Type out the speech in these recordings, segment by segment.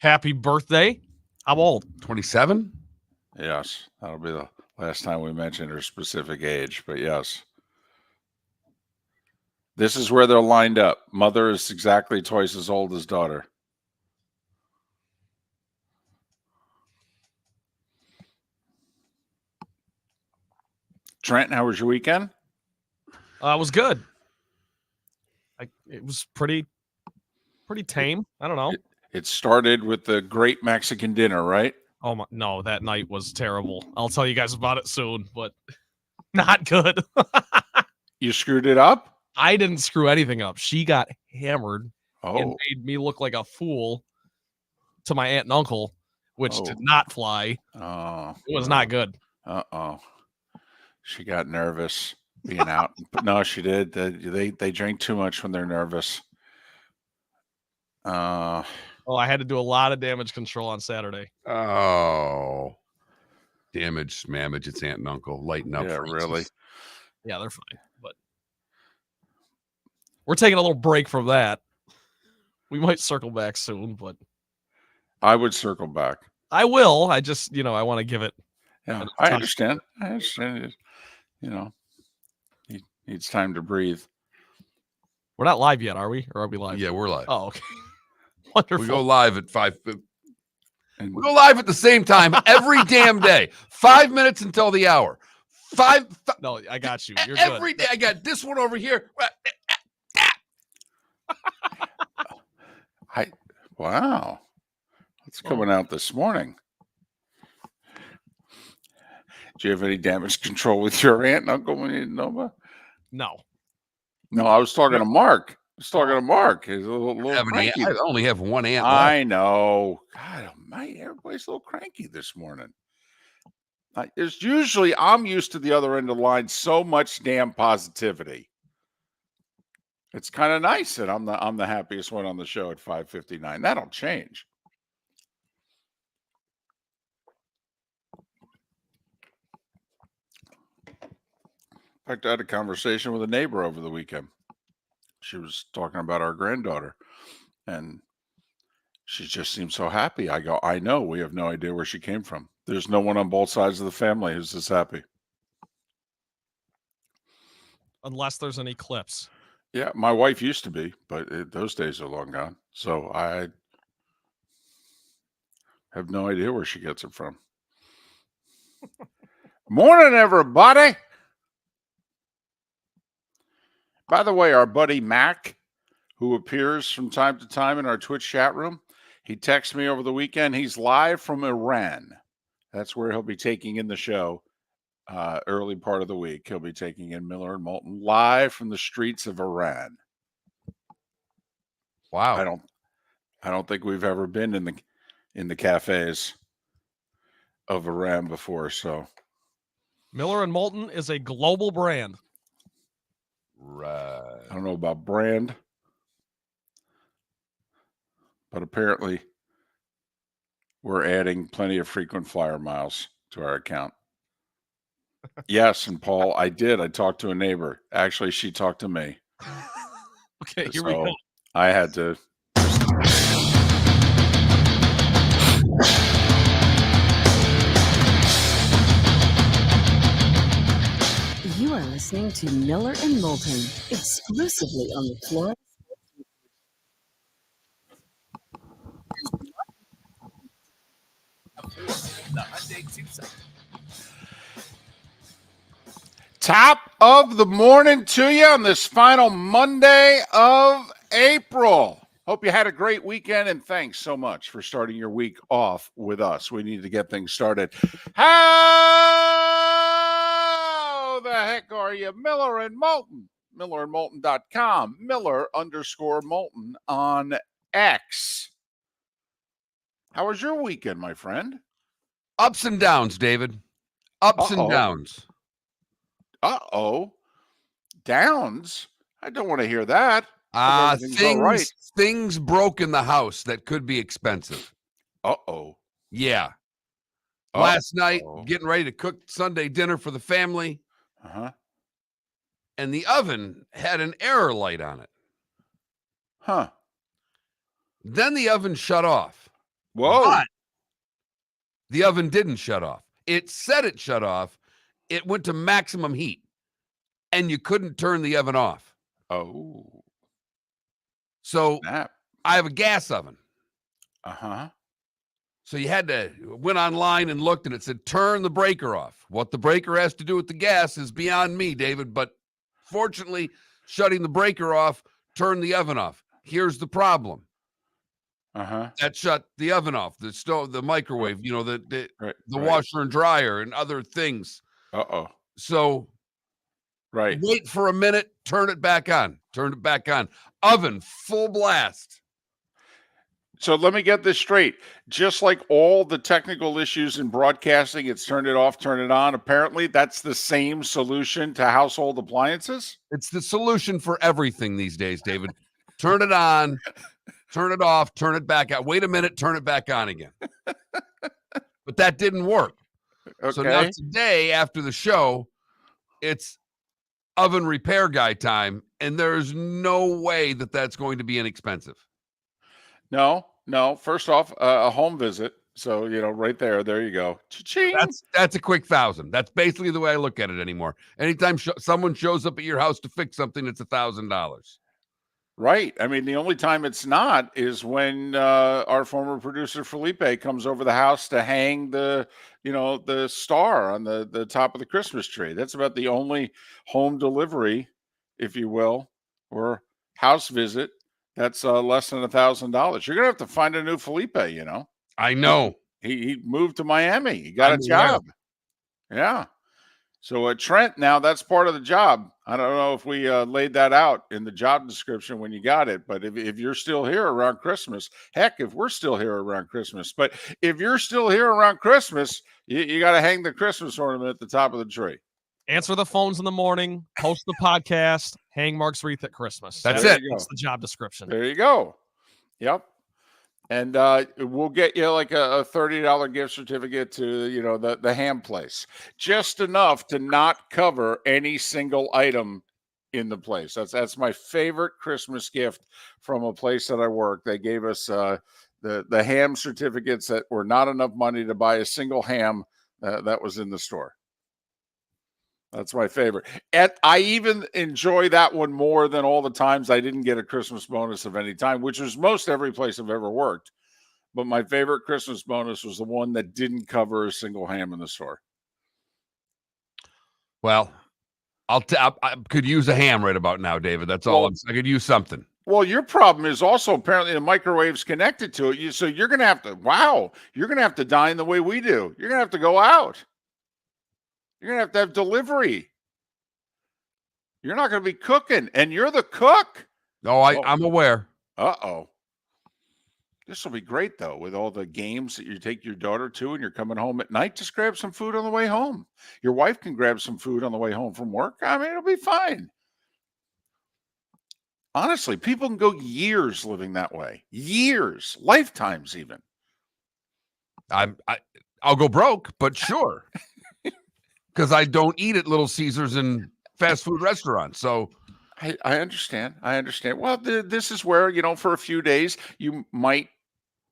Happy birthday. How old? 27? Yes, that'll be the last time we mentioned her specific age, but yes. This is where they're lined up. Mother is exactly twice as old as daughter. Trent, how was your weekend? It was good. It was pretty tame. I don't know. It started with the great Mexican dinner, right? Oh my, no, that night was terrible. I'll tell you guys about it soon, but not good. You screwed it up? I didn't screw anything up. She got hammered and Oh, made me look like a fool to my aunt and uncle, which Oh. did not fly. oh, It was not good. uh-oh. She got nervous being out. But no, she did. They drink too much when they're nervous. Oh, I had to do a lot of damage control on Saturday. Oh. Damage, smammage. It's aunt and uncle. Lighten up. Yeah, Francis. really. Yeah, they're fine, but we're taking a little break from that. We might circle back soon, but I would circle back. I will. I just, I want to give it. Yeah, I understand. I understand. He needs time to breathe. We're not live yet, are we? Or are we live? Yeah, we're live. Oh, okay. Wonderful. We go live at 5. And We go live at the same time every damn day. 5 minutes until the hour. Five. No, I got you. You're every good. day. I got this one over here. wow, what's coming out this morning? Do you have any damage control with your aunt and uncle when you didn't know about? No. No, I was talking to Mark. He's a little cranky. I only have one aunt. I know. God almighty, everybody's a little cranky this morning. It's usually I'm used to the other end of the line. So much damn positivity. It's kind of nice that I'm the happiest one on the show at 5:59. That'll change. In fact, I had a conversation with a neighbor over the weekend. She was talking about our granddaughter, and she just seemed so happy. I go, I know. We have no idea where she came from. There's no one on both sides of the family who's this happy. Unless there's an eclipse. Yeah, my wife used to be, but those days are long gone. So I have no idea where she gets it from. Morning, everybody. By the way, our buddy Mac, who appears from time to time in our Twitch chat room, he texted me over the weekend. He's live from Iran. That's where he'll be taking in the show early part of the week. He'll be taking in Miller and Moulton live from the streets of Iran. Wow. I don't think we've ever been in the cafes of Iran before. So Miller and Moulton is a global brand. Right. I don't know about brand, but apparently we're adding plenty of frequent flyer miles to our account. Yes, and Paul, I did. I talked to a neighbor. Actually, she talked to me. Okay, here we go. I had to. You are listening to Miller and Moulton, exclusively on the floor. Top of the morning to you on this final Monday of April. Hope you had a great weekend, and thanks so much for starting your week off with us. We need to get things started. How the heck are you? Miller and Moulton. MillerandMoulton.com. Miller_Moulton on X. How was your weekend, my friend? Ups and downs, David. Ups and downs. Downs? I don't want to hear that. Things broke in the house that could be expensive. Uh-oh. Yeah. Last night, getting ready to cook Sunday dinner for the family. Uh-huh. And the oven had an error light on it. Huh. Then the oven shut off. Whoa. But the oven didn't shut off. It said it shut off. It went to maximum heat, and you couldn't turn the oven off. Oh. So Snap. I have a gas oven. Uh-huh. So you went online and looked, and it said, turn the breaker off. What the breaker has to do with the gas is beyond me, David. But fortunately, shutting the breaker off turned the oven off. Here's the problem. Uh-huh. That shut the oven off, the stove, the microwave, the Right. washer and dryer and other things. Uh-oh. So Right. wait for a minute, turn it back on. Turn it back on. Oven, full blast. So let me get this straight. Just like all the technical issues in broadcasting, it's turn it off, turn it on. Apparently, that's the same solution to household appliances. It's the solution for everything these days, David. Turn it on, turn it off, turn it back on. Wait a minute, turn it back on again. But that didn't work. Okay. So now today, after the show, it's oven repair guy time, and there's no way that that's going to be inexpensive. No. First off, a home visit. So, right there you go. Cha-ching. That's a quick $1,000. That's basically the way I look at it anymore. Anytime someone shows up at your house to fix something, it's $1,000. Right. I mean, the only time it's not is when our former producer Felipe comes over the house to hang the star on the top of the Christmas tree. That's about the only home delivery, if you will, or house visit that's less than $1,000. You're gonna have to find a new Felipe. I know. He moved to Miami. He got a I'm job. Yeah. So Trent, now that's part of the job. I don't know if we laid that out in the job description when you got it, but if you're still here around Christmas, heck, if we're still here around Christmas, but if you're still here around Christmas, you got to hang the Christmas ornament at the top of the tree. Answer the phones in the morning, host the podcast, hang Mark's wreath at Christmas. That's There it. you go. That's the job description. There you go. Yep. And we'll get you like a $30 gift certificate to, the ham place. Just enough to not cover any single item in the place. That's my favorite Christmas gift from a place that I work. They gave us the ham certificates that were not enough money to buy a single ham that was in the store. That's my favorite. And I even enjoy that one more than all the times I didn't get a Christmas bonus of any time, which was most every place I've ever worked. But my favorite Christmas bonus was the one that didn't cover a single ham in the store. Well, I could use a ham right about now, David. That's all. I could use something. Well, your problem is also apparently the microwave's connected to it. So you're going to have to dine the way we do. You're going to have to go out. You're going to have delivery. You're not going to be cooking, and you're the cook. No, I'm aware. Uh-oh. This will be great, though, with all the games that you take your daughter to and you're coming home at night. Just grab some food on the way home. Your wife can grab some food on the way home from work. I mean, it'll be fine. Honestly, people can go years living that way. Years, lifetimes even. I'll go broke, but sure. Because I don't eat at Little Caesars and fast food restaurants. So I understand. Well, this is where, for a few days,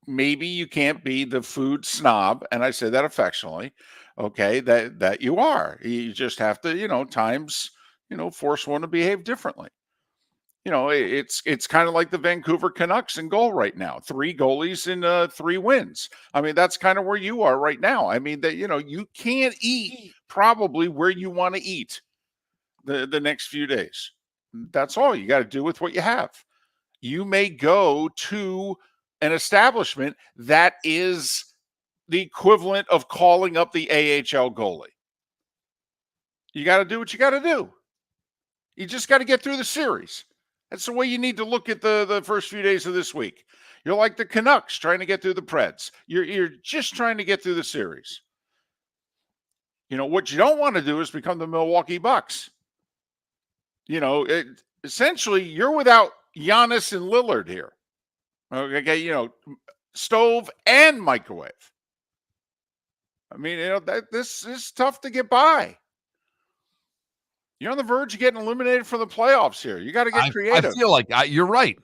maybe you can't be the food snob. And I say that affectionately. Okay. That you are. You just have to, times, force one to behave differently. It's kind of like the Vancouver Canucks in goal right now. 3 goalies and 3 wins. I mean, that's kind of where you are right now. I mean, that you can't eat probably where you want to eat the next few days. That's all you got to do with what you have. You may go to an establishment that is the equivalent of calling up the AHL goalie. You got to do what you got to do. You just got to get through the series. That's the way you need to look at the first few days of this week. You're like the Canucks trying to get through the Preds. You're just trying to get through the series. What you don't want to do is become the Milwaukee Bucks. Essentially, you're without Giannis and Lillard here. Okay, stove and microwave. I mean, this is tough to get by. You're on the verge of getting eliminated from the playoffs here. You got to get creative. I feel like you're right.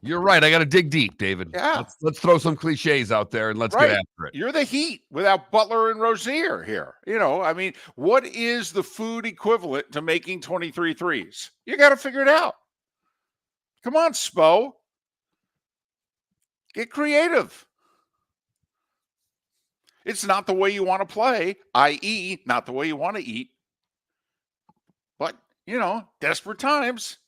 You're right. I got to dig deep, David. Yeah. Let's throw some cliches out there and let's Right. get after it. You're the Heat without Butler and Rozier here. I mean, what is the food equivalent to making 23 threes? You got to figure it out. Come on, Spo. Get creative. It's not the way you want to play, i.e., not the way you want to eat. But, desperate times.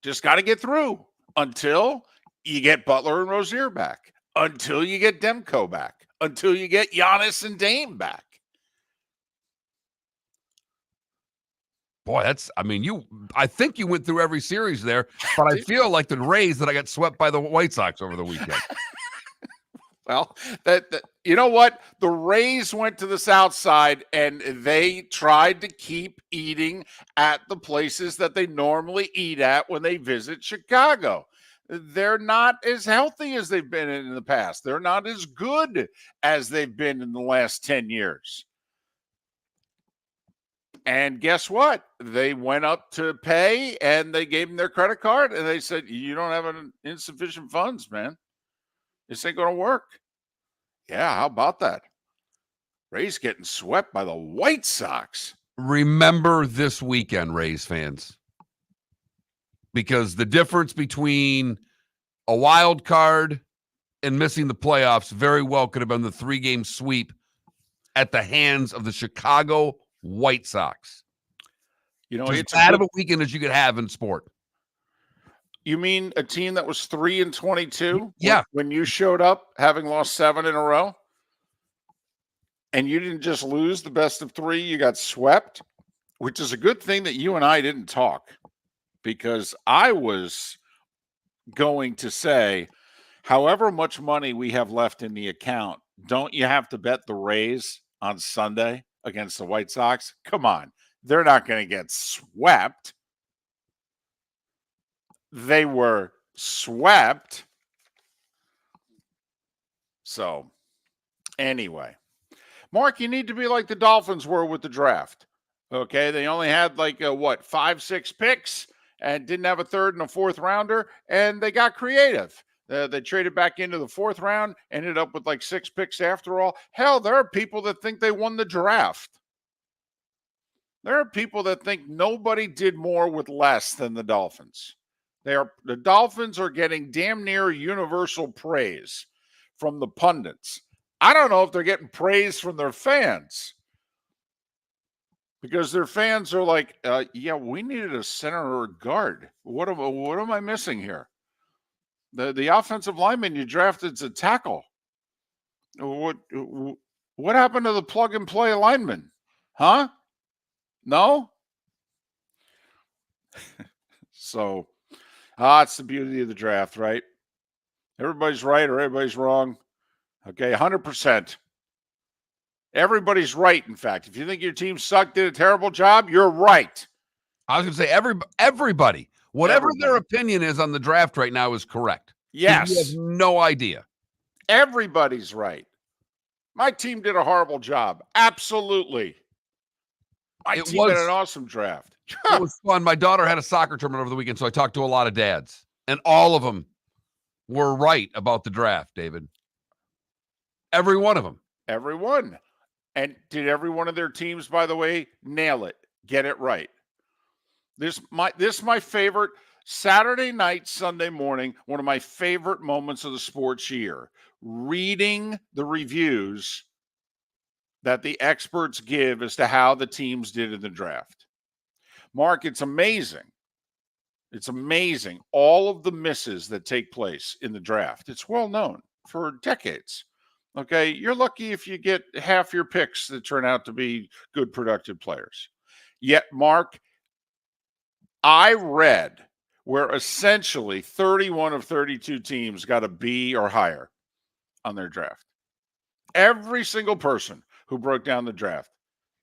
Just got to get through until you get Butler and Rozier back, until you get Demko back, until you get Giannis and Dame back. Boy, I think you went through every series there, but I feel like the Rays that I got swept by the White Sox over the weekend. Well, you know what? The Rays went to the South Side and they tried to keep eating at the places that they normally eat at when they visit Chicago. They're not as healthy as they've been in the past. They're not as good as they've been in the last 10 years. And guess what? They went up to pay and they gave them their credit card and they said, you don't have insufficient funds, man. This ain't going to work. Yeah, how about that? Rays getting swept by the White Sox. Remember this weekend, Rays fans, because the difference between a wild card and missing the playoffs very well could have been the 3-game sweep at the hands of the Chicago White Sox. It's as bad of a weekend as you could have in sport. You mean a team that was 3-22? Yeah. When you showed up, having lost 7 in a row, and you didn't just lose the best of 3, you got swept, which is a good thing that you and I didn't talk, because I was going to say, however much money we have left in the account, don't you have to bet the Rays on Sunday against the White Sox? Come on. They're not going to get swept. They were swept. So, anyway. Mark, you need to be like the Dolphins were with the draft. Okay, they only had 5-6 picks and didn't have a 3rd and a 4th rounder, and they got creative. They traded back into the 4th round, ended up with 6 picks after all. Hell, there are people that think they won the draft. There are people that think nobody did more with less than the Dolphins. The Dolphins are getting damn near universal praise from the pundits. I don't know if they're getting praise from their fans, because their fans are like, yeah, we needed a center or a guard. What am I missing here? The offensive lineman you drafted is a tackle. What happened to the plug and play lineman? Huh? No? So, it's the beauty of the draft, right? Everybody's right or everybody's wrong. Okay, 100%. Everybody's right, in fact. If you think your team sucked, did a terrible job, you're right. I was going to say everybody. Whatever their opinion is on the draft right now is correct. Yes. You have no idea. Everybody's right. My team did a horrible job. Absolutely. My team had an awesome draft. It was fun. My daughter had a soccer tournament over the weekend, so I talked to a lot of dads. And all of them were right about the draft, David. Every one of them. Every one. And did every one of their teams, by the way, nail it? Get it right. This is my favorite Saturday night, Sunday morning, one of my favorite moments of the sports year. Reading the reviews that the experts give as to how the teams did in the draft. Mark, it's amazing. It's amazing. All of the misses that take place in the draft. It's well known for decades. Okay, you're lucky if you get half your picks that turn out to be good, productive players. Yet, Mark, I read where essentially 31 of 32 teams got a B or higher on their draft. Every single person who broke down the draft,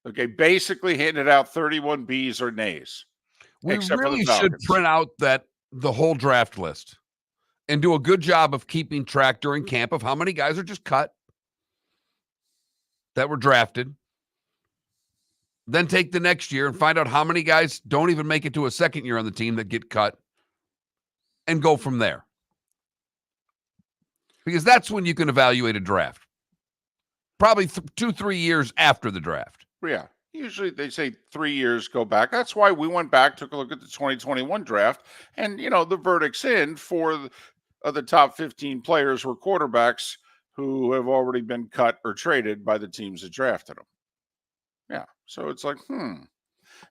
okay, basically handed out 31 Bs or nays. We really should print out the whole draft list and do a good job of keeping track during camp of how many guys are just cut that were drafted. Then take the next year and find out how many guys don't even make it to a second year on the team that get cut. and go from there. Because that's when you can evaluate a draft. Probably 2-3 years after the draft. Yeah. Usually they say 3 years go back. That's why we went back, took a look at the 2021 draft, and the verdict's in for the top 15 players were quarterbacks who have already been cut or traded by the teams that drafted them. Yeah. So it's like,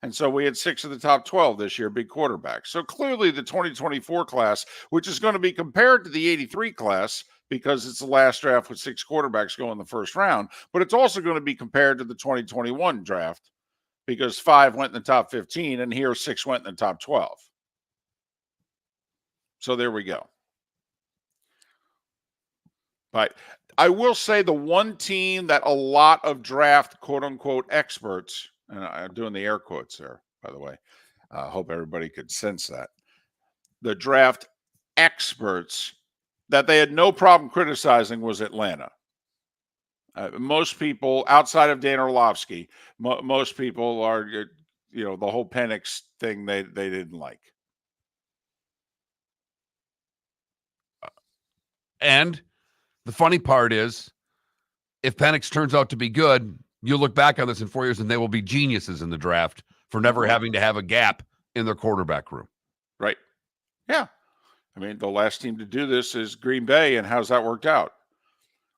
And so we had 6 of the top 12 this year, big quarterbacks. So clearly the 2024 class, which is going to be compared to the 83 class because it's the last draft with 6 quarterbacks going in the first round, but it's also going to be compared to the 2021 draft because 5 went in the top 15 and here 6 went in the top 12. So there we go. But I will say the one team that a lot of draft quote unquote experts, and I'm doing the air quotes there, by the way. I hope everybody could sense that. The draft experts that they had no problem criticizing was Atlanta. Most people, outside of Dan Orlovsky, most people are, the whole Penix thing they didn't like. And the funny part is, if Penix turns out to be good, you'll look back on this in 4 years and they will be geniuses in the draft for never having to have a gap in their quarterback room. Right. Yeah. I mean, the last team to do this is Green Bay, and how's that worked out?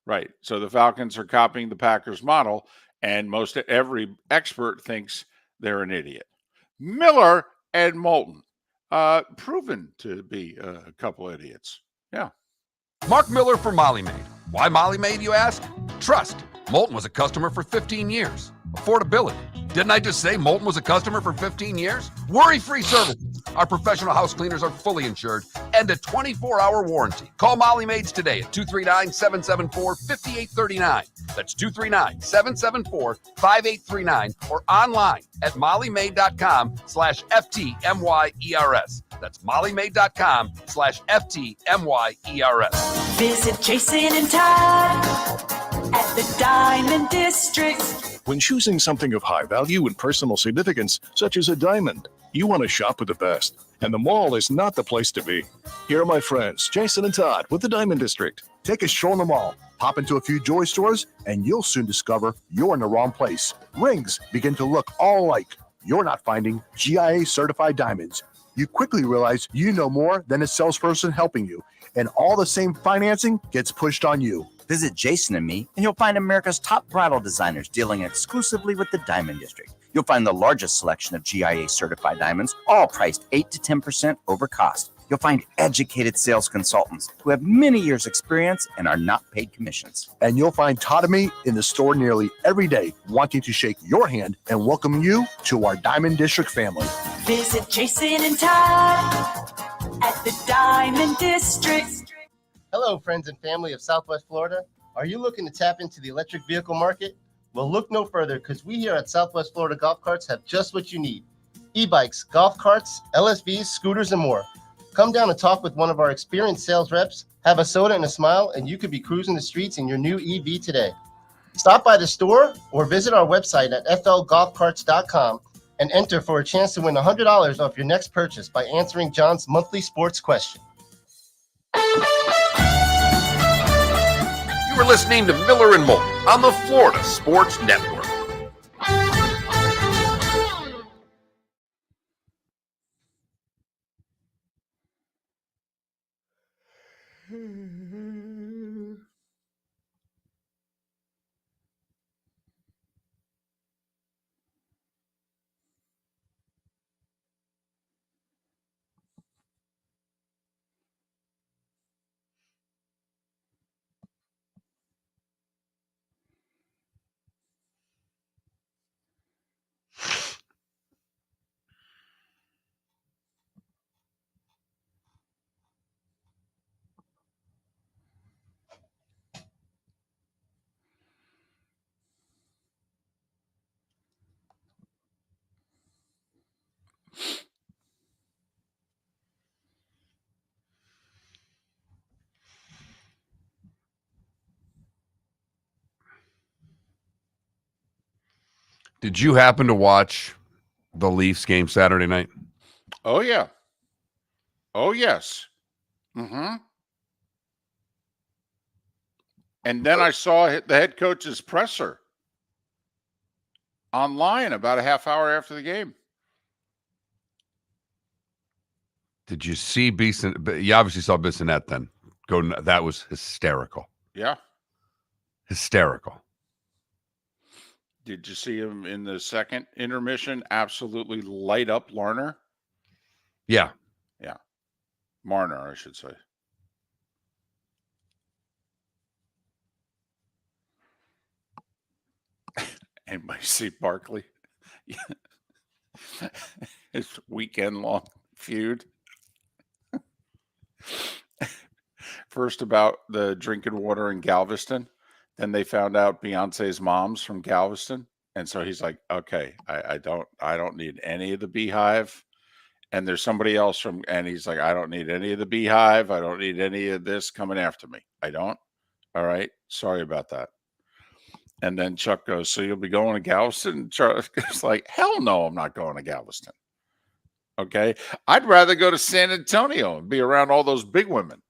Right. So the Falcons are copying the Packers model, and every expert thinks they're an idiot. Miller and Moulton, proven to be a couple idiots. Yeah. Mark Miller for Molly Maid. Why Molly Maid, you ask? Trust. Moulton was a customer for 15 years. Affordability. Didn't I just say Moulton was a customer for 15 years? Worry-free services. Our professional house cleaners are fully insured and a 24-hour warranty. Call Molly Maids today at 239-774-5839. That's 239-774-5839 or online at mollymaid.com/FTMYERS. That's mollymaid.com/FTMYERS. Visit Jason and Todd at the Diamond District. When choosing something of high value and personal significance, such as a diamond, you want to shop with the best, and the mall is not the place to be. Here are my friends, Jason and Todd with the Diamond District. Take a stroll in the mall, pop into a few joy stores, and you'll soon discover you're in the wrong place. Rings begin to look all alike. You're not finding GIA-certified diamonds. You quickly realize you know more than a salesperson helping you, and all the same financing gets pushed on you. Visit Jason and me, and you'll find America's top bridal designers dealing exclusively with the Diamond District. You'll find the largest selection of GIA-certified diamonds, all priced 8 to 10% over cost. You'll find educated sales consultants who have many years' experience and are not paid commissions. And you'll find Todd and me in the store nearly every day, wanting to shake your hand and welcome you to our Diamond District family. Visit Jason and Todd at the Diamond District. Hello, friends and family of Southwest Florida. Are you looking to tap into the electric vehicle market? Well, look no further, because we here at Southwest Florida Golf Carts have just what you need. E-bikes, golf carts, LSVs, scooters, and more. Come down and talk with one of our experienced sales reps, have a soda and a smile, and you could be cruising the streets in your new EV today. Stop by the store or visit our website at flgolfcarts.com and enter for a chance to win $100 off your next purchase by answering John's monthly sports question. You were listening to Miller and Moulton on the Florida Sports Network. Did you happen to watch the Leafs game Saturday night? Oh, yeah. Oh, yes. Mm-hmm. And then I saw the head coach's presser online about a half hour after the game. Did you see Beeson? You obviously saw Bissonnette then. That was hysterical. Yeah. Hysterical. Did you see him in the second intermission absolutely light up Larner? Yeah. Yeah. Marner, I should say. Anybody see Barkley? His weekend-long feud. First about the drinking water in Galveston. Then they found out Beyonce's mom's from Galveston. And so he's like, okay, I don't need any of the Beehive. And there's somebody else and he's like, I don't need any of the Beehive. I don't need any of this coming after me. I don't. All right. Sorry about that. And then Chuck goes, so you'll be going to Galveston? And Charles goes like, hell no, I'm not going to Galveston. Okay. I'd rather go to San Antonio and be around all those big women.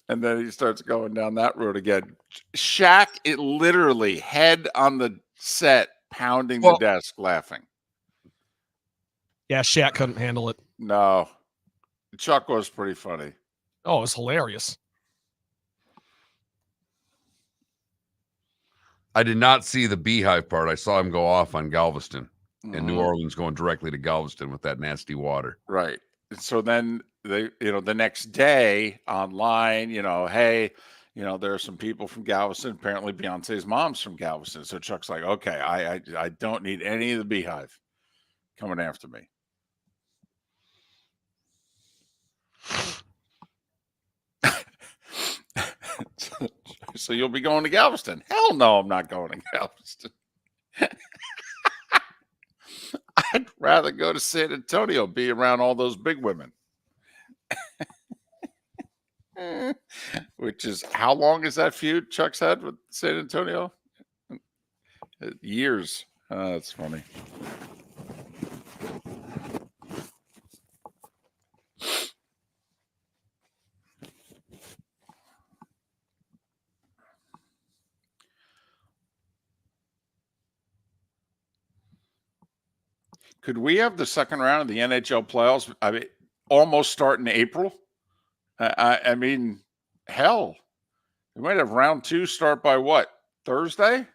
And then he starts going down that road again. Shaq, it literally head on the set, pounding the desk, laughing. Yeah, Shaq couldn't handle it. No. Chuck was pretty funny. Oh, it was hilarious. I did not see the Beehive part. I saw him go off on Galveston and New Orleans going directly to Galveston with that nasty water. Right. So then they, the next day online, hey, there are some people from Galveston. Apparently Beyonce's mom's from Galveston. So Chuck's like, okay, I don't need any of the Beehive coming after me. So you'll be going to Galveston? Hell no, I'm not going to Galveston. I'd rather go to San Antonio, be around all those big women. Which is, how long is that feud Chuck's had with San Antonio? Years. That's funny. Could we have the second round of the NHL playoffs? I mean, almost start in April. I mean, hell, we might have round 2 start by what, Thursday?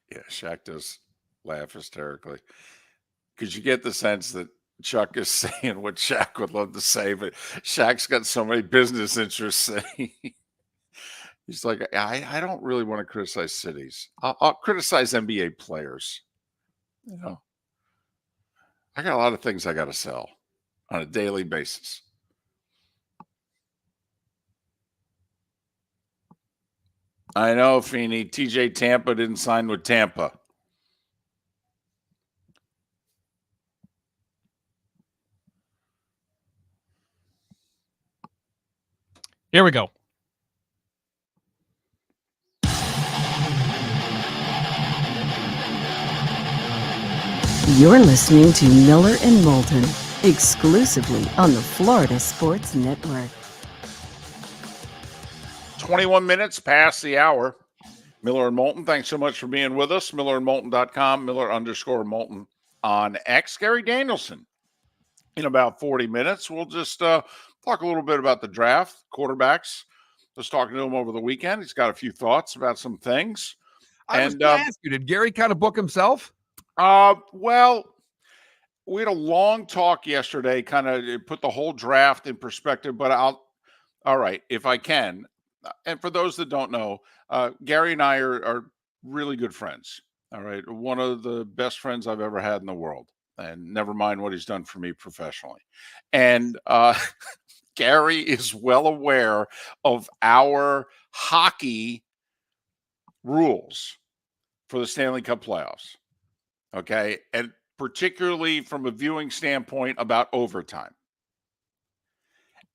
Yeah, Shaq does laugh hysterically because you get the sense that Chuck is saying what Shaq would love to say, but Shaq's got so many business interests saying. He's like, I don't really want to criticize cities. I'll criticize NBA players. I got a lot of things I got to sell on a daily basis. I know, Feeney. TJ Tampa didn't sign with Tampa. Here we go. You're listening to Miller and Moulton, exclusively on the Florida Sports Network. 21 minutes past the hour. Miller and Moulton, thanks so much for being with us. MillerandMoulton.com, Miller_Moulton on X. Gary Danielson. In about 40 minutes, we'll just talk a little bit about the draft, quarterbacks. I was talking to him over the weekend. He's got a few thoughts about some things. I was going to ask you, did Gary kind of book himself? Well, we had a long talk yesterday, kind of put the whole draft in perspective, but all right, if I can. And for those that don't know, Gary and I are really good friends. All right. One of the best friends I've ever had in the world. And never mind what he's done for me professionally. And Gary is well aware of our hockey rules for the Stanley Cup playoffs. Okay. And particularly from a viewing standpoint, about overtime.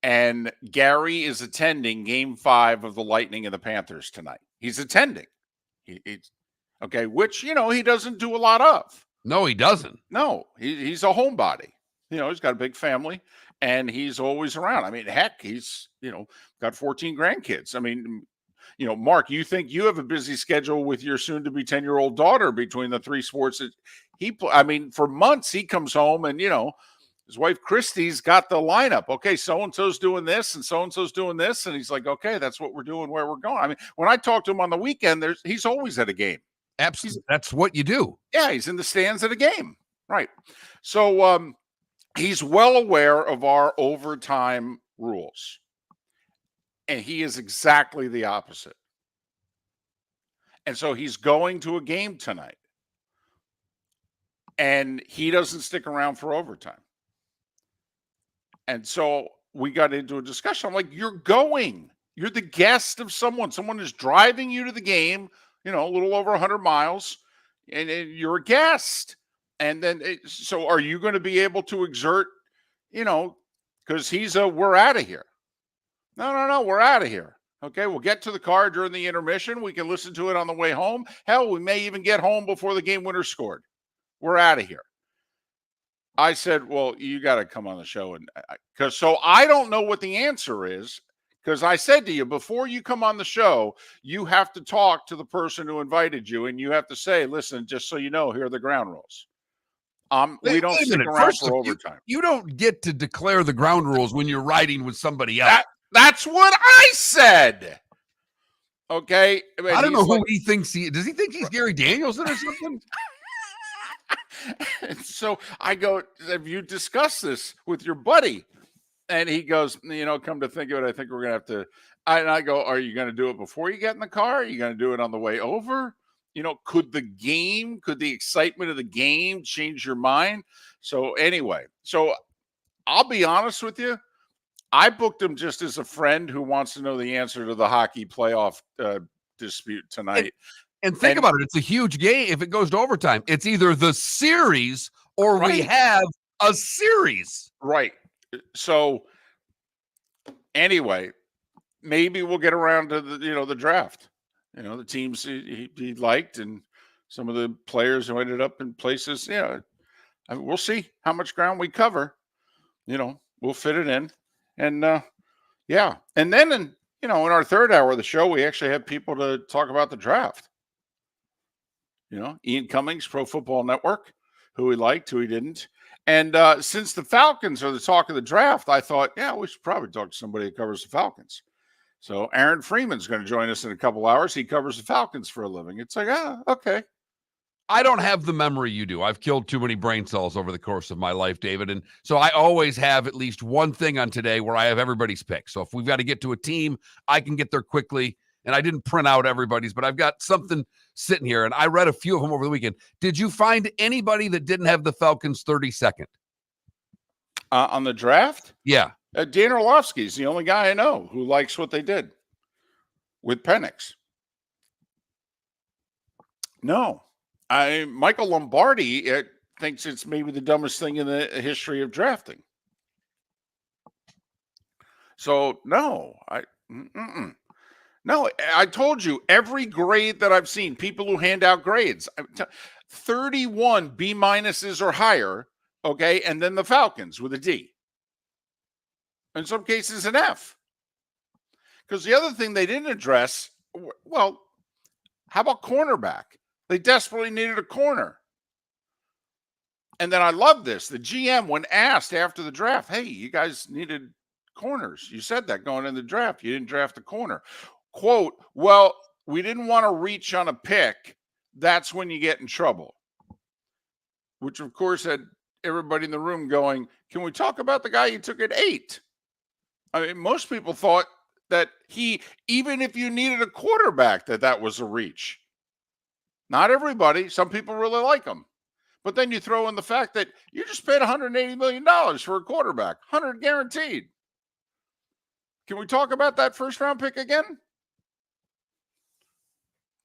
And Gary is attending Game 5 of the Lightning and the Panthers tonight. He's attending. He's okay, which, you know, he doesn't do a lot of. No, he doesn't. No, he's a homebody. You know, he's got a big family, and he's always around. I mean, heck, he's, you know, got 14 grandkids. I mean, you know, Mark, you think you have a busy schedule with your soon-to-be 10-year-old daughter between the three sports that I mean, for months he comes home and, you know, his wife Christy's got the lineup. Okay, so-and-so's doing this and so-and-so's doing this. And he's like, okay, that's what we're doing, where we're going. I mean, when I talk to him on the weekend, he's always at a game. Absolutely. That's what you do. Yeah, he's in the stands at a game. Right. So he's well aware of our overtime rules. And he is exactly the opposite. And so he's going to a game tonight. And he doesn't stick around for overtime. And so we got into a discussion. I'm like, you're going. You're the guest of someone. Someone is driving you to the game, you know, a little over 100 miles, and you're a guest. And then, so are you going to be able to exert, you know, because we're out of here. No, we're out of here. Okay, we'll get to the car during the intermission. We can listen to it on the way home. Hell, we may even get home before the game winner scored. We're out of here. I said, well, you got to come on the show. And so I don't know what the answer is, because I said to you, before you come on the show, you have to talk to the person who invited you, and you have to say, listen, just so you know, here are the ground rules. We don't stick around for overtime. You don't get to declare the ground rules when you're riding with somebody else. That's what I said. Okay. I don't know who he thinks does he think he's Gary Danielson or something? And so I go, have you discussed this with your buddy? And he goes, you know, come to think of it, I think we're going to have to. And I go, are you going to do it before you get in the car? Are you going to do it on the way over? You know, could the excitement of the game change your mind? So anyway, so I'll be honest with you. I booked him just as a friend who wants to know the answer to the hockey playoff dispute tonight. And think about it. It's a huge game. If it goes to overtime, it's either the series or we have a series. Right. So anyway, maybe we'll get around to the draft. You know, the teams he liked and some of the players who ended up in places. Yeah. I mean, we'll see how much ground we cover. You know, we'll fit it in. And yeah. And then in our third hour of the show, we actually have people to talk about the draft. You know, Ian Cummings, Pro Football Network, who he liked, who he didn't. And since the Falcons are the talk of the draft, I thought, yeah, we should probably talk to somebody that covers the Falcons. So Aaron Freeman's going to join us in a couple hours. He covers the Falcons for a living. It's like, okay. I don't have the memory you do. I've killed too many brain cells over the course of my life, David. And so I always have at least one thing on today where I have everybody's pick. So if we've got to get to a team, I can get there quickly. And I didn't print out everybody's, but I've got something sitting here. And I read a few of them over the weekend. Did you find anybody that didn't have the Falcons 32nd? On the draft? Yeah. Dan Orlovsky's the only guy I know who likes what they did with Penix. No. Michael Lombardi thinks it's maybe the dumbest thing in the history of drafting. So, no. No, I told you, every grade that I've seen, people who hand out grades, 31 B- or higher, okay, and then the Falcons with a D. In some cases, an F. Because the other thing they didn't address, well, how about cornerback? They desperately needed a corner. And then I love this. The GM, when asked after the draft, hey, you guys needed corners. You said that going in the draft. You didn't draft a corner. Quote, well, we didn't want to reach on a pick. That's when you get in trouble. Which, of course, had everybody in the room going, can we talk about the guy you took at 8? I mean, most people thought that even if you needed a quarterback, that was a reach. Not everybody. Some people really like him. But then you throw in the fact that you just paid $180 million for a quarterback, 100 guaranteed. Can we talk about that first round pick again?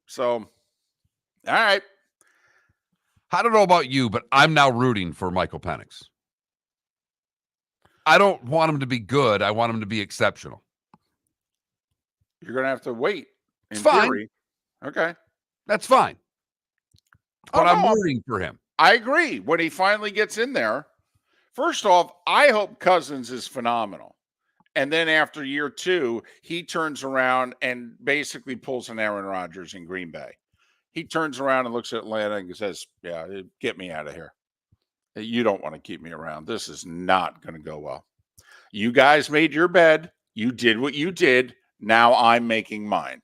So, all right. I don't know about you, but I'm now rooting for Michael Penix. I don't want him to be good. I want him to be exceptional. You're going to have to wait. It's fine. Theory. Okay. That's fine. But I'm no, rooting for him. I agree. When he finally gets in there, first off, I hope Cousins is phenomenal. And then after year 2, he turns around and basically pulls an Aaron Rodgers in Green Bay. He turns around and looks at Atlanta and says, yeah, get me out of here. You don't want to keep me around. This is not going to go well. You guys made your bed. You did what you did. Now I'm making mine.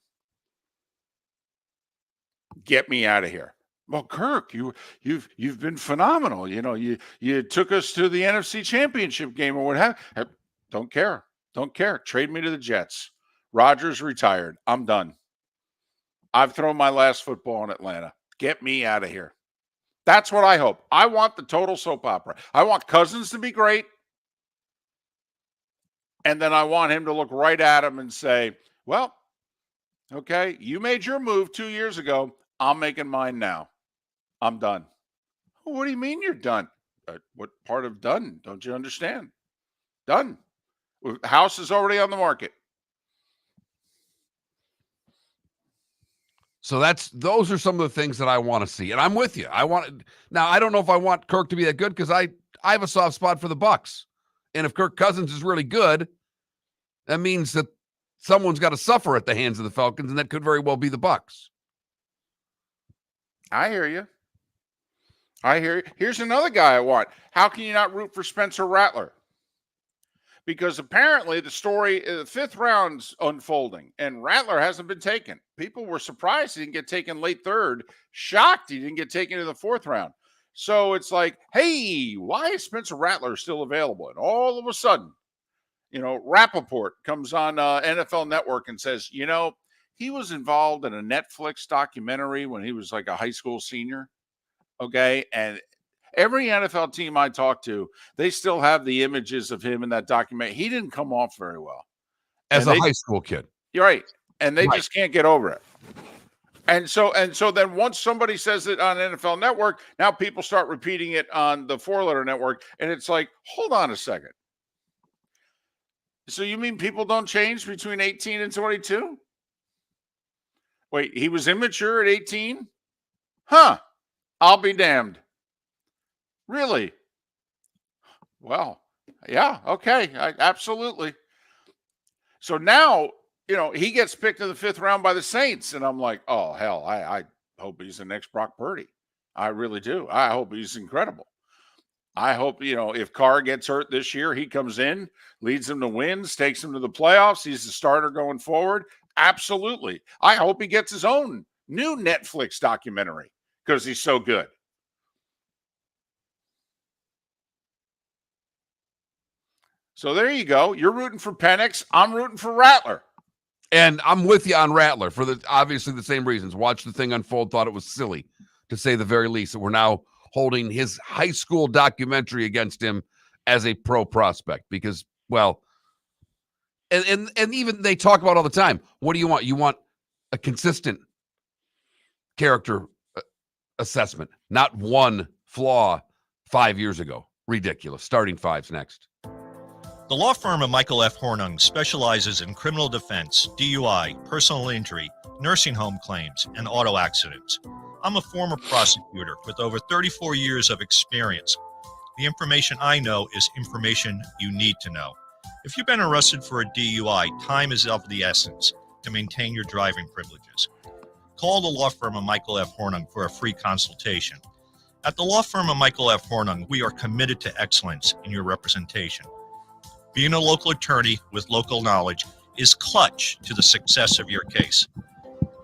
Get me out of here. Well, Kirk, you've been phenomenal. You know, you took us to the NFC Championship game or what have you. Don't care. Don't care. Trade me to the Jets. Rodgers retired. I'm done. I've thrown my last football in Atlanta. Get me out of here. That's what I hope. I want the total soap opera. I want Cousins to be great. And then I want him to look right at him and say, well, okay, you made your move 2 years ago. I'm making mine now. I'm done. What do you mean you're done? What part of done? Don't you understand? Done. House is already on the market. So those are some of the things that I want to see. And I'm with you. Now I don't know if I want Kirk to be that good because I have a soft spot for the Bucs. And if Kirk Cousins is really good, that means that someone's got to suffer at the hands of the Falcons, and that could very well be the Bucs. I hear you. Here's another guy I want. How can you not root for Spencer Rattler? Because apparently the story, the 5th round's unfolding, and Rattler hasn't been taken. People were surprised he didn't get taken late 3rd, shocked he didn't get taken to the 4th round. So it's like, hey, why is Spencer Rattler still available? And all of a sudden, Rappaport comes on NFL Network and says, he was involved in a Netflix documentary when he was like a high school senior. Okay. And every NFL team I talk to, they still have the images of him in that documentary. He didn't come off very well. As a high school kid. You're right. And they just can't get over it. And so then once somebody says it on NFL Network, now people start repeating it on the 4-letter network. And it's like, hold on a second. So you mean people don't change between 18 and 22? Wait, he was immature at 18? Huh. I'll be damned. Really? Well, yeah, okay. Absolutely. So now, he gets picked in the 5th round by the Saints. And I'm like, oh, hell, I hope he's the next Brock Purdy. I really do. I hope he's incredible. I hope, if Carr gets hurt this year, he comes in, leads them to wins, takes them to the playoffs. He's the starter going forward. Absolutely. I hope he gets his own new Netflix documentary because he's so good. So there you go. You're rooting for Penix. I'm rooting for Rattler. And I'm with you on Rattler for obviously the same reasons. Watched the thing unfold, thought it was silly, to say the very least, that we're now holding his high school documentary against him as a pro prospect because, well, and even they talk about all the time. What do you want? You want a consistent character assessment, not one flaw 5 years ago. Ridiculous. Starting 5's next. The law firm of Michael F. Hornung specializes in criminal defense, DUI, personal injury, nursing home claims, and auto accidents. I'm a former prosecutor with over 34 years of experience. The information I know is information you need to know. If you've been arrested for a DUI, time is of the essence to maintain your driving privileges. Call the law firm of Michael F. Hornung for a free consultation. At the law firm of Michael F. Hornung, we are committed to excellence in your representation. Being a local attorney with local knowledge is clutch to the success of your case.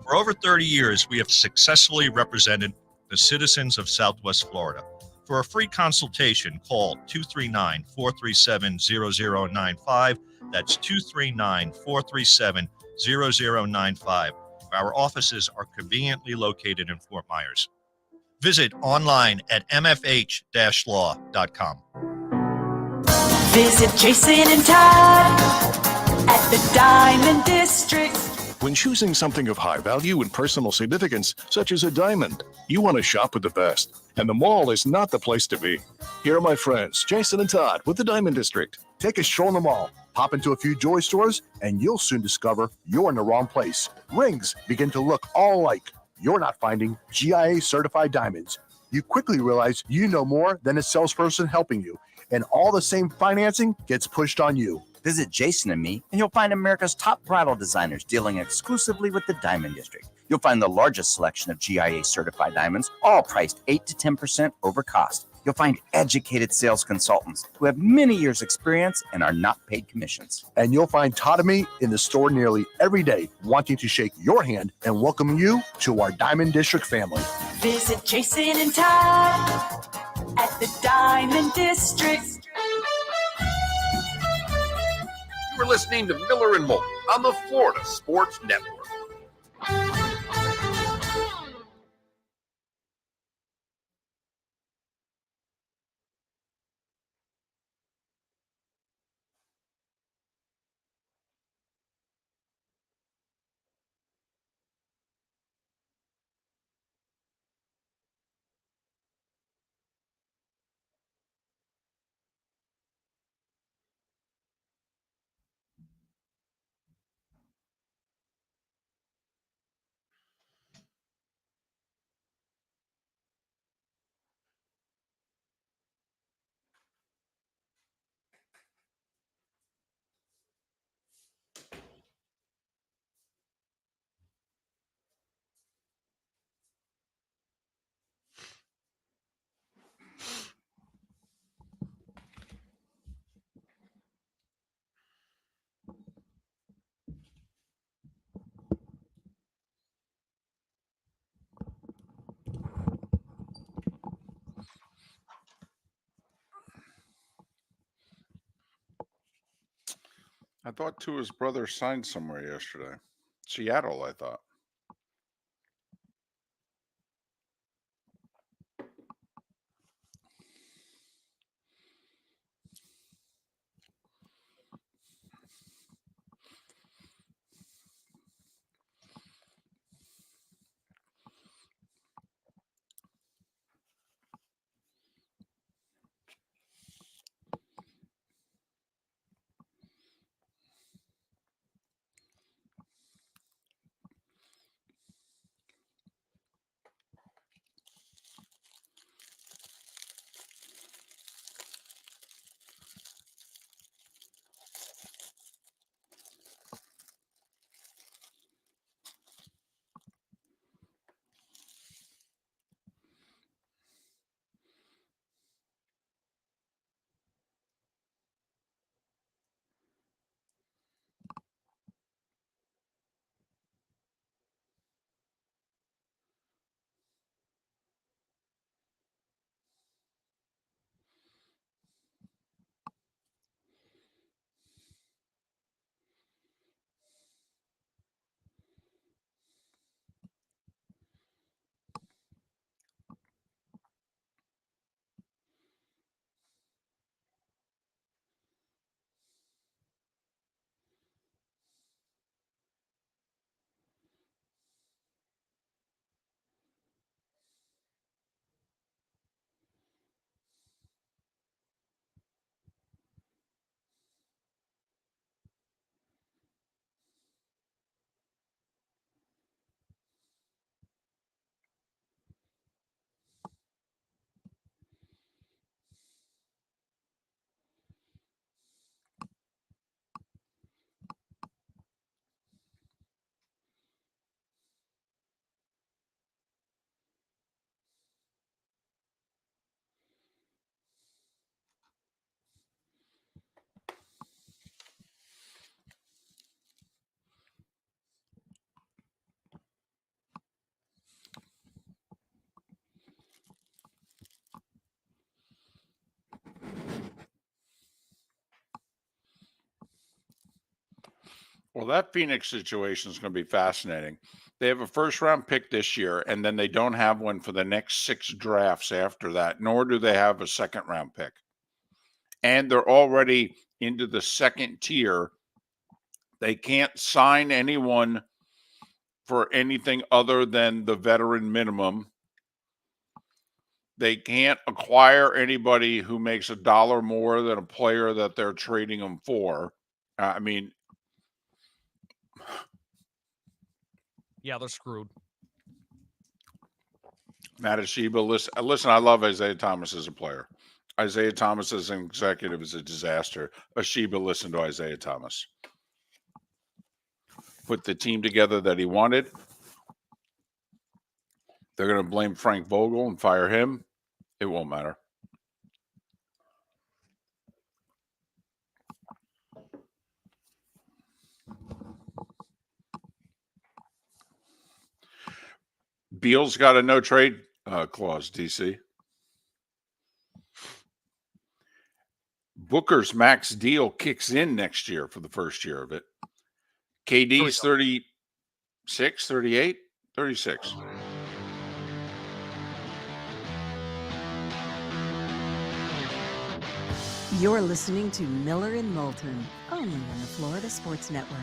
For over 30 years, we have successfully represented the citizens of Southwest Florida. For a free consultation, call 239-437-0095. That's 239-437-0095. Our offices are conveniently located in Fort Myers. Visit online at mfh-law.com. Visit Jason and Todd at the Diamond District. When choosing something of high value and personal significance, such as a diamond, You want to shop with the best, and the mall is not the place to be. Here are my friends, Jason and Todd with the Diamond District. Take a stroll in the mall, pop into a few Joy stores, and you'll soon discover you're in the wrong place. Rings begin to look all alike. You're not finding GIA certified diamonds. You quickly realize you know more than a salesperson helping you, and all the same financing gets pushed on you. Visit Jason and me, and you'll find America's top bridal designers dealing exclusively with the Diamond District. You'll find the largest selection of GIA certified diamonds, all priced 8 to 10% over cost. You'll find educated sales consultants who have many years' experience and are not paid commissions. And you'll find Todd and me in the store nearly every day, wanting to shake your hand and welcome you to our Diamond District family. Visit Jason and Todd at the Diamond District. You were listening to Miller and Moulton on the Florida Sports Network. I thought Tua's brother signed somewhere yesterday. Seattle, I thought. Well, that Phoenix situation is going to be fascinating. They have a first round pick this year, and then they don't have one for the next 6 drafts after that, nor do they have a second round pick. And they're already into the second tier. They can't sign anyone for anything other than the veteran minimum. they can't acquire anybody who makes $1 more than a player that they're trading them for. I mean, Yeah, they're screwed. Matasheba, listen, I love Isaiah Thomas as a player. Isaiah Thomas as an executive is a disaster. Ashiba, listen to Isaiah Thomas. Put the team together that he wanted. They're going to blame Frank Vogel and fire him. It won't matter. Beal's got a no trade clause, DC. Booker's max deal kicks in next year for the first year of it. KD's 36, 38, 36. You're listening to Miller and Moulton, only on the Florida Sports Network.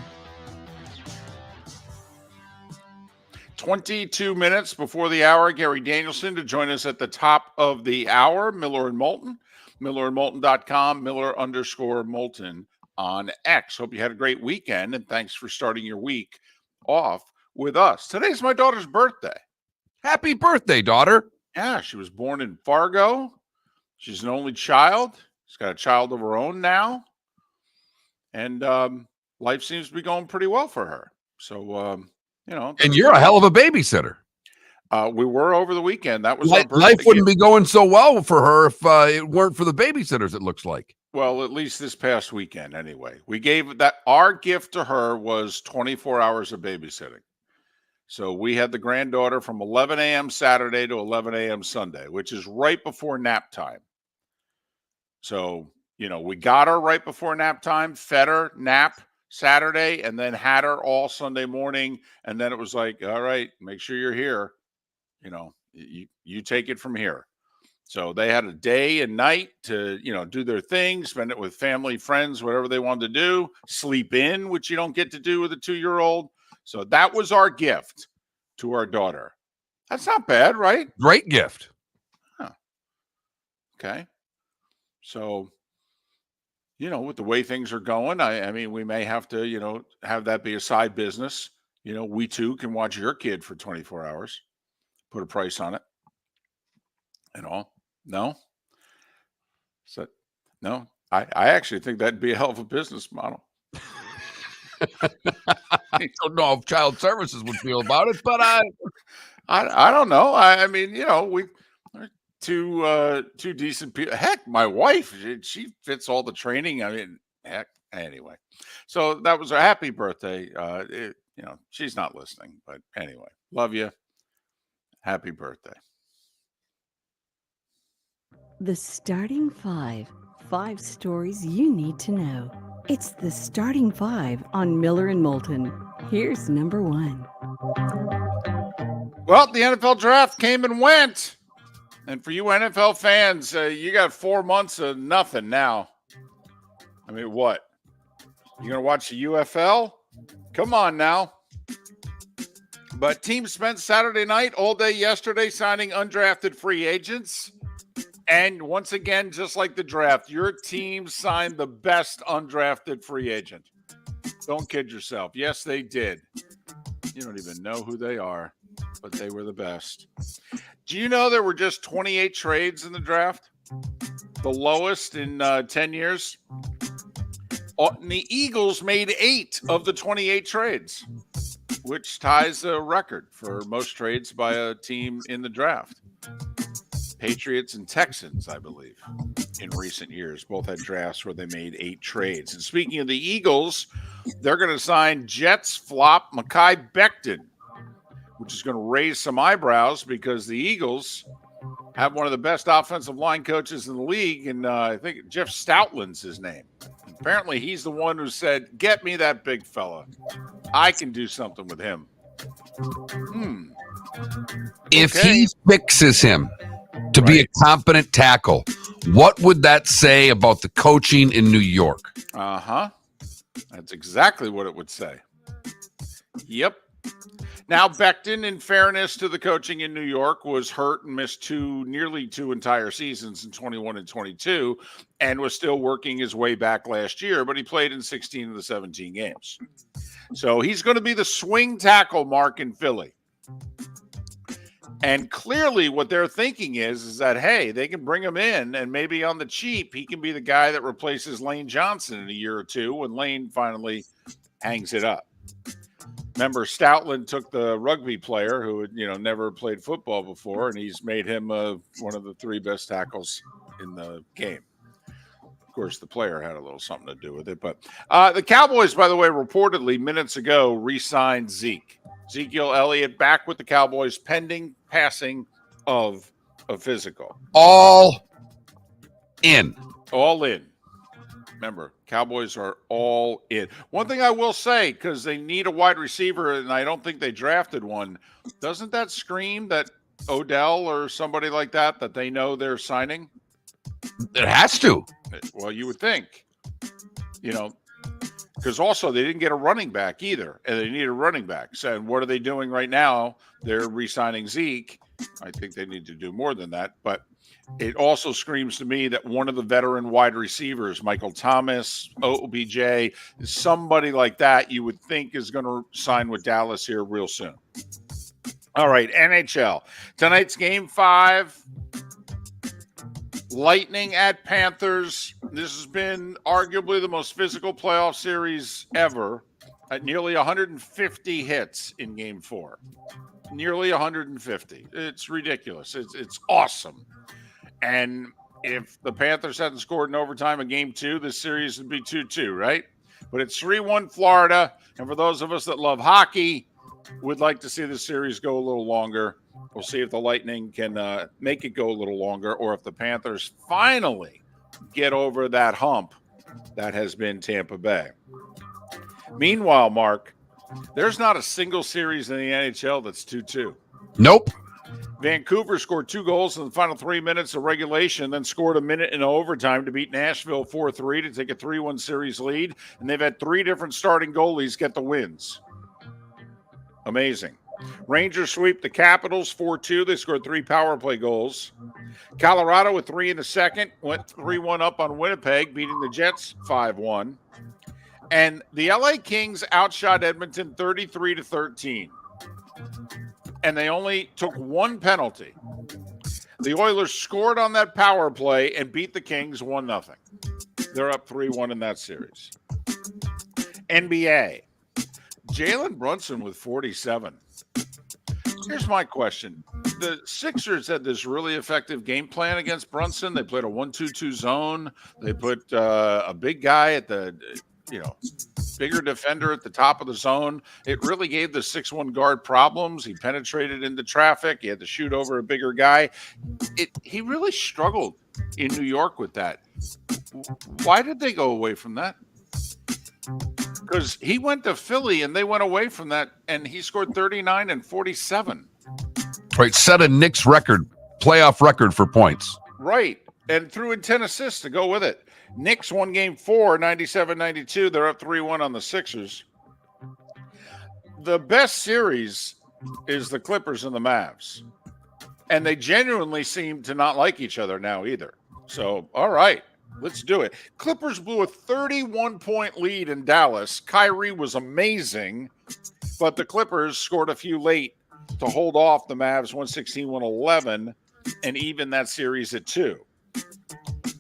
22 minutes before the hour, Gary Danielson to join us at the top of the hour. Miller and Moulton, millerandmoulton.com, Miller_Moulton on X. Hope you had a great weekend, and thanks for starting your week off with us. Today's my daughter's birthday. Happy birthday, daughter. Yeah, she was born in Fargo. She's an only child. She's got a child of her own now. And life seems to be going pretty well for her. So, you know. And you're a hell of a babysitter. We were over the weekend. That was life wouldn't be going so well for her if it weren't for the babysitters, it looks like. Well, at least this past weekend, anyway. We gave that, our gift to her was 24 hours of babysitting. So we had the granddaughter from 11 a.m. Saturday to 11 a.m. Sunday, which is right before nap time. So, you know, we got her right before nap time, fed her, nap Saturday, and then had her all Sunday morning. And then it was like, all right, make sure you're here. You know, you take it from here. So they had a day and night to, you know, do their thing, spend it with family, friends, whatever they wanted to do, sleep in, which you don't get to do with a 2-year-old. So that was our gift to our daughter. That's not bad, right? Great gift. Huh. Okay. So, you know, with the way things are going, I mean, we may have to, you know, have that be a side business. You know, we too can watch your kid for 24 hours, put a price on it and all. No? So, no, I actually think that'd be a hell of a business model. I don't know how child services would feel about it, but I don't know. I mean, you know, we two decent people. Heck, my wife, she fits all the training. I mean, heck, anyway. So that was a happy birthday. You know, she's not listening, but anyway, love you. Happy birthday. The Starting Five. 5 stories you need to know. It's the Starting 5 on Miller and Moulton. Here's number 1. Well, the NFL draft came and went. And for you NFL fans, you got 4 months of nothing now. I mean, what? You going to watch the UFL? Come on now. But teams spent Saturday night all day yesterday signing undrafted free agents. And once again, just like the draft, your team signed the best undrafted free agent. Don't kid yourself. Yes, they did. You don't even know who they are, but they were the best. Do you know there were just 28 trades in the draft? The lowest in 10 years? And the Eagles made 8 of the 28 trades, which ties a record for most trades by a team in the draft. Patriots and Texans, I believe, in recent years, both had drafts where they made 8 trades. And speaking of the Eagles, they're going to sign Jets flop Mekhi Becton, which is going to raise some eyebrows because the Eagles have one of the best offensive line coaches in the league, and I think Jeff Stoutland's his name. Apparently, he's the one who said, "Get me that big fella. I can do something with him." If he fixes him to be a competent tackle, what would that say about the coaching in New York? Uh-huh. That's exactly what it would say. Yep. Now, Becton, in fairness to the coaching in New York, was hurt and missed nearly two entire seasons in 21 and 22, and was still working his way back last year, but he played in 16 of the 17 games. So he's going to be the swing tackle mark in Philly. And clearly what they're thinking is that, hey, they can bring him in and maybe on the cheap, he can be the guy that replaces Lane Johnson in a year or two when Lane finally hangs it up. Remember, Stoutland took the rugby player who had, never played football before, and he's made him one of the three best tackles in the game. Of course, the player had a little something to do with it. But the Cowboys, by the way, reportedly minutes ago re-signed Zeke. Ezekiel Elliott back with the Cowboys pending passing of a physical. All in. All in. Remember, Cowboys are all in. One thing I will say, because they need a wide receiver, and I don't think they drafted one, doesn't that scream that Odell or somebody like that they know they're signing? It has to. Well, you would think. Because also they didn't get a running back either, and they need a running back. So, and what are they doing right now? They're re-signing Zeke. I think they need to do more than that. But it also screams to me that one of the veteran wide receivers, Michael Thomas, OBJ, somebody like that you would think is going to sign with Dallas here real soon. All right, NHL. Tonight's Game 5. Lightning at Panthers. This has been arguably the most physical playoff series ever. At nearly 150 hits in Game 4. Nearly 150. It's ridiculous. It's awesome. And if the Panthers hadn't scored in overtime in Game 2, this series would be 2-2, right? But it's 3-1 Florida. And for those of us that love hockey, would like to see the series go a little longer. We'll see if the Lightning can make it go a little longer, or if the Panthers finally get over that hump that has been Tampa Bay. Meanwhile, Mark, there's not a single series in the NHL that's 2-2. Nope. Vancouver scored 2 goals in the final 3 minutes of regulation, then scored a minute in overtime to beat Nashville 4-3 to take a 3-1 series lead. And they've had 3 different starting goalies get the wins. Amazing. Rangers sweep the Capitals 4-2. They scored 3 power play goals. Colorado with 3 in the second went 3-1 up on Winnipeg, beating the Jets 5-1. And the LA Kings outshot Edmonton 33-13. And they only took 1 penalty. The Oilers scored on that power play and beat the Kings 1-0. They're up 3-1 in that series. NBA. Jalen Brunson with 47. Here's my question. The Sixers had this really effective game plan against Brunson. They played a 1-2-2 zone. They put a big guy at the, bigger defender at the top of the zone. It really gave the 6'1" guard problems. He penetrated into traffic. He had to shoot over a bigger guy. He really struggled in New York with that. Why did they go away from that? Because he went to Philly and they went away from that, and he scored 39 and 47. Right, set a Knicks record, playoff record for points. Right, and threw in 10 assists to go with it. Knicks won Game 4, 97-92. They're up 3-1 on the Sixers. The best series is the Clippers and the Mavs. And they genuinely seem to not like each other now either. So, all right. Let's do it. Clippers blew a 31-point lead in Dallas. Kyrie was amazing, but the Clippers scored a few late to hold off the Mavs 116-111 and even that series at 2.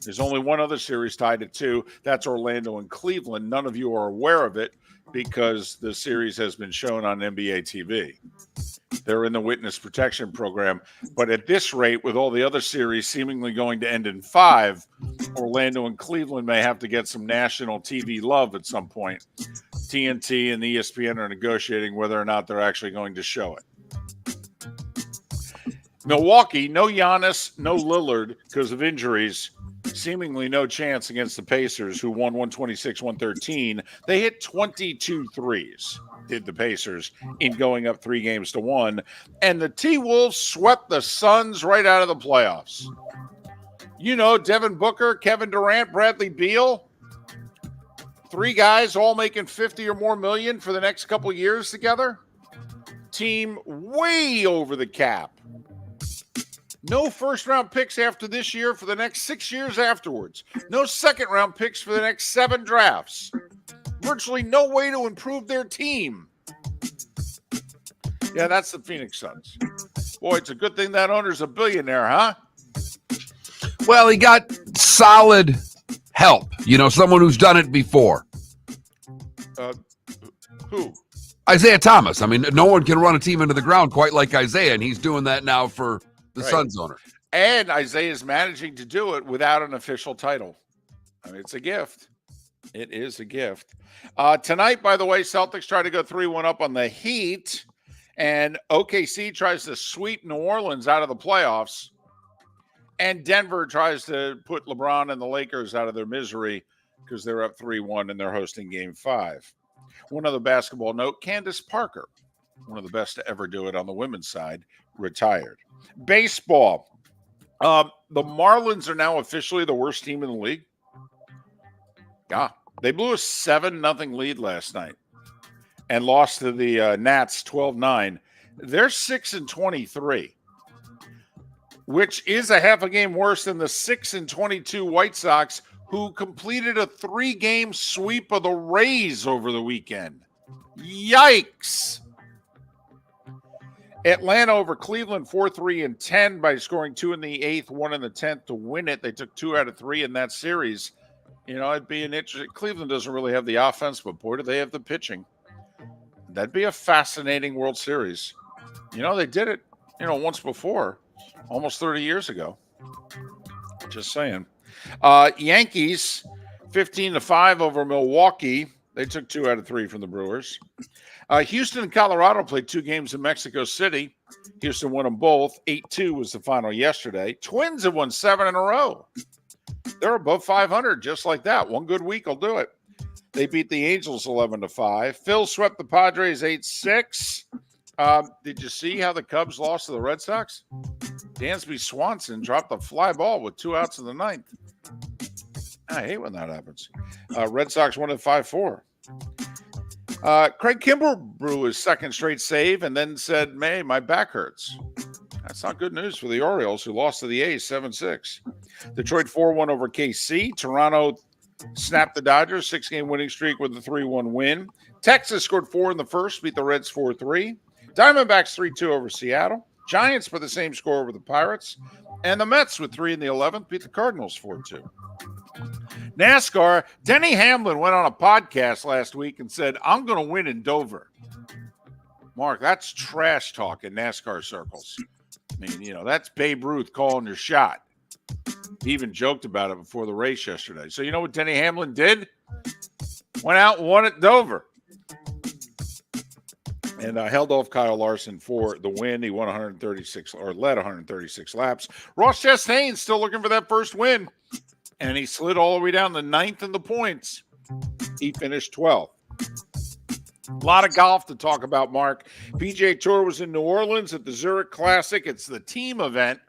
There's only one other series tied at 2. That's Orlando and Cleveland. None of you are aware of it because the series has been shown on NBA TV. They're in the witness protection program. But at this rate, with all the other series seemingly going to end in 5, Orlando and Cleveland may have to get some national TV love at some point. TNT and ESPN are negotiating whether or not they're actually going to show it. Milwaukee, no Giannis, no Lillard because of injuries. Seemingly no chance against the Pacers, who won 126-113. They hit 22 threes, did the Pacers, in going up 3-1. And the T-Wolves swept the Suns right out of the playoffs. Devin Booker, Kevin Durant, Bradley Beal. 3 guys all making 50 or more million for the next couple years together. team way over the cap. No first-round picks after this year for the next 6 years afterwards. No second-round picks for the next 7 drafts. Virtually no way to improve their team. Yeah, that's the Phoenix Suns. Boy, it's a good thing that owner's a billionaire, huh? Well, he got solid help. Someone who's done it before. Who? Isaiah Thomas. I mean, no one can run a team into the ground quite like Isaiah, and he's doing that now for the Suns owner. And Isaiah's managing to do it without an official title. I mean, it's a gift. It is a gift. Tonight, by the way, Celtics try to go 3-1 up on the Heat, and OKC tries to sweep New Orleans out of the playoffs, and Denver tries to put LeBron and the Lakers out of their misery because they're up 3-1 and they're hosting Game 5. One other basketball note, Candace Parker, one of the best to ever do it on the women's side, retired. Baseball. The Marlins are now officially the worst team in the league. Yeah, they blew a 7-0 lead last night and lost to the Nats 12-9. They're 6-23, which is a half a game worse than the 6-22 White Sox, who completed a 3-game sweep of the Rays over the weekend. Yikes. Atlanta over Cleveland 4-3-10 by scoring 2 in the 8th, 1 in the 10th to win it. They took 2 out of 3 in that series. It'd be an interesting. Cleveland doesn't really have the offense, but boy, do they have the pitching. That'd be a fascinating World Series. They did it, once before, almost 30 years ago. Just saying. Yankees 15-5 over Milwaukee. They took 2 out of 3 from the Brewers. Houston and Colorado played 2 games in Mexico City. Houston won them both. 8-2 was the final yesterday. Twins have won 7 in a row. They're above 500 just like that. One good week will do it. They beat the Angels 11-5. Phil swept the Padres 8-6. Did you see how the Cubs lost to the Red Sox? Dansby Swanson dropped a fly ball with 2 outs in the 9th. I hate when that happens. Red Sox won at 5-4. Craig Kimbrell blew his second straight save and then said, "May, my back hurts." That's not good news for the Orioles, who lost to the A's 7-6. Detroit 4-1 over KC. Toronto snapped the Dodgers 6-game winning streak with a 3-1 win. Texas scored 4 in the first, beat the Reds 4-3. Diamondbacks 3-2 over Seattle. Giants for the same score over the Pirates. And the Mets with 3 in the 11th beat the Cardinals 4-2. NASCAR, Denny Hamlin went on a podcast last week and said, "I'm going to win in Dover." Mark, that's trash talk in NASCAR circles. I mean, that's Babe Ruth calling your shot. He even joked about it before the race yesterday. So you know what Denny Hamlin did? Went out and won at Dover. And held off Kyle Larson for the win. He won 136 or led 136 laps. Ross Chastain still looking for that first win. And he slid all the way down the 9th in the points. He finished 12th. A lot of golf to talk about, Mark. PGA Tour was in New Orleans at the Zurich Classic. It's the team event.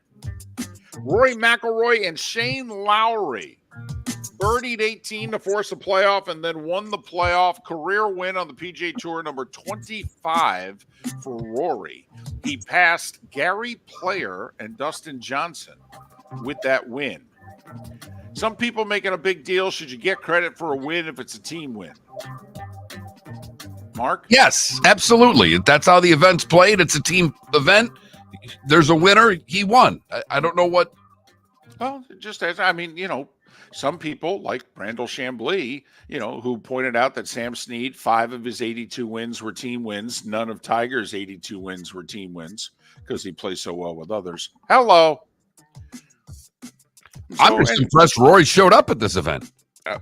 Rory McIlroy and Shane Lowry birdied 18 to force a playoff and then won the playoff. Career win on the PGA Tour, number 25 for Rory. He passed Gary Player and Dustin Johnson with that win. Some people making a big deal. Should you get credit for a win if it's a team win? Mark? Yes, absolutely. That's how the event's played. It's a team event. There's a winner. He won. I don't know what. Well, just as, some people like Randall Chambly, who pointed out that Sam Snead, 5 of his 82 wins were team wins. None of Tiger's 82 wins were team wins because he plays so well with others. Hello. I'm just impressed Rory showed up at this event.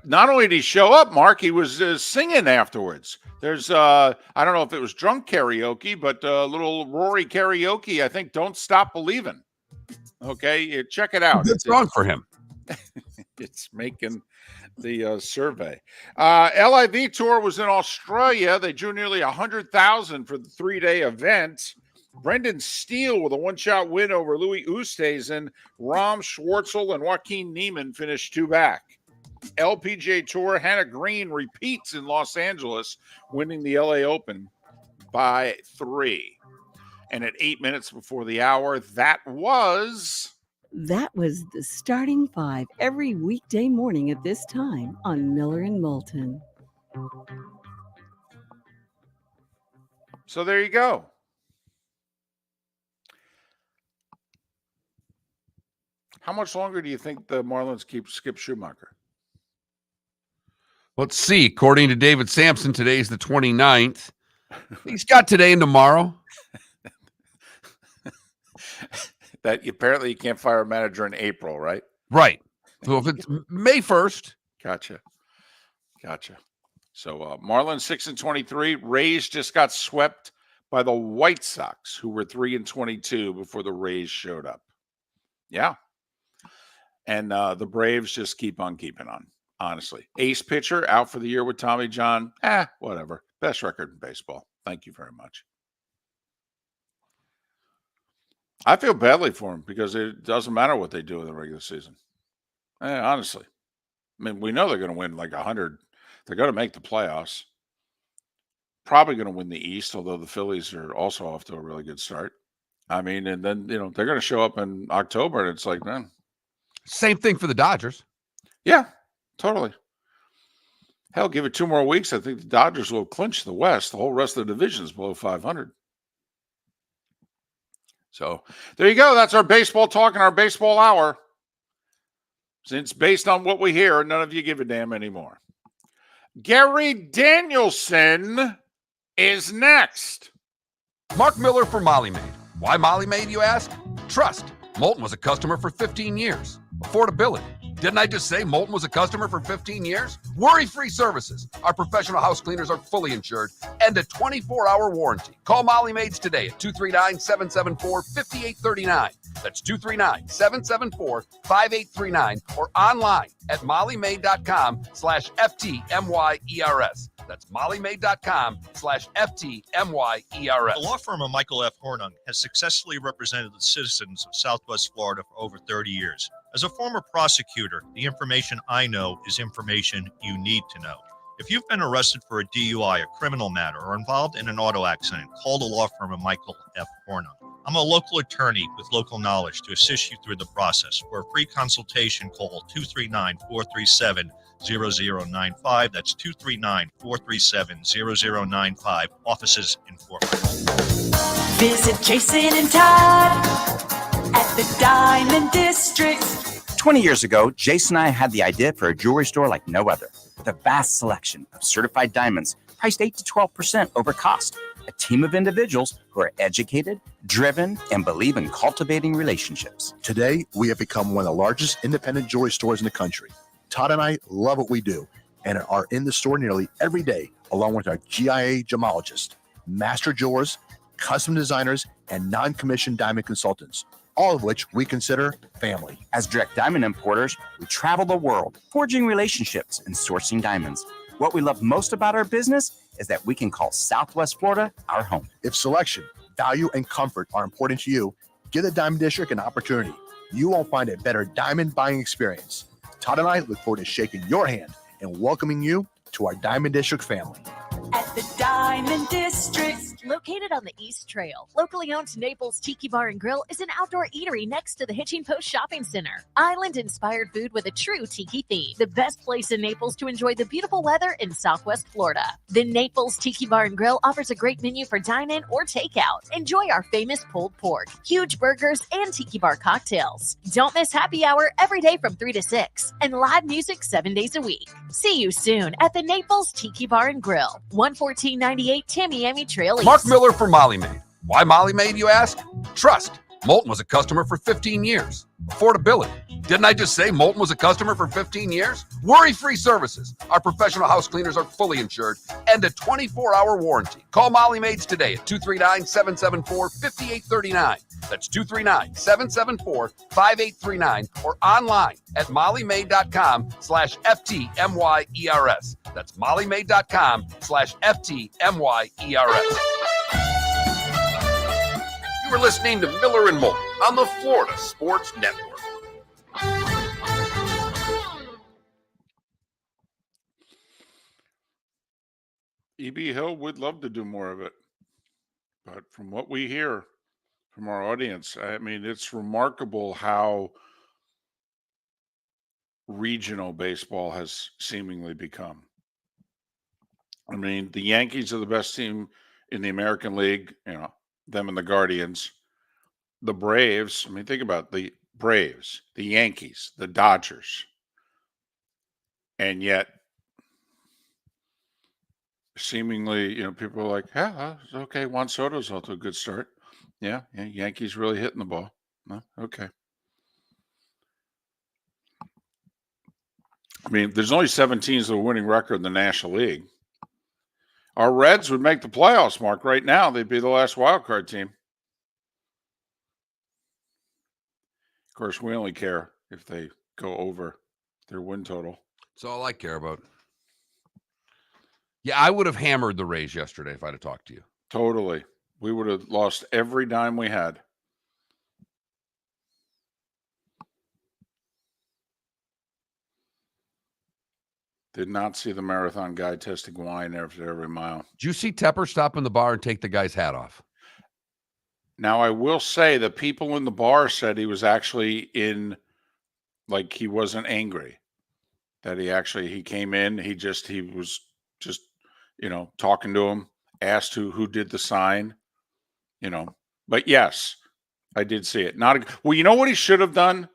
Not only did he show up, Mark, he was singing afterwards. There's, I don't know if it was drunk karaoke, but little Rory karaoke, I think, Don't Stop Believing. Okay, check it out. It's wrong for him. It's making the survey. LIV Tour was in Australia. They drew nearly 100,000 for the 3-day event. Brendan Steele with a one-shot win over Louis Oosthuizen. Ram Schwartzel and Joaquin Niemann finished 2 back. LPGA Tour, Hannah Green repeats in Los Angeles, winning the LA Open by 3. And at 8 minutes before the hour, that was the Starting Five every weekday morning at this time on Miller and Moulton. So there you go. How much longer do you think the Marlins keep Skip Schumacher? Let's see. According to David Sampson, today's the 29th. He's got today and tomorrow. That apparently you can't fire a manager in April, right? Right. So if it's May 1st. Gotcha. So Marlins 6-23. Rays just got swept by the White Sox, who were 3-22 before the Rays showed up. Yeah. And the Braves just keep on keeping on, honestly. Ace pitcher out for the year with Tommy John. Whatever. Best record in baseball. Thank you very much. I feel badly for him because it doesn't matter what they do in the regular season. Honestly. I mean, we know they're going to win like 100. They're going to make the playoffs. Probably going to win the East, although the Phillies are also off to a really good start. I mean, and then, they're going to show up in October, and it's like, man. Same thing for the Dodgers. Yeah, totally. Hell, give it 2 more weeks. I think the Dodgers will clinch the West. The whole rest of the division is below 500. So there you go. That's our baseball talk and our baseball hour. Since based on what we hear, none of you give a damn anymore. Gary Danielson is next. Mark Miller for Molly Maid. Why Molly Maid, you ask? Trust. Moulton was a customer for 15 years. Affordability. Didn't I just say Moulton was a customer for 15 years? Worry-free services. Our professional house cleaners are fully insured and a 24-hour warranty. Call Molly Maids today at 239-774-5839. That's 239-774-5839 or online at mollymaid.com/FTMYERS. That's mollymaid.com/FTMYERS. The law firm of Michael F. Hornung has successfully represented the citizens of Southwest Florida for over 30 years. As a former prosecutor, the information I know is information you need to know. If you've been arrested for a DUI, a criminal matter, or involved in an auto accident, call the law firm of Michael F. Hornung. I'm a local attorney with local knowledge to assist you through the process. For a free consultation, call 239-437-0095. That's 239-437-0095. Offices in Fort Worth. Visit Jason and Todd at the Diamond District. 20 years ago, Jason and I had the idea for a jewelry store like no other, with a vast selection of certified diamonds priced 8 to 12% over cost. A team of individuals who are educated, driven, and believe in cultivating relationships. Today, we have become one of the largest independent jewelry stores in the country. Todd and I love what we do and are in the store nearly every day, along with our GIA gemologists, master jewelers, custom designers, and non-commissioned diamond consultants, all of which we consider family. As direct diamond importers, we travel the world, forging relationships and sourcing diamonds. What we love most about our business is that we can call Southwest Florida our home. If selection, value, and comfort are important to you, give the Diamond District an opportunity. You won't find a better diamond buying experience. Todd and I look forward to shaking your hand and welcoming you to our Diamond District family. At the Diamond District. Located on the East Trail, locally owned Naples Tiki Bar and Grill is an outdoor eatery next to the Hitching Post Shopping Center. Island-inspired food with a true tiki theme. The best place in Naples to enjoy the beautiful weather in Southwest Florida. The Naples Tiki Bar and Grill offers a great menu for dine-in or takeout. Enjoy our famous pulled pork, huge burgers, and tiki bar cocktails. Don't miss happy hour every day from 3 to 6 and live music 7 days a week. See you soon at the Naples Tiki Bar and Grill, 11498 Tamiami Trail East. Mark Miller for Molly Maid. Why Molly Maid, you ask? Trust. Moulton was a customer for 15 years. Affordability. Didn't I just say Moulton was a customer for 15 years? Worry-free services. Our professional house cleaners are fully insured and a 24-hour warranty. Call Molly Maids today at 239-774-5839. That's 239-774-5839 or online at mollymaid.com/FTMYERS. That's mollymaid.com/FTMYERS. You were listening to Miller and Moulton on the Florida Sports Network. E.B. Hill would love to do more of it. But from what we hear, from our audience. I mean, it's remarkable how regional baseball has seemingly become. I mean, the Yankees are the best team in the American League, them and the Guardians. The Braves, I mean, think about the Braves, the Yankees, the Dodgers. And yet, seemingly, people are like, yeah, okay, Juan Soto's off to a good start. Yeah, Yankees really hitting the ball. No, okay. I mean, there's only 7 teams with a winning record in the National League. Our Reds would make the playoffs, Mark. Right now, they'd be the last wild card team. Of course, we only care if they go over their win total. That's all I care about. Yeah, I would have hammered the Rays yesterday if I'd have talked to you. Totally. We would have lost every dime we had. Did not see the marathon guy testing wine after every mile. Did you see Tepper stop in the bar and take the guy's hat off? Now, I will say the people in the bar said he was actually like he wasn't angry. That he came in, he was just, talking to him, asked who did the sign, But yes, I did see it. Well, you know what he should have done?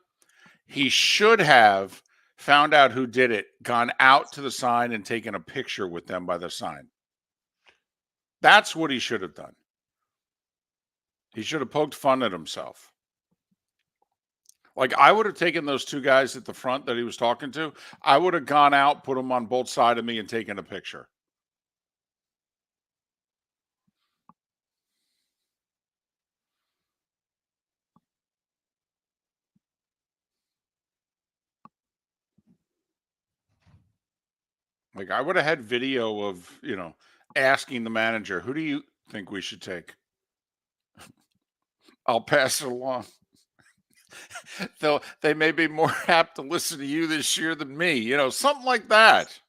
He should have found out who did it, gone out to the sign and taken a picture with them by the sign. That's what he should have done. He should have poked fun at himself. Like, I would have taken those 2 guys at the front that he was talking to. I would have gone out, put them on both sides of me, and taken a picture. Like, I would have had video of, asking the manager, who do you think we should take? I'll pass it along. They may be more apt to listen to you this year than me, something like that.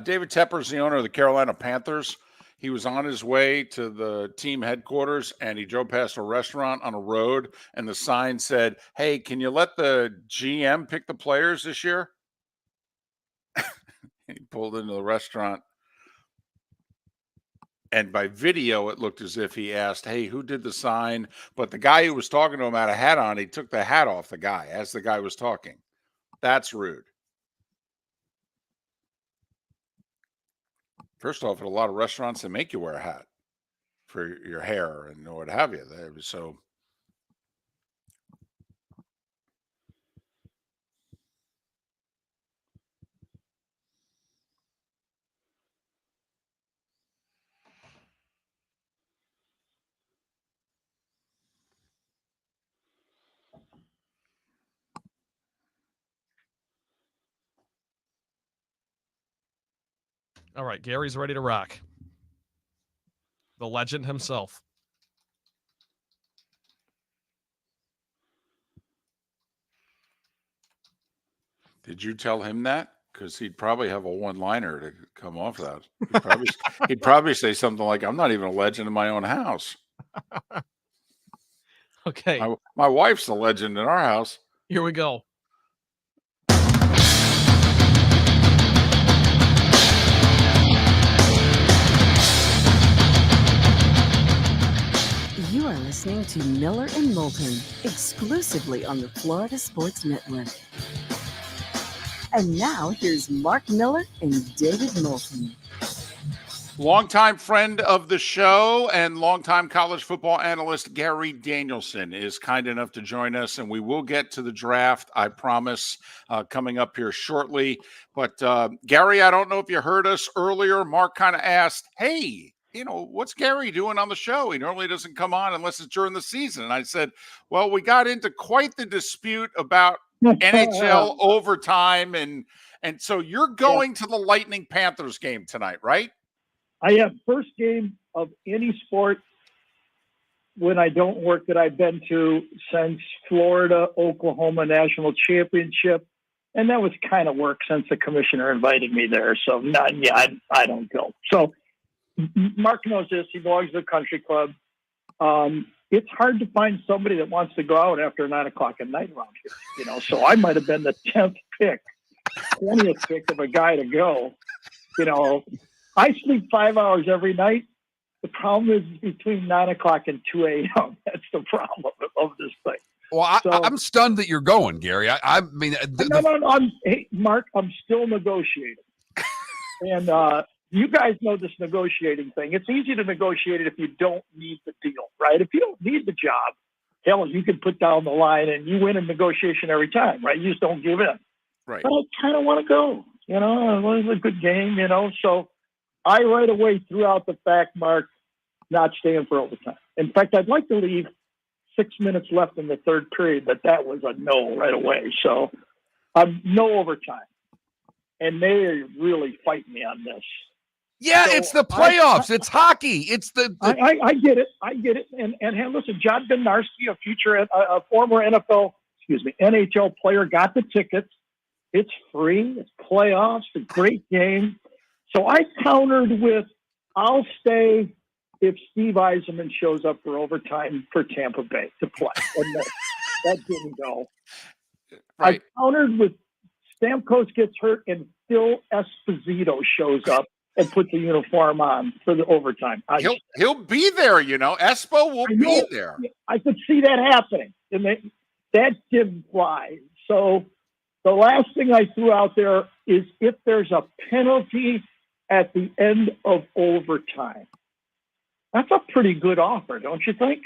David Tepper is the owner of the Carolina Panthers. He was on his way to the team headquarters, and he drove past a restaurant on a road, and the sign said, hey, can you let the GM pick the players this year? He pulled into the restaurant, and by video, it looked as if he asked, hey, who did the sign? But the guy who was talking to him had a hat on. He took the hat off the guy as the guy was talking. That's rude. First off, at a lot of restaurants, they make you wear a hat for your hair and what have you. So, All right, Gary's ready to rock. The legend himself. did you tell him that? Because he'd probably have a one-liner to come off that. He'd probably say something like, I'm not even a legend in my own house. Okay. My wife's the legend in our house. Here we go. You are listening to Miller and Moulton, exclusively on the Florida Sports Network. And now here's Mark Miller and David Moulton. Longtime friend of the show and longtime college football analyst Gary Danielson is kind enough to join us, and we will get to the draft, I promise, coming up here shortly. But Gary, I don't know if you heard us earlier. Mark kind of asked, hey, what's Gary doing on the show? He normally doesn't come on unless it's during the season. And I said, well, we got into quite the dispute about NHL overtime. And so you're going to the Lightning Panthers game tonight, right? I have first game of any sport when I don't work that I've been to since Florida, Oklahoma National Championship. And that was kind of work since the commissioner invited me there. So I don't go. So Mark knows this. He belongs to the country club. It's hard to find somebody that wants to go out after 9 o'clock at night around here. So I might have been the 10th pick, 20th pick of a guy to go. I sleep 5 hours every night. The problem is between 9 o'clock and 2 a.m. That's the problem of this thing. Well, I'm stunned that you're going, Gary. I mean, No. Hey, Mark, I'm still negotiating. And you guys know this negotiating thing. It's easy to negotiate it if you don't need the deal, right? If you don't need the job, hell, you can put down the line and you win a negotiation every time, right? You just don't give in. Right. But I kind of want to go. It was a good game, So I right away threw out the fact, Mark, not staying for overtime. In fact, I'd like to leave 6 minutes left in the third period, but that was a no right away. So no overtime. And they really fight me on this. Yeah, So it's the playoffs. It's hockey. It's I get it. And hey, listen, John Bednarski, a former NHL player, got the tickets. It's free. It's playoffs. A great game. So I countered with, I'll stay if Steve Yzerman shows up for overtime for Tampa Bay to play. And that didn't go. Right. I countered with Stamkos gets hurt and Phil Esposito shows up and puts a uniform on for the overtime. He'll be there, Espo will be there. I could see that happening, and that didn't fly. So the last thing I threw out there is if there's a penalty at the end of overtime. That's a pretty good offer, don't you think?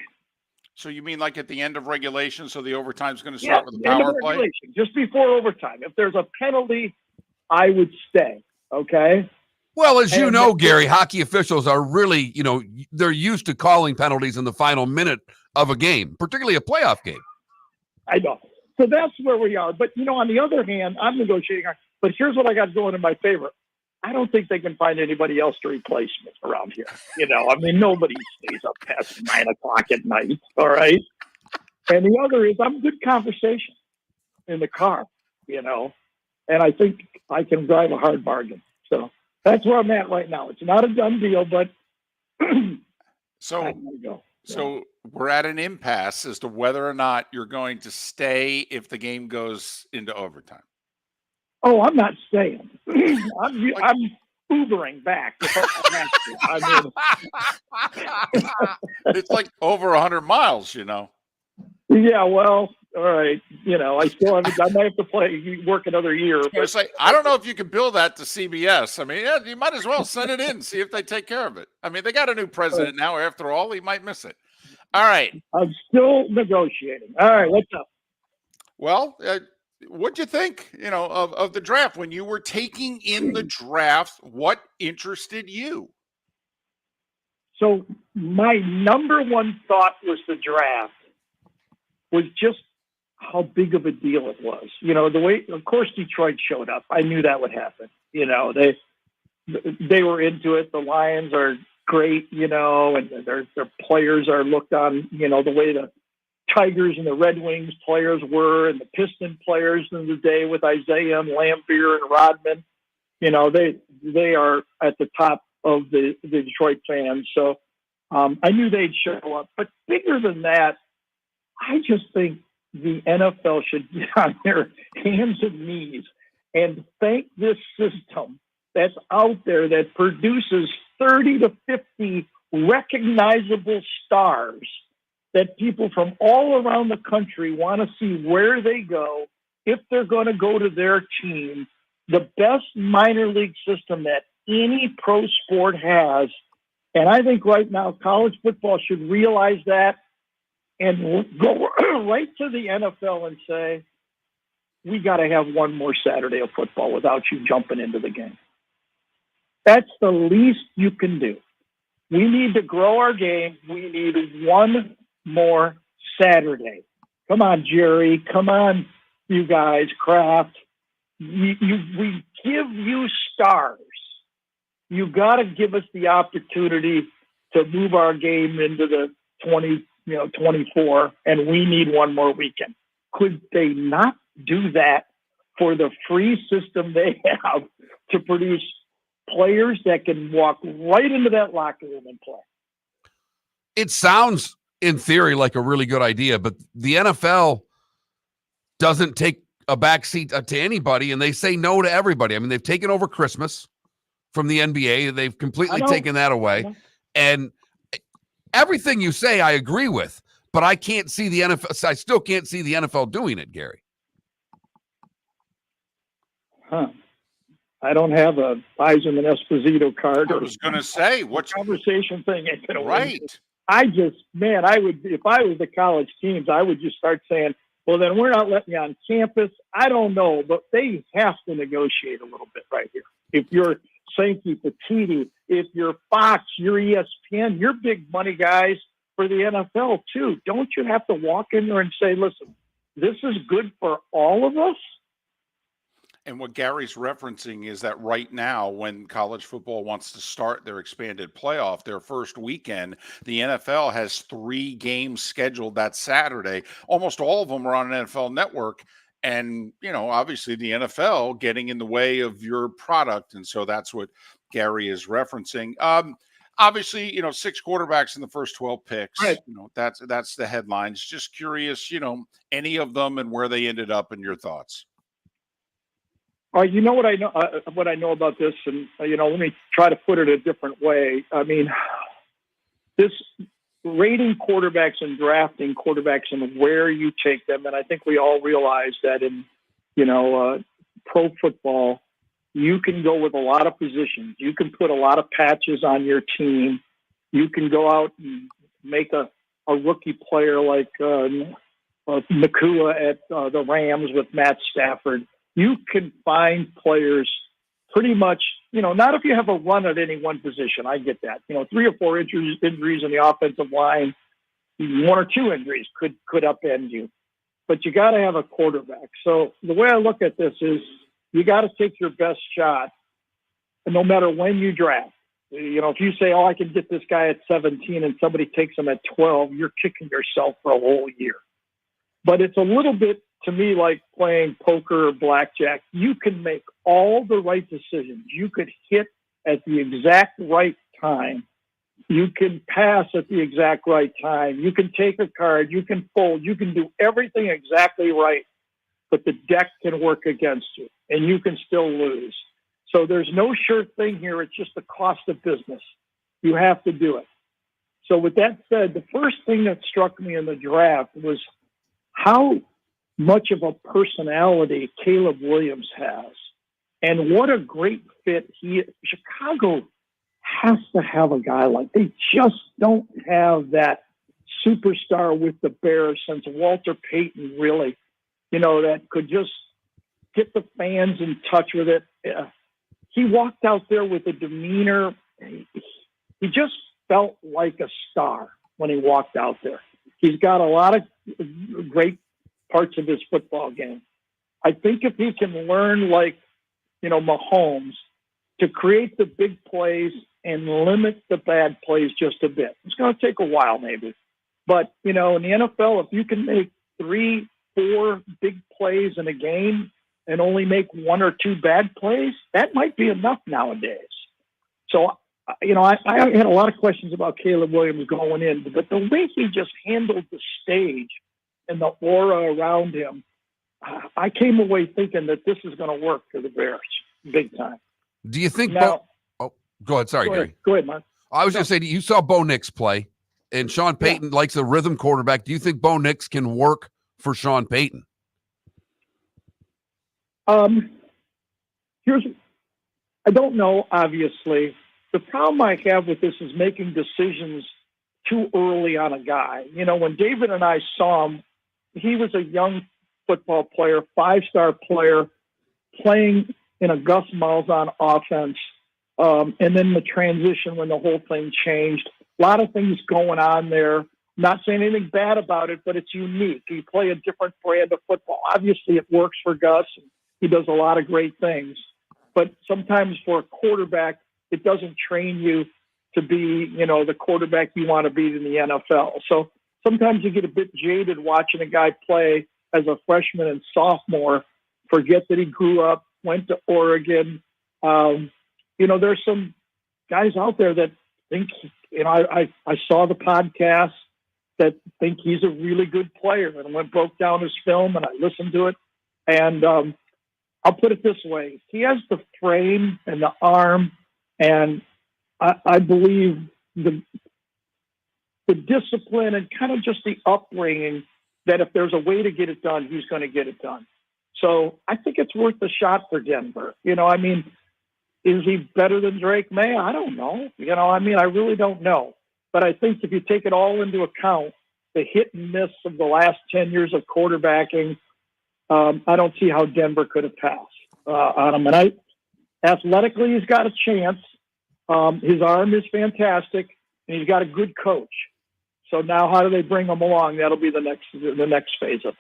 So you mean like at the end of regulation, so the overtime's going to start with a end of power play? regulation, just before overtime. If there's a penalty, I would stay, okay? Well, as you know, Gary, hockey officials are really, they're used to calling penalties in the final minute of a game, particularly a playoff game. I know. So that's where we are. But, on the other hand, I'm negotiating. But here's what I got going in my favor. I don't think they can find anybody else to replace me around here. Nobody stays up past 9 o'clock at night, all right? And the other is I'm good conversation in the car, and I think I can drive a hard bargain. So that's where I'm at right now. It's not a done deal, but so we're at an impasse as to whether or not you're going to stay if the game goes into overtime. Oh, I'm not staying. I'm Ubering back. It's like over 100 miles, Yeah, well, all right. I still haven't. I might have to work another year. I don't know if you can bill that to CBS. You might as well send it in, see if they take care of it. They got a new president now. After all, he might miss it. All right. I'm still negotiating. All right, what's up? Well, what'd you think, of the draft? When you were taking in the draft, what interested you? So my number one thought was the draft was just how big of a deal it was. The way, of course, Detroit showed up. I knew that would happen. They were into it. The Lions are great, and their players are looked on, the way the Tigers and the Red Wings players were, and the Piston players in the day with Isaiah and Lambier and Rodman. They are at the top of the Detroit fans. So I knew they'd show up. But bigger than that, I just think the NFL should get on their hands and knees and thank this system that's out there that produces 30 to 50 recognizable stars that people from all around the country want to see where they go if they're going to go to their team. The best minor league system that any pro sport has. And I think right now college football should realize that and go right to the NFL and say, we got to have one more Saturday of football without you jumping into the game. That's the least you can do. We need to grow our game. We need one more Saturday. Come on, Jerry. Come on, you guys, Kraft. We give you stars. You got to give us the opportunity to move our game into the 24, and we need one more weekend. Could they not do that for the free system they have to produce players that can walk right into that locker room and play. It sounds, in theory, like a really good idea, but the NFL doesn't take a backseat to anybody, and they say no to everybody. I mean, they've taken over Christmas from the NBA. They've completely taken that away. And everything you say, I agree with, but I can't see the NFL. I still can't see the NFL doing it, Gary. I don't have a Bison and Esposito card. I was going to say, what's conversation thing ain't going to right? I would, if I was the college teams, I would just start saying, well, then we're not letting you on campus. I don't know, but they have to negotiate a little bit right here. If you're Sankey, Petiti, if you're Fox, you're ESPN, you're big money guys for the NFL too. Don't you have to walk in there and say, listen, this is good for all of us? And what Gary's referencing is that right now, when college football wants to start their expanded playoff, their first weekend, the NFL has 3 games scheduled that Saturday. Almost all of them are on an NFL network. And, obviously the NFL getting in the way of your product. And so that's what Gary is referencing. Obviously, 6 quarterbacks in the first 12 picks. Right. That's the headlines. Just curious, any of them and where they ended up and your thoughts. You know what I know? What I know about this, and let me try to put it a different way. I mean, this rating quarterbacks and drafting quarterbacks and where you take them, and I think we all realize that in pro football, you can go with a lot of positions. You can put a lot of patches on your team. You can go out and make a rookie player like Nakua at the Rams with Matt Stafford. You can find players pretty much, not if you have a run at any one position. I get that. 3 or 4 injuries in the offensive line, 1 or 2 injuries could upend you. But you got to have a quarterback. So the way I look at this is you got to take your best shot, no matter when you draft. If you say, I can get this guy at 17 and somebody takes him at 12, you're kicking yourself for a whole year. But it's a little bit, to me, like playing poker or blackjack. You can make all the right decisions. You could hit at the exact right time. You can pass at the exact right time. You can take a card. You can fold. You can do everything exactly right. But the deck can work against you, and you can still lose. So there's no sure thing here. It's just the cost of business. You have to do it. So with that said, the first thing that struck me in the draft was how much of a personality Caleb Williams has, and what a great fit Chicago has to have a guy like. They just don't have that superstar with the Bears since Walter Payton, really, that could just get the fans in touch with it. He walked out there with a demeanor. He just felt like a star when he walked out there. He's got a lot of great parts of his football game. I think if he can learn, like, Mahomes, to create the big plays and limit the bad plays just a bit. It's going to take a while, maybe. But, in the NFL, if you can make 3, 4 big plays in a game and only make 1 or 2 bad plays, that might be enough nowadays. So, I had a lot of questions about Caleb Williams going in, but the way he just handled the stage and the aura around him, I came away thinking that this is going to work for the Bears big time. Do you think now, go ahead. Sorry, Gary. Go ahead, man. I was going to say, you saw Bo Nix play, and Sean Payton likes a rhythm quarterback. Do you think Bo Nix can work for Sean Payton? I don't know, obviously. The problem I have with this is making decisions too early on a guy. When David and I saw him, he was a young football player, 5-star player, playing in a Gus Malzahn offense. And then the transition when the whole thing changed. A lot of things going on there. Not saying anything bad about it, but it's unique. You play a different brand of football. Obviously, it works for Gus. He does a lot of great things. But sometimes for a quarterback, it doesn't train you to be, the quarterback you want to be in the NFL. So sometimes you get a bit jaded watching a guy play as a freshman and sophomore, forget that he grew up, went to Oregon, there's some guys out there that think, I saw the podcast that think he's a really good player, and broke down his film and I listened to it. And I'll put it this way. He has the frame and the arm, and I believe the discipline and kind of just the upbringing that if there's a way to get it done, he's going to get it done. So I think it's worth a shot for Denver. Is he better than Drake May? I don't know. I really don't know. But I think if you take it all into account, the hit and miss of the last 10 years of quarterbacking, I don't see how Denver could have passed on him. And athletically, he's got a chance. His arm is fantastic, and he's got a good coach. So now how do they bring him along? That'll be the next phase of it.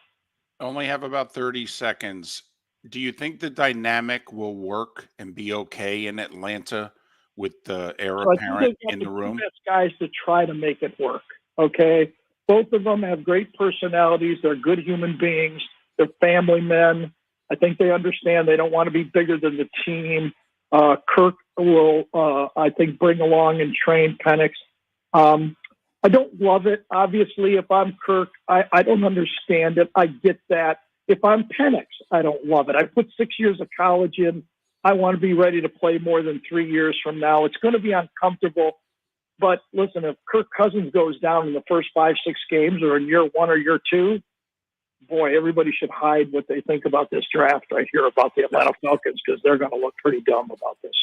Only have about 30 seconds. Do you think the dynamic will work and be okay in Atlanta with the heir apparent in the room? Best guys to try to make it work. Okay, both of them have great personalities. They're good human beings. They're family men. I think they understand they don't want to be bigger than the team. Kirk will, I think, bring along and train Penix. I don't love it. Obviously, if I'm Kirk, I don't understand it. I get that. If I'm Penix, I don't love it. I put 6 years of college in. I want to be ready to play more than 3 years from now. It's going to be uncomfortable. But listen, if Kirk Cousins goes down in the first 5-6 games or in year 1 or year 2, boy, everybody should hide what they think about this draft right here about the Atlanta Falcons, because they're going to look pretty dumb about this.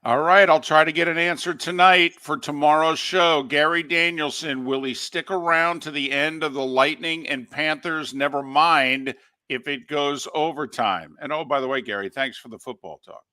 All right, I'll try to get an answer tonight for tomorrow's show. Gary Danielson, will he stick around to the end of the Lightning and Panthers? Never mind if it goes overtime. And oh, by the way, Gary, thanks for the football talk.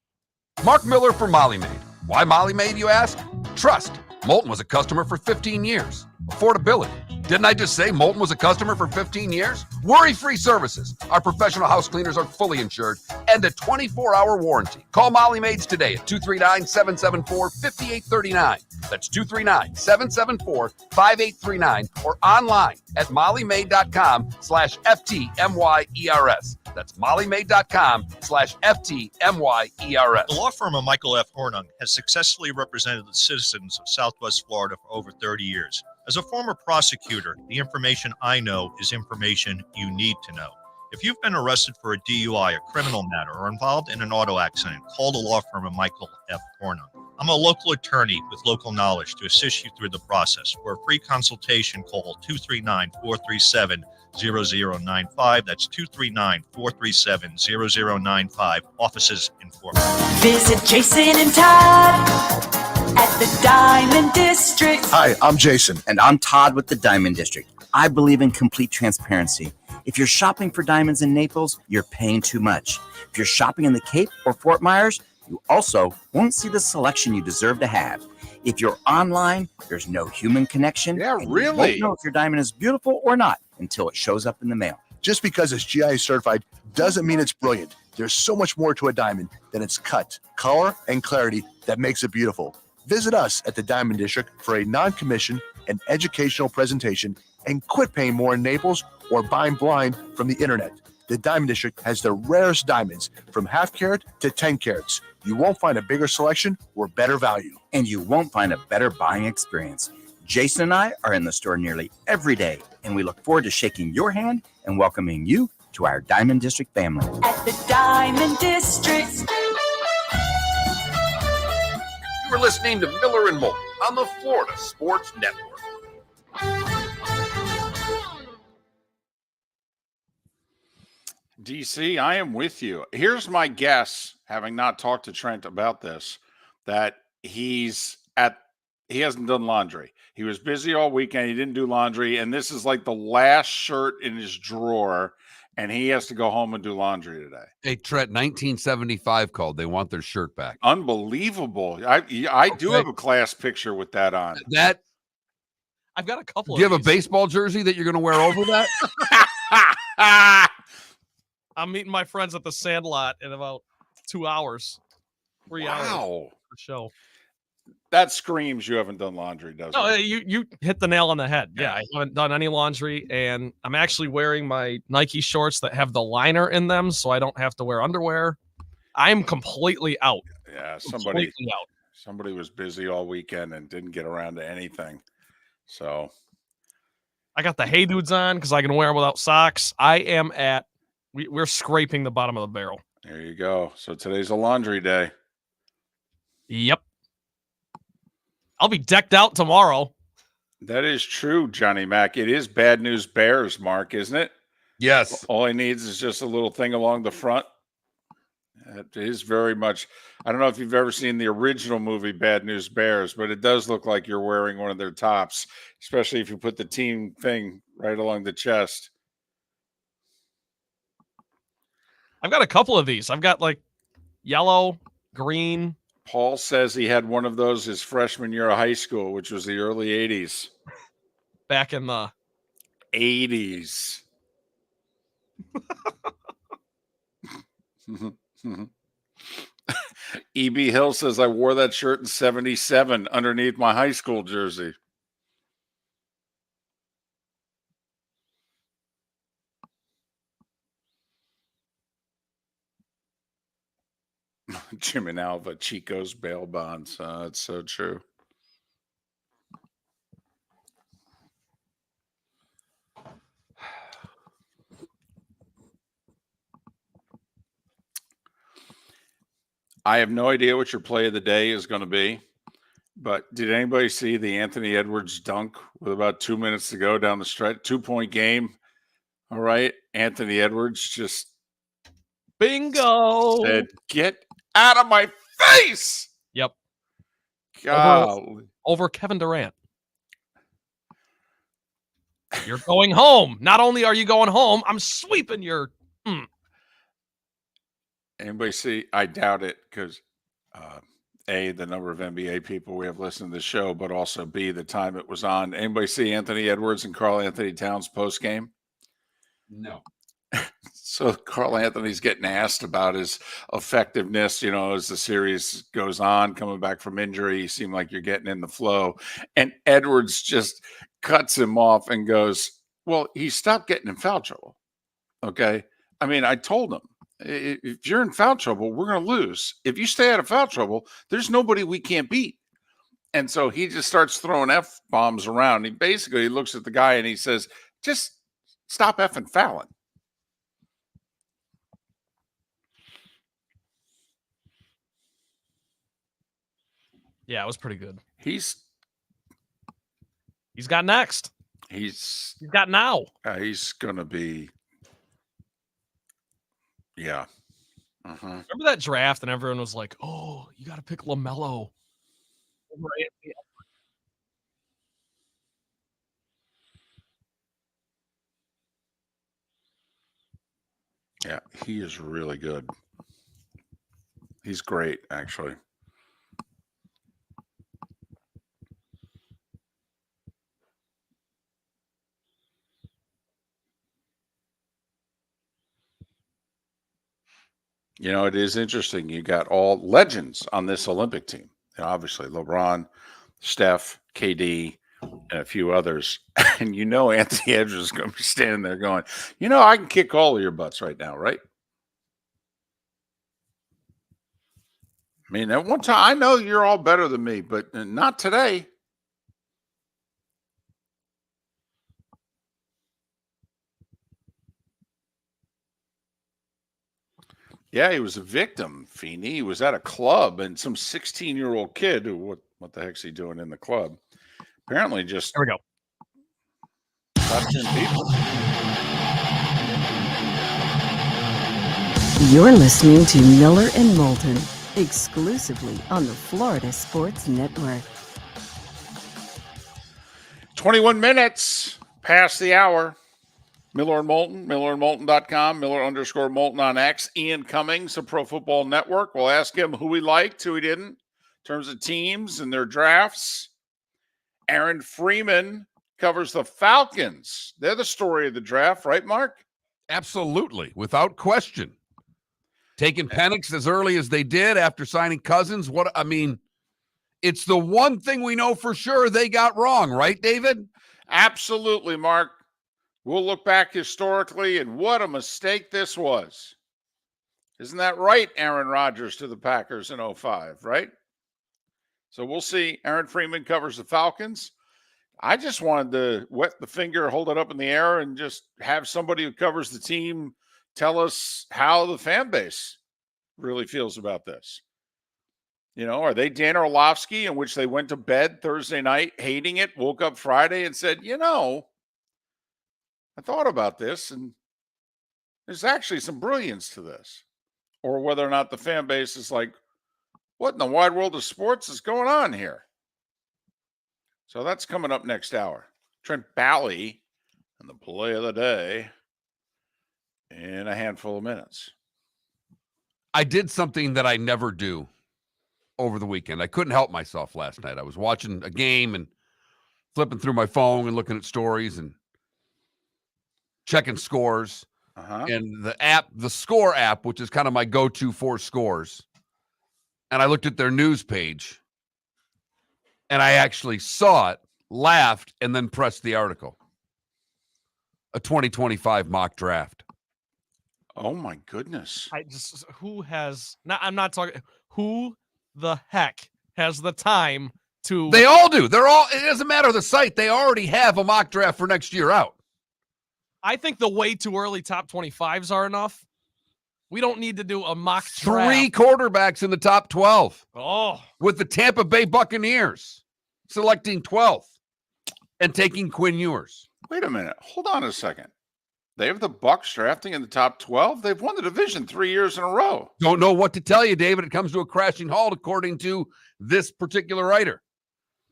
Mark Miller for Molly Maid. Why Molly Maid, you ask? Trust. Moulton was a customer for 15 years. Affordability. Didn't I just say Moulton was a customer for 15 years? Worry-free services. Our professional house cleaners are fully insured and a 24-hour warranty. Call Molly Maids today at 239-774-5839. That's 239-774-5839 or online at mollymaid.com/FTMYERS. That's mollymaid.com/FTMYERS. The law firm of Michael F. Hornung has successfully represented the citizens of Southwest Florida for over 30 years. As a former prosecutor, the information I know is information you need to know. If you've been arrested for a DUI, a criminal matter, or involved in an auto accident, call the law firm of Michael F. Hornung. I'm a local attorney with local knowledge to assist you through the process. For a free consultation, call 239-437-0095. That's 239-437-0095. Offices in Fort Worth. Visit Jason and Todd at the Diamond District. Hi, I'm Jason. And I'm Todd with the Diamond District. I believe in complete transparency. If you're shopping for diamonds in Naples, you're paying too much. If you're shopping in the Cape or Fort Myers, you also won't see the selection you deserve to have. If you're online, there's no human connection. Yeah, and really? You won't know if your diamond is beautiful or not until it shows up in the mail. Just because it's GIA certified doesn't mean it's brilliant. There's so much more to a diamond than its cut, color, and clarity that makes it beautiful. Visit us at the Diamond District for a non-commissioned and educational presentation and quit paying more in Naples or buying blind from the internet. The Diamond District has the rarest diamonds from half carat to 10 carats. You won't find a bigger selection or better value. And you won't find a better buying experience. Jason and I are in the store nearly every day, and we look forward to shaking your hand and welcoming you to our Diamond District family. At the Diamond District. You were listening to Miller and Moulton on the Florida Sports Network. DC, I am with you. Here's my guess, having not talked to Trent about this, that he hasn't done laundry. He was busy all weekend. He didn't do laundry. And this is like the last shirt in his drawer. And he has to go home and do laundry today. Hey, Trent, 1975 called. They want their shirt back. Unbelievable. I do have a class picture with that on. That I've got a couple. Do you of have a these. baseball jersey that you're going to wear over that? I'm meeting my friends at the Sandlot in about 2 hours. 3 hours for the show. That screams you haven't done laundry, doesn't No, it? you hit the nail on the head. Yeah, I haven't done any laundry, and I'm actually wearing my Nike shorts that have the liner in them, so I don't have to wear underwear. I'm completely out. Yeah, Completely out. somebody was busy all weekend and didn't get around to anything. So I got the Hey Dudes on because I can wear them without socks. I am at. We're scraping the bottom of the barrel. there you go. So today's a laundry day. Yep. I'll be decked out tomorrow. That is true, Johnny Mac. It is Bad News Bears, Mark, isn't it? Yes. All he needs is just a little thing along the front. It is very much. I don't know if you've ever seen the original movie Bad News Bears, but it does look like you're wearing one of their tops, especially if you put the team thing right along the chest. I've got a couple of these. I've got like yellow, green. Paul says he had one of those his freshman year of high school, which was the early 80s. Back in the 80s. E.B. Hill says, I wore that shirt in 77 underneath my high school jersey. Jim and Alva, Chico's bail bonds. It's so true. I have no idea what your play of the day is going to be, but did anybody see the Anthony Edwards dunk with about 2 minutes to go down the stretch? 2-point game. All right. Anthony Edwards just bingo said, get out of my face. Yep. Golly. Over Kevin Durant. You're going home. Not only are you going home, I'm sweeping your. Anybody see? I doubt it because A, the number of NBA people we have listening to the show, but also B, the time it was on. Anybody see Anthony Edwards and Karl Anthony Towns post game? No. So Karl Anthony's getting asked about his effectiveness, as the series goes on, coming back from injury. You seem like you're getting in the flow. And Edwards just cuts him off and goes, well, he stopped getting in foul trouble. Okay. I mean, I told him, if you're in foul trouble, we're going to lose. If you stay out of foul trouble, there's nobody we can't beat. And so he just starts throwing F-bombs around. He basically looks at the guy and he says, just stop effing fouling. Yeah, it was pretty good. He's got next. He's got now. He's going to be. Yeah. Remember that draft and everyone was like, oh, you got to pick LaMelo. Yeah, he is really good. He's great, actually. It is interesting. You got all legends on this Olympic team. Obviously, LeBron, Steph, KD, and a few others. And Anthony Edwards is going to be standing there going, I can kick all of your butts right now, right? I mean, at one time, I know you're all better than me, but not today. Yeah, he was a victim, Feeney. He was at a club, and some 16-year-old kid who, what the heck's he doing in the club? Apparently just... There we go. Touching people. You're listening to Miller and Moulton, exclusively on the Florida Sports Network. 21 minutes past the hour. Miller and Moulton, millerandmoulton.com, Miller_Moulton on X. Ian Cummings of Pro Football Network. We'll ask him who he liked, who he didn't, in terms of teams and their drafts. Aaron Freeman covers the Falcons. They're the story of the draft, right, Mark? Absolutely, without question. Taking Penix as early as they did after signing Cousins. It's the one thing we know for sure they got wrong, right, David? Absolutely, Mark. We'll look back historically and what a mistake this was. Isn't that right, Aaron Rodgers to the Packers in 05, right? So we'll see. Aaron Freeman covers the Falcons. I just wanted to wet the finger, hold it up in the air, and just have somebody who covers the team tell us how the fan base really feels about this. You know, are they Dan Orlovsky, in which they went to bed Thursday night hating it, woke up Friday and said, you know, I thought about this, and there's actually some brilliance to this. Or whether or not the fan base is like, what in the wide world of sports is going on here? So that's coming up next hour. Trent Bally and the play of the day in a handful of minutes. I did something that I never do over the weekend. I couldn't help myself last night. I was watching a game and flipping through my phone and looking at stories and checking scores. And the Score app, which is kind of my go-to for scores. And I looked at their news page and I actually saw it, laughed, and then pressed the article. A 2025 mock draft. Oh my goodness. I'm not talking, who the heck has the time to? They all do. It doesn't matter the site. They already have a mock draft for next year out. I think the way too early top 25s are enough. We don't need to do a mock Three draft. quarterbacks in the top 12. Oh. With the Tampa Bay Buccaneers selecting 12th and taking Quinn Ewers. Wait a minute. Hold on a second. They have the Bucks drafting in the top 12. They've won the division 3 years in a row. Don't know what to tell you, David. It comes to a crashing halt according to this particular writer.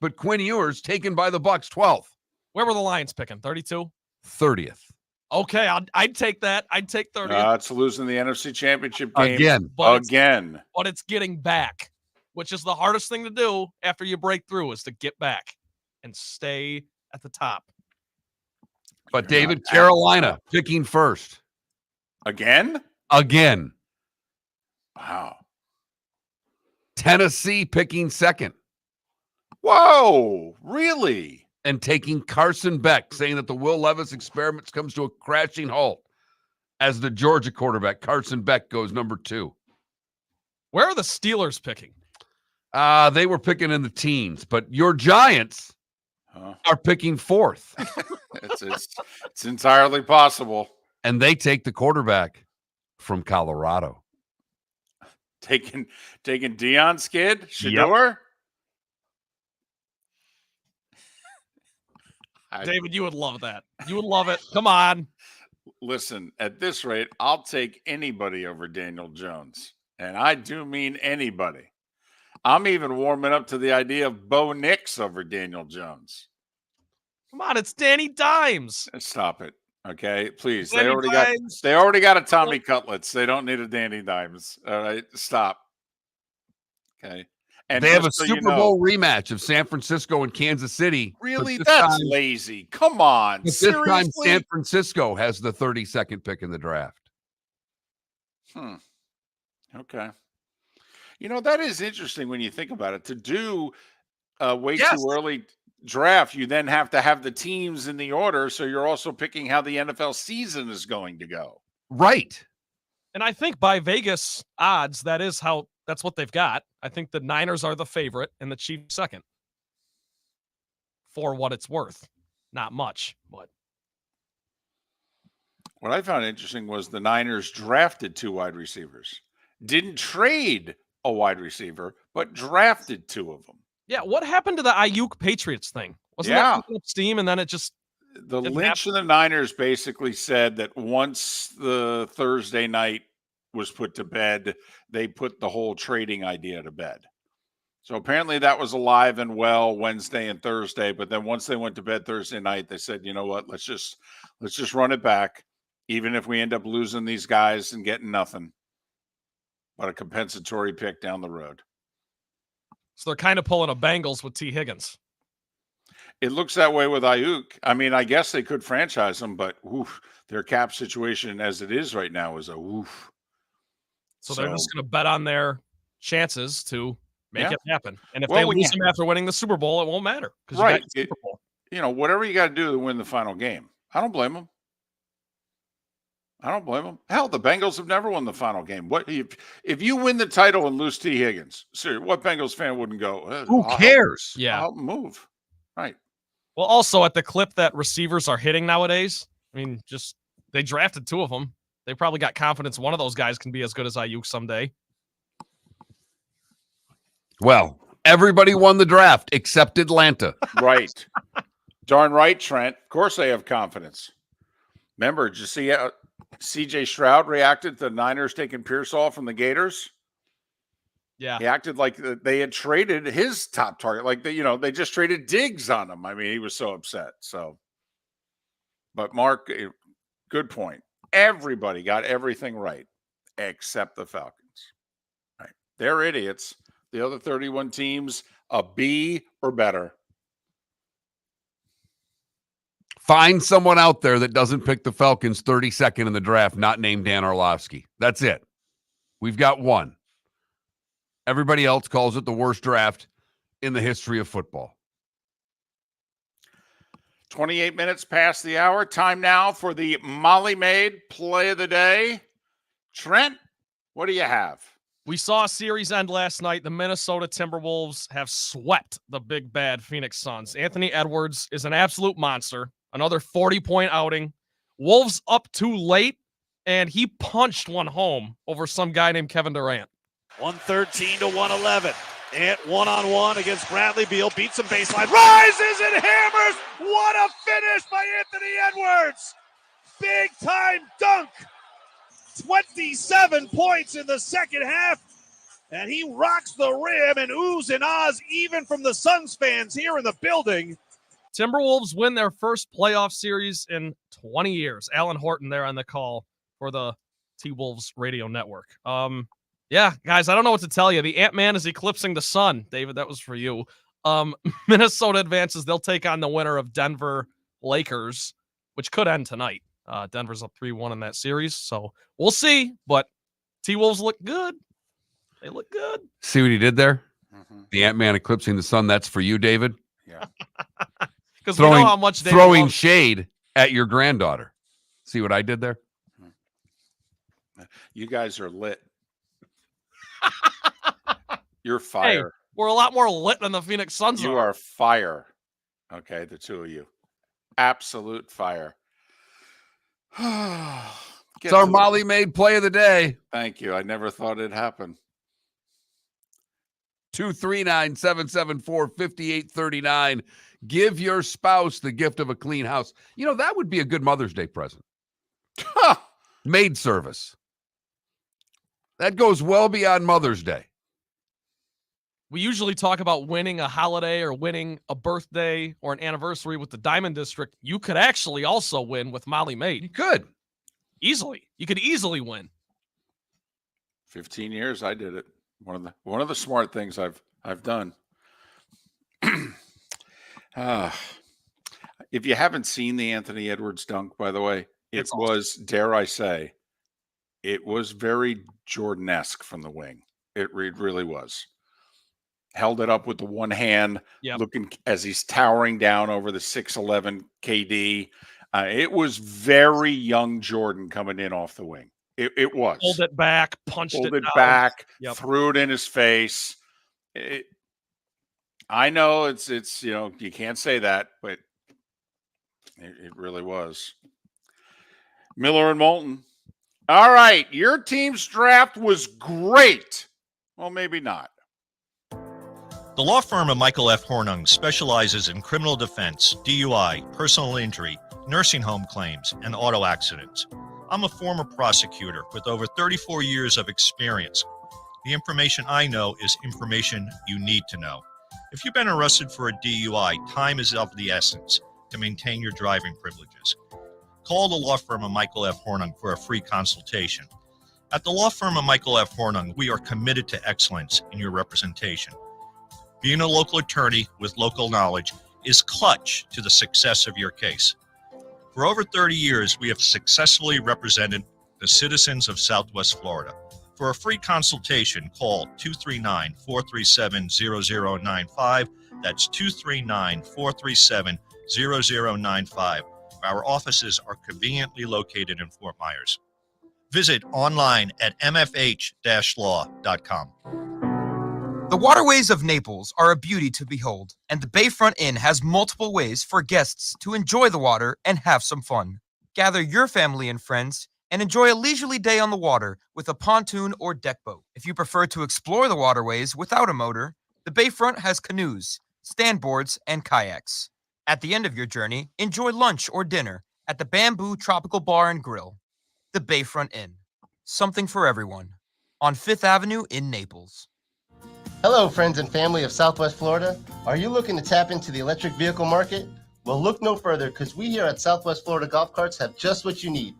But Quinn Ewers taken by the Bucks 12th. Where were the Lions picking? 32? 30th. Okay, I'd take that. I'd take 30. It's losing the NFC Championship game again. But it's getting back, which is the hardest thing to do after you break through, is to get back and stay at the top. But David, Carolina picking first. Again? Wow. Tennessee picking second. Whoa, really? And taking Carson Beck, saying that the Will Levis experiment comes to a crashing halt as the Georgia quarterback. Carson Beck goes number 2. Where are the Steelers picking? They were picking in the teens, but your Giants are picking 4th. It's entirely possible. And they take the quarterback from Colorado. Taking Deion Skid? Shador? David, you would love that. You would love it. Come on. Listen, at this rate, I'll take anybody over Daniel Jones. And I do mean anybody. I'm even warming up to the idea of Bo Nix over Daniel Jones. Come on, it's Danny Dimes. Stop it. Okay, please. Danny They already got a Tommy Cutlets. They don't need a Danny Dimes. All right, stop. Okay. And they have a Super Bowl rematch of San Francisco and Kansas City. Really? That's lazy. Come on. This time, San Francisco has the 32nd pick in the draft. Okay. You know, that is interesting when you think about it. To do way too early draft, you then have to have the teams in the order. So you're also picking how the NFL season is going to go. Right. And I think by Vegas odds, that's what they've got. I think the Niners are the favorite and the Chiefs second. For what it's worth. Not much, but. What I found interesting was the Niners drafted 2 wide receivers. Didn't trade a wide receiver, but drafted 2 of them. Yeah, what happened to the Ayuk Patriots thing? Wasn't that picking up steam and then it just... The Lynch and the Niners basically said that once the Thursday night was put to bed, they put the whole trading idea to bed. So apparently that was alive and well Wednesday and Thursday, but then once they went to bed Thursday night, they said, you know what, let's just run it back, even if we end up losing these guys and getting nothing but a compensatory pick down the road. So they're kind of pulling a Bengals with T. Higgins. It looks that way with Ayuk. I mean, I guess they could franchise him, but their cap situation as it is right now is a woof. So they're just going to bet on their chances to make it happen. And if they when lose him after winning the Super Bowl, it won't matter. Right. Whatever you got to do to win the final game. I don't blame them. I don't blame them. Hell, the Bengals have never won the final game. What if you win the title and lose T. Higgins? Seriously, what Bengals fan wouldn't go? Who cares? Yeah. I'll help move. Right. Well, also at the clip that receivers are hitting nowadays, I mean, just they drafted 2 of them. They probably got confidence one of those guys can be as good as Ayuk someday. Well, everybody won the draft except Atlanta. Right. Darn right, Trent. Of course they have confidence. Remember, did you see how C.J. Stroud reacted to the Niners taking Pearsall from the Gators? Yeah. He acted like they had traded his top target. Like, they just traded Diggs on him. I mean, he was so upset. So, but Mark, good point. Everybody got everything right except the Falcons. Right. They're idiots. The other 31 teams, a B or better. Find someone out there that doesn't pick the Falcons 32nd in the draft, not named Dan Orlovsky. That's it. We've got one. Everybody else calls it the worst draft in the history of football. 28 minutes past the hour. Time now for the Molly Maid play of the day. Trent, what do you have? We saw a series end last night. The Minnesota Timberwolves have swept the big bad Phoenix Suns. Anthony Edwards is an absolute monster. Another 40-point outing. Wolves up too late, and he punched one home over some guy named Kevin Durant. 113 to 111. Ant one-on-one against Bradley Beal. Beats him baseline. Rises and hammers. What a finish by Anthony Edwards. Big-time dunk. 27 points in the second half. And he rocks the rim and oohs and ahs even from the Suns fans here in the building. Timberwolves win their first playoff series in 20 years. Alan Horton there on the call for the T-Wolves radio network. Yeah, guys, I don't know what to tell you. The Ant-Man is eclipsing the sun. David, that was for you. Minnesota advances. They'll take on the winner of Denver Lakers, which could end tonight. Denver's up 3-1 in that series, so we'll see. But T-Wolves look good. They look good. See what he did there? Mm-hmm. The Ant-Man eclipsing the sun. That's for you, David. Yeah. Because we know how much David throwing loves shade at your granddaughter. See what I did there? You guys are lit. You're fire. Hey, we're a lot more lit than the Phoenix Suns You are fire. Okay, the two of you. Absolute fire. It's our Molly Maid play of the day. Thank you. I never thought it'd happen. 239-774-5839. Give your spouse the gift of a clean house. You know, that would be a good Mother's Day present. Maid service. That goes well beyond Mother's Day. We usually talk about winning a holiday or winning a birthday or an anniversary with the Diamond District. You could actually also win with Molly Maid. You could. Easily. You could easily win. 15 years I did it. One of the smart things I've done. If you haven't seen the Anthony Edwards dunk, by the way, it was, dare I say, it was very Jordan-esque from the wing. It really was. Held it up with the one hand, looking as he's towering down over the 6'11 KD. It was very young Jordan coming in off the wing. It was. Pulled it back, punched Pulled it it back, Yep. threw it in his face. I know it's you can't say that, but it really was. Miller and Moulton. All right, your team's draft was great. Well, maybe not. The law firm of Michael F. Hornung specializes in criminal defense, DUI, personal injury, nursing home claims, and auto accidents. I'm a former prosecutor with over 34 years of experience. The information I know is information you need to know. If you've been arrested for a DUI, time is of the essence to maintain your driving privileges. Call the law firm of Michael F. Hornung for a free consultation. At the law firm of Michael F. Hornung, we are committed to excellence in your representation. Being a local attorney with local knowledge is clutch to the success of your case. For over 30 years, we have successfully represented the citizens of Southwest Florida. For a free consultation, call 239-437-0095. That's 239-437-0095. Our offices are conveniently located in Fort Myers. Visit online at mfh-law.com. The waterways of Naples are a beauty to behold, and the Bayfront Inn has multiple ways for guests to enjoy the water and have some fun. Gather your family and friends and enjoy a leisurely day on the water with a pontoon or deck boat. If you prefer to explore the waterways without a motor, the Bayfront has canoes, standboards, and kayaks. At the end of your journey, enjoy lunch or dinner at the Bamboo Tropical Bar and Grill. The Bayfront Inn. Something for everyone. On 5th Avenue in Naples. Hello, friends and family of Southwest Florida. Are you looking to tap into the electric vehicle market? Well, look no further, because we here at Southwest Florida Golf Carts have just what you need.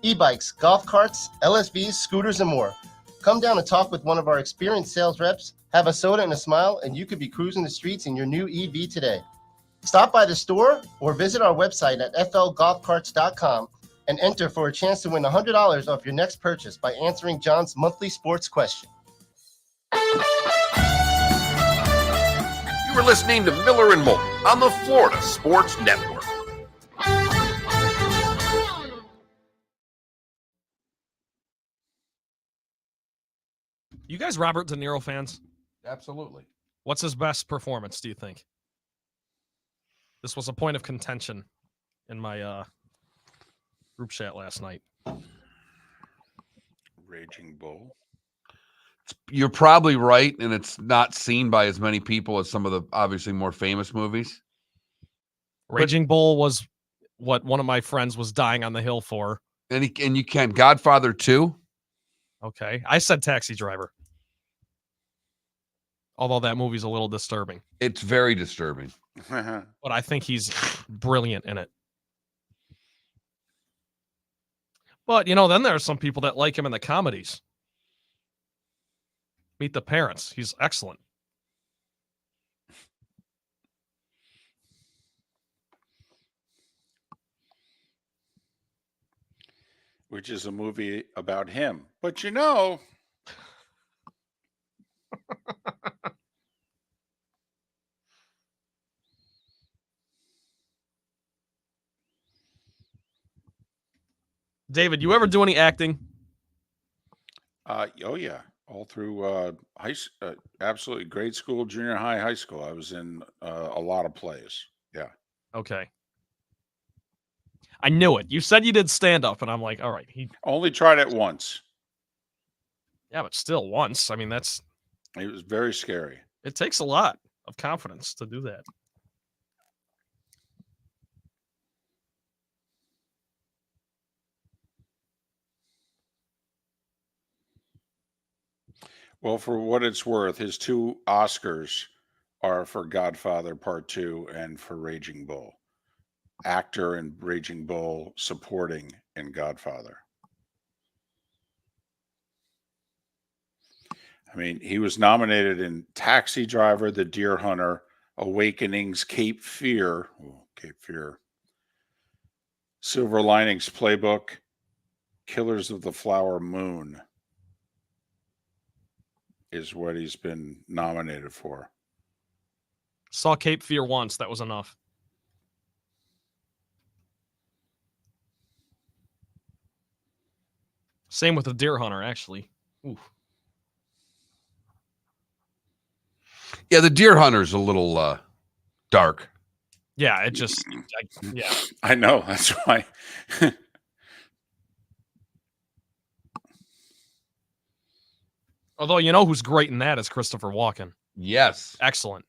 E-bikes, golf carts, LSVs, scooters, and more. Come down and talk with one of our experienced sales reps, have a soda and a smile, and you could be cruising the streets in your new EV today. Stop by the store or visit our website at flgolfcarts.com and enter for a chance to win $100 off your next purchase by answering John's monthly sports question. You are listening to Miller and Moulton on the Florida Sports Network. You guys Robert De Niro fans? Absolutely. What's his best performance, do you think? This was a point of contention in my group chat last night. Raging Bull. You're probably right, and it's not seen by as many people as some of the obviously more famous movies. Raging Bull was what one of my friends was dying on the hill for. And you can. Godfather 2? Okay. I said Taxi Driver. Although that movie's a little disturbing. It's very disturbing. But I think he's brilliant in it. But, then there are some people that like him in the comedies. Meet the Parents. He's excellent. Which is a movie about him. But David, you ever do any acting? Oh yeah, all through absolutely grade school, junior high, high school. I was in a lot of plays. Yeah. Okay. I knew it. You said you did stand up, and I'm like, all right. He only tried it once. Yeah, but still once. I mean, it was very scary. It takes a lot of confidence to do that. Well, for what it's worth, his 2 Oscars are for Godfather Part 2 and for Raging Bull. Actor in Raging Bull, supporting in Godfather. I mean, he was nominated in Taxi Driver, The Deer Hunter, Awakenings, Cape Fear, Silver Linings Playbook, Killers of the Flower Moon is what he's been nominated for. Saw Cape Fear once. That was enough. Same with The Deer Hunter, actually. Oof. Yeah, The Deer Hunter's a little dark. Yeah, it just... yeah. I know. That's why... Although, who's great in that is Christopher Walken. Yes. Excellent.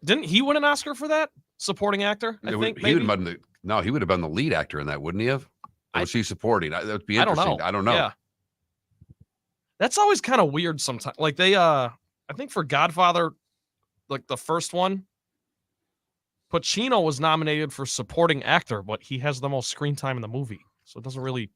Didn't he win an Oscar for that? Supporting actor, I think, he would have been the lead actor in that, wouldn't he have? Or was he supporting? That would be interesting. I don't know. Yeah. That's always kind of weird sometimes. Like they, I think for Godfather, like the first one, Pacino was nominated for supporting actor, but he has the most screen time in the movie. So it doesn't really...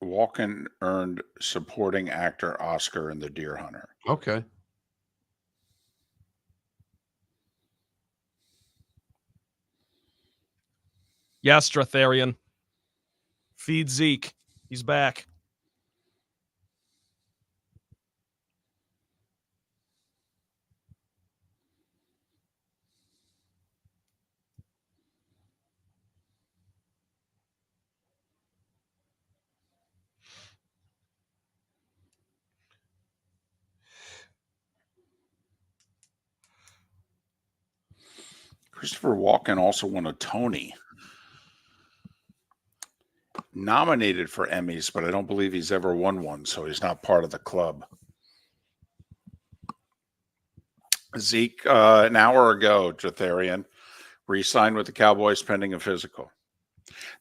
Walken earned supporting actor Oscar in The Deer Hunter. Okay. Yes, Stratharian. Feed Zeke. He's back. Christopher Walken also won a Tony. Nominated for Emmys, but I don't believe he's ever won one, so he's not part of the club. Zeke, an hour ago, Jotharian, re-signed with the Cowboys pending a physical.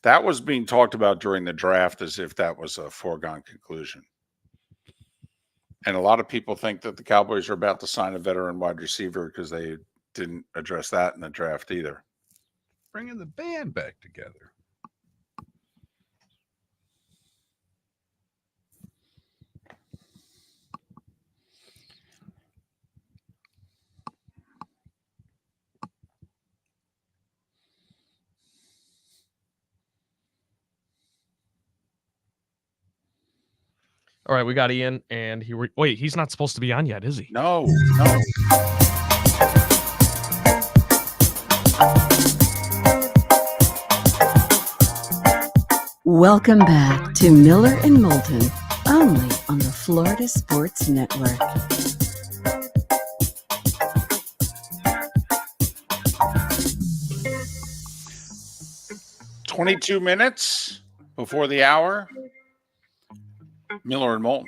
That was being talked about during the draft as if that was a foregone conclusion. And a lot of people think that the Cowboys are about to sign a veteran wide receiver because they didn't address that in the draft either. Bringing the band back together. All right, we got Ian, and wait, he's not supposed to be on yet, is he? No. Welcome back to Miller and Moulton, only on the Florida Sports Network. $22 minutes before the hour. Miller and Moulton.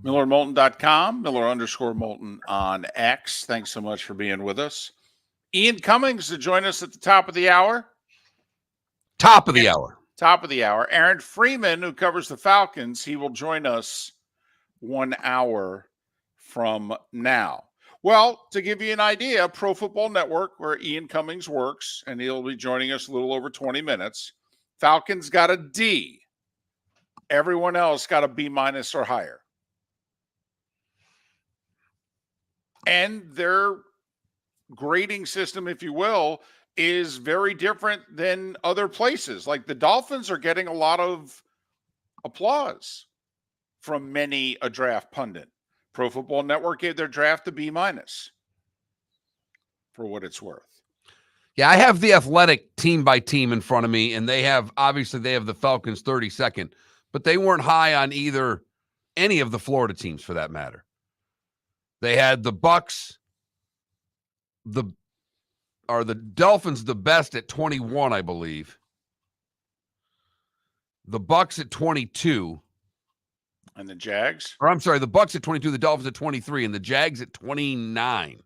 MillerandMoulton.com, Miller_Moulton on X. Thanks so much for being with us. Ian Cummings to join us at the top of the hour. Top of the hour. Top of the hour. Aaron Freeman, who covers the Falcons, he will join us 1 hour from now. Well, to give you an idea, Pro Football Network, where Ian Cummings works, and he'll be joining us a little over 20 minutes. Falcons got a D. Everyone else got a B- or higher. And their grading system, if you will, is very different than other places. Like the Dolphins are getting a lot of applause from many a draft pundit. Pro Football Network gave their draft a B- for what it's worth. Yeah, I have the Athletic team by team in front of me, and they have the Falcons 32nd, but they weren't high on any of the Florida teams for that matter. They had the Bucks, the Dolphins the best at 21, I believe. The Bucks at 22. And the Jags? Or I'm sorry, the Bucks at 22, the Dolphins at 23, and the Jags at 29.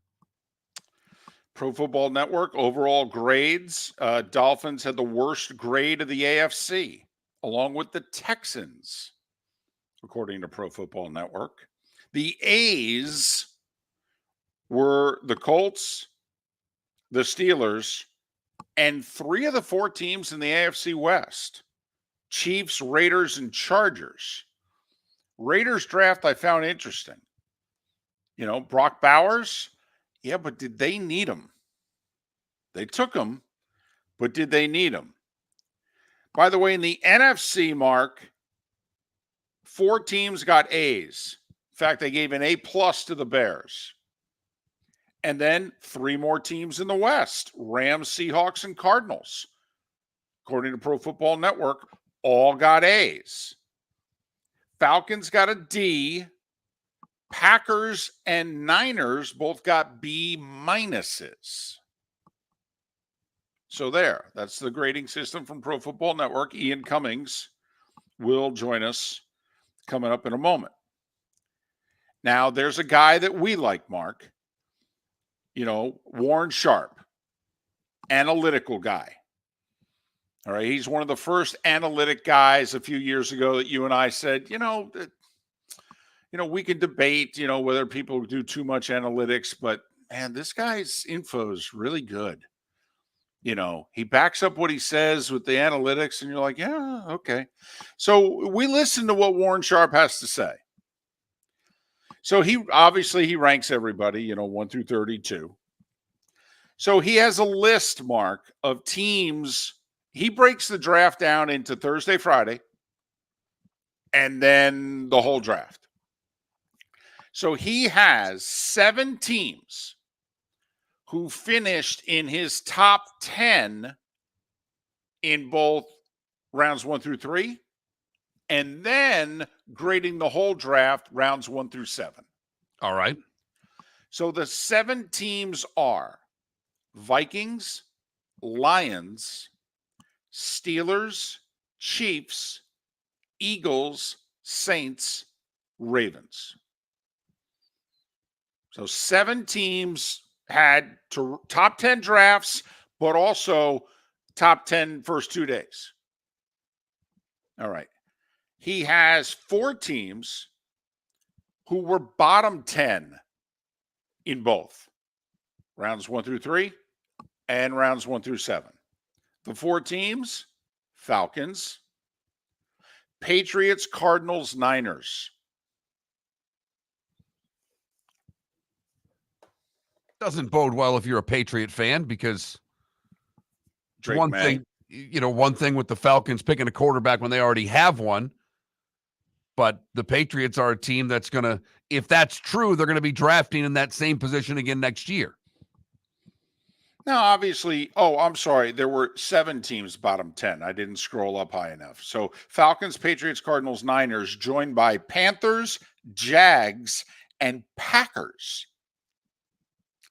Pro Football Network overall grades. Dolphins had the worst grade of the AFC, along with the Texans, according to Pro Football Network. The A's were the Colts, the Steelers, and 3 of the 4 teams in the AFC West. Chiefs, Raiders, and Chargers. Raiders draft I found interesting. You know, Brock Bowers, yeah, but did they need him? They took him, but did they need him? By the way, in the NFC, Mark, 4 teams got A's. In fact, they gave an A+ to the Bears. And then 3 more teams in the West, Rams, Seahawks, and Cardinals. According to Pro Football Network, all got A's. Falcons got a D. Packers and Niners both got B-. So there, that's the grading system from Pro Football Network. Ian Cummings will join us coming up in a moment. Now, there's a guy that we like, Mark. You know, Warren Sharp, analytical guy. All right, he's one of the first analytic guys a few years ago that you and I said, we can debate, whether people do too much analytics, but man, this guy's info is really good. He backs up what he says with the analytics, and you're like, yeah, okay. So we listen to what Warren Sharp has to say. So he ranks everybody, 1 through 32. So he has a list, Mark, of teams. He breaks the draft down into Thursday, Friday, and then the whole draft. So he has 7 teams who finished in his top 10 in both rounds 1 through 3, and then grading the whole draft rounds 1 through 7. All right. So the 7 teams are Vikings, Lions, Steelers, Chiefs, Eagles, Saints, Ravens. So 7 teams had top 10 drafts, but also top 10 first 2 days. All right. He has 4 teams who were bottom 10 in both rounds 1 through 3 and rounds 1 through 7. The 4 teams: Falcons, Patriots, Cardinals, Niners. Doesn't bode well if you're a Patriot fan, because Drake one May. thing with the Falcons picking a quarterback when they already have one. But the Patriots are a team that's going to, if that's true, they're going to be drafting in that same position again next year. Now, obviously, I'm sorry. There were 7 teams bottom 10. I didn't scroll up high enough. So Falcons, Patriots, Cardinals, Niners, joined by Panthers, Jags, and Packers.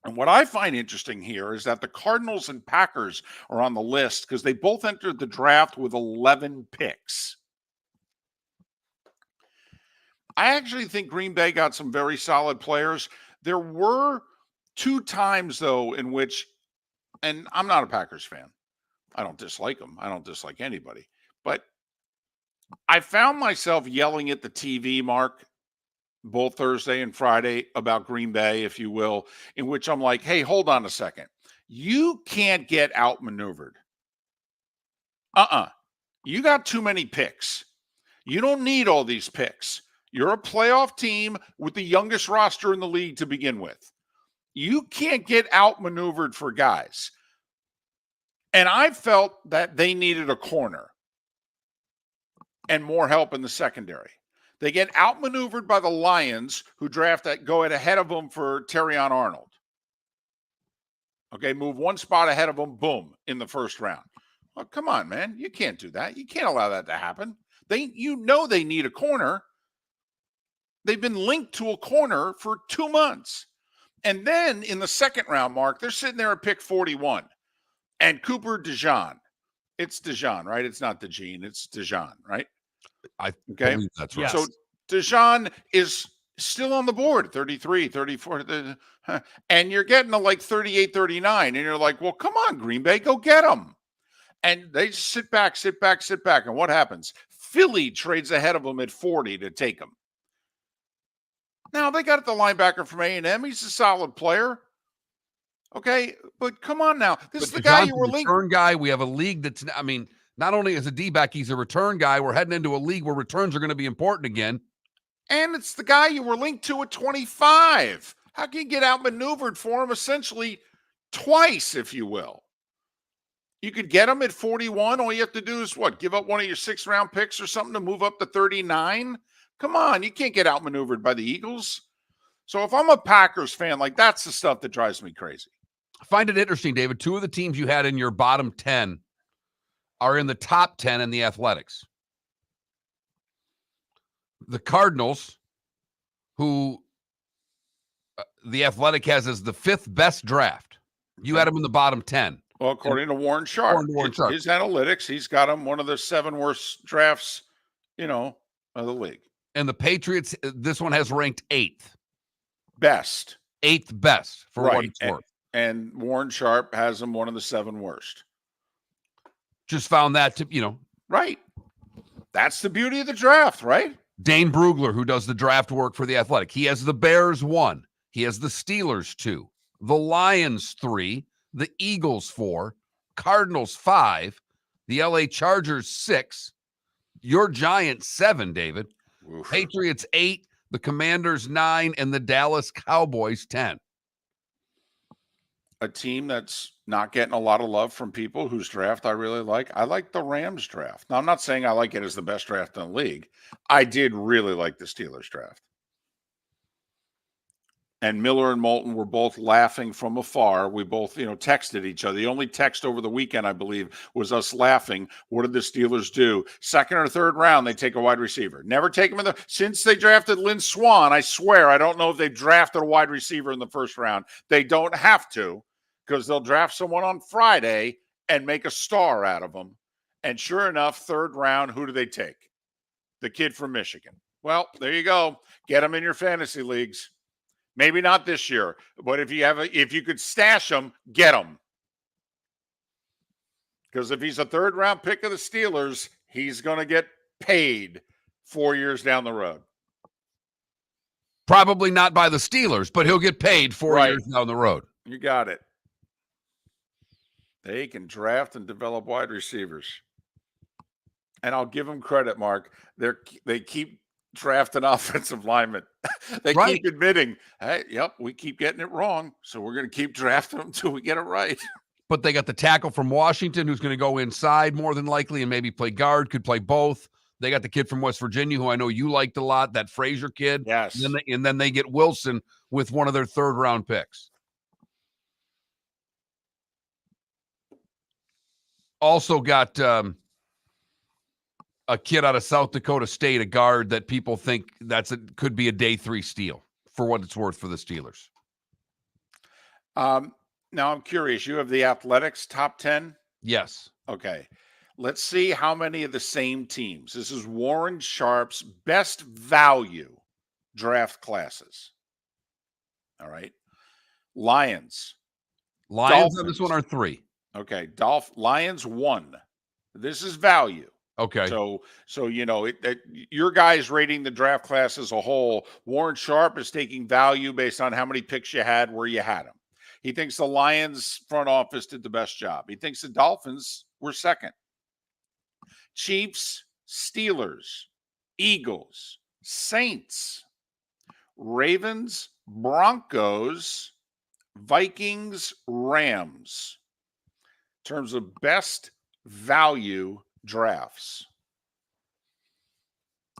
And what I find interesting here is that the Cardinals and Packers are on the list because they both entered the draft with 11 picks. I actually think Green Bay got some very solid players. There were 2 times, though, in which, and I'm not a Packers fan. I don't dislike them. I don't dislike anybody. But I found myself yelling at the TV, Mark, both Thursday and Friday about Green Bay, if you will, in which I'm like, hey, hold on a second. You can't get outmaneuvered. You got too many picks. You don't need all these picks. You're a playoff team with the youngest roster in the league to begin with. You can't get outmaneuvered for guys. And I felt that they needed a corner and more help in the secondary. They get outmaneuvered by the Lions, who go ahead of them for Terrion Arnold. Okay, move 1 spot ahead of them, boom, in the first round. Well, come on, man. You can't do that. You can't allow that to happen. They need a corner. They've been linked to a corner for 2 months. And then in the second round, Mark, they're sitting there at pick 41. And Cooper DeJean. It's DeJean, right? It's not DeJean. It's DeJean, right? I believe that's right. So DeJean is still on the board, 33, 34. And you're getting to like 38, 39. And you're like, well, come on, Green Bay, go get them. And they sit back. And what happens? Philly trades ahead of them at 40 to take them. Now, they got the linebacker from A&M. He's a solid player. Okay, but come on now. This is the guy you were linked. Return guy. We have a league that's, I mean, not only as a D-back, he's a return guy. We're heading into a league where returns are going to be important again. And it's the guy you were linked to at 25. How can you get outmaneuvered for him essentially twice, if you will? You could get him at 41. All you have to do is what? Give up one of your 6th-round picks or something to move up to 39? Come on, you can't get outmaneuvered by the Eagles. So if I'm a Packers fan, like, that's the stuff that drives me crazy. I find it interesting, David. 2 of the teams you had in your bottom 10 are in the top 10 in the Athletics. The Cardinals, who the Athletic has as the 5th best draft. You had them in the bottom 10. Well, according to Warren Sharp, his analytics, he's got them one of the 7 worst drafts, of the league. And the Patriots, this one has ranked 8th. Best. 8th best for what it's worth. And Warren Sharp has them one of the 7 worst. Just found that to, Right. That's the beauty of the draft, right? Dane Brugler, who does the draft work for the Athletic. He has the Bears 1. He has the Steelers 2. The Lions 3. The Eagles 4. Cardinals 5. The LA Chargers 6. Your Giants 7, David. Oof. Patriots 8. The Commanders 9. And the Dallas Cowboys 10. A team that's not getting a lot of love from people whose draft I really like. I like the Rams draft. Now, I'm not saying I like it as the best draft in the league. I did really like the Steelers draft. And Miller and Moulton were both laughing from afar. We both, texted each other. The only text over the weekend, I believe, was us laughing. What did the Steelers do? 2nd or 3rd round, they take a wide receiver. Never take him since they drafted Lynn Swann. I swear, I don't know if they drafted a wide receiver in the 1st round. They don't have to. because they'll draft someone on Friday and make a star out of them. And sure enough, third round, who do they take? The kid from Michigan. Well, there you go. Get him in your fantasy leagues. Maybe not this year, but if you could stash him, get him. Because if he's a third round pick of the Steelers, he's going to get paid 4 years down the road. Probably not by the Steelers, but he'll get paid 4 years down the road. You got it. They can draft and develop wide receivers. And I'll give them credit, Mark. They keep drafting offensive linemen. They keep admitting, hey, yep, we keep getting it wrong, so we're going to keep drafting them until we get it right. But they got the tackle from Washington who's going to go inside more than likely and maybe play guard, could play both. They got the kid from West Virginia who I know you liked a lot, that Frazier kid. Yes. And then they get Wilson with one of their third-round picks. Also got a kid out of South Dakota State, a guard that people think could be a day 3 steal for what it's worth for the Steelers. Now I'm curious. You have the Athletics top 10? Yes. Okay. Let's see how many of the same teams. This is Warren Sharp's best value draft classes. All right. Lions Dolphins on this one are 3. Okay. Lions 1. This is value. Okay. So your guy's rating the draft class as a whole. Warren Sharp is taking value based on how many picks you had, where you had them. He thinks the Lions front office did the best job. He thinks the Dolphins were second. Chiefs, Steelers, Eagles, Saints, Ravens, Broncos, Vikings, Rams. In terms of best value drafts.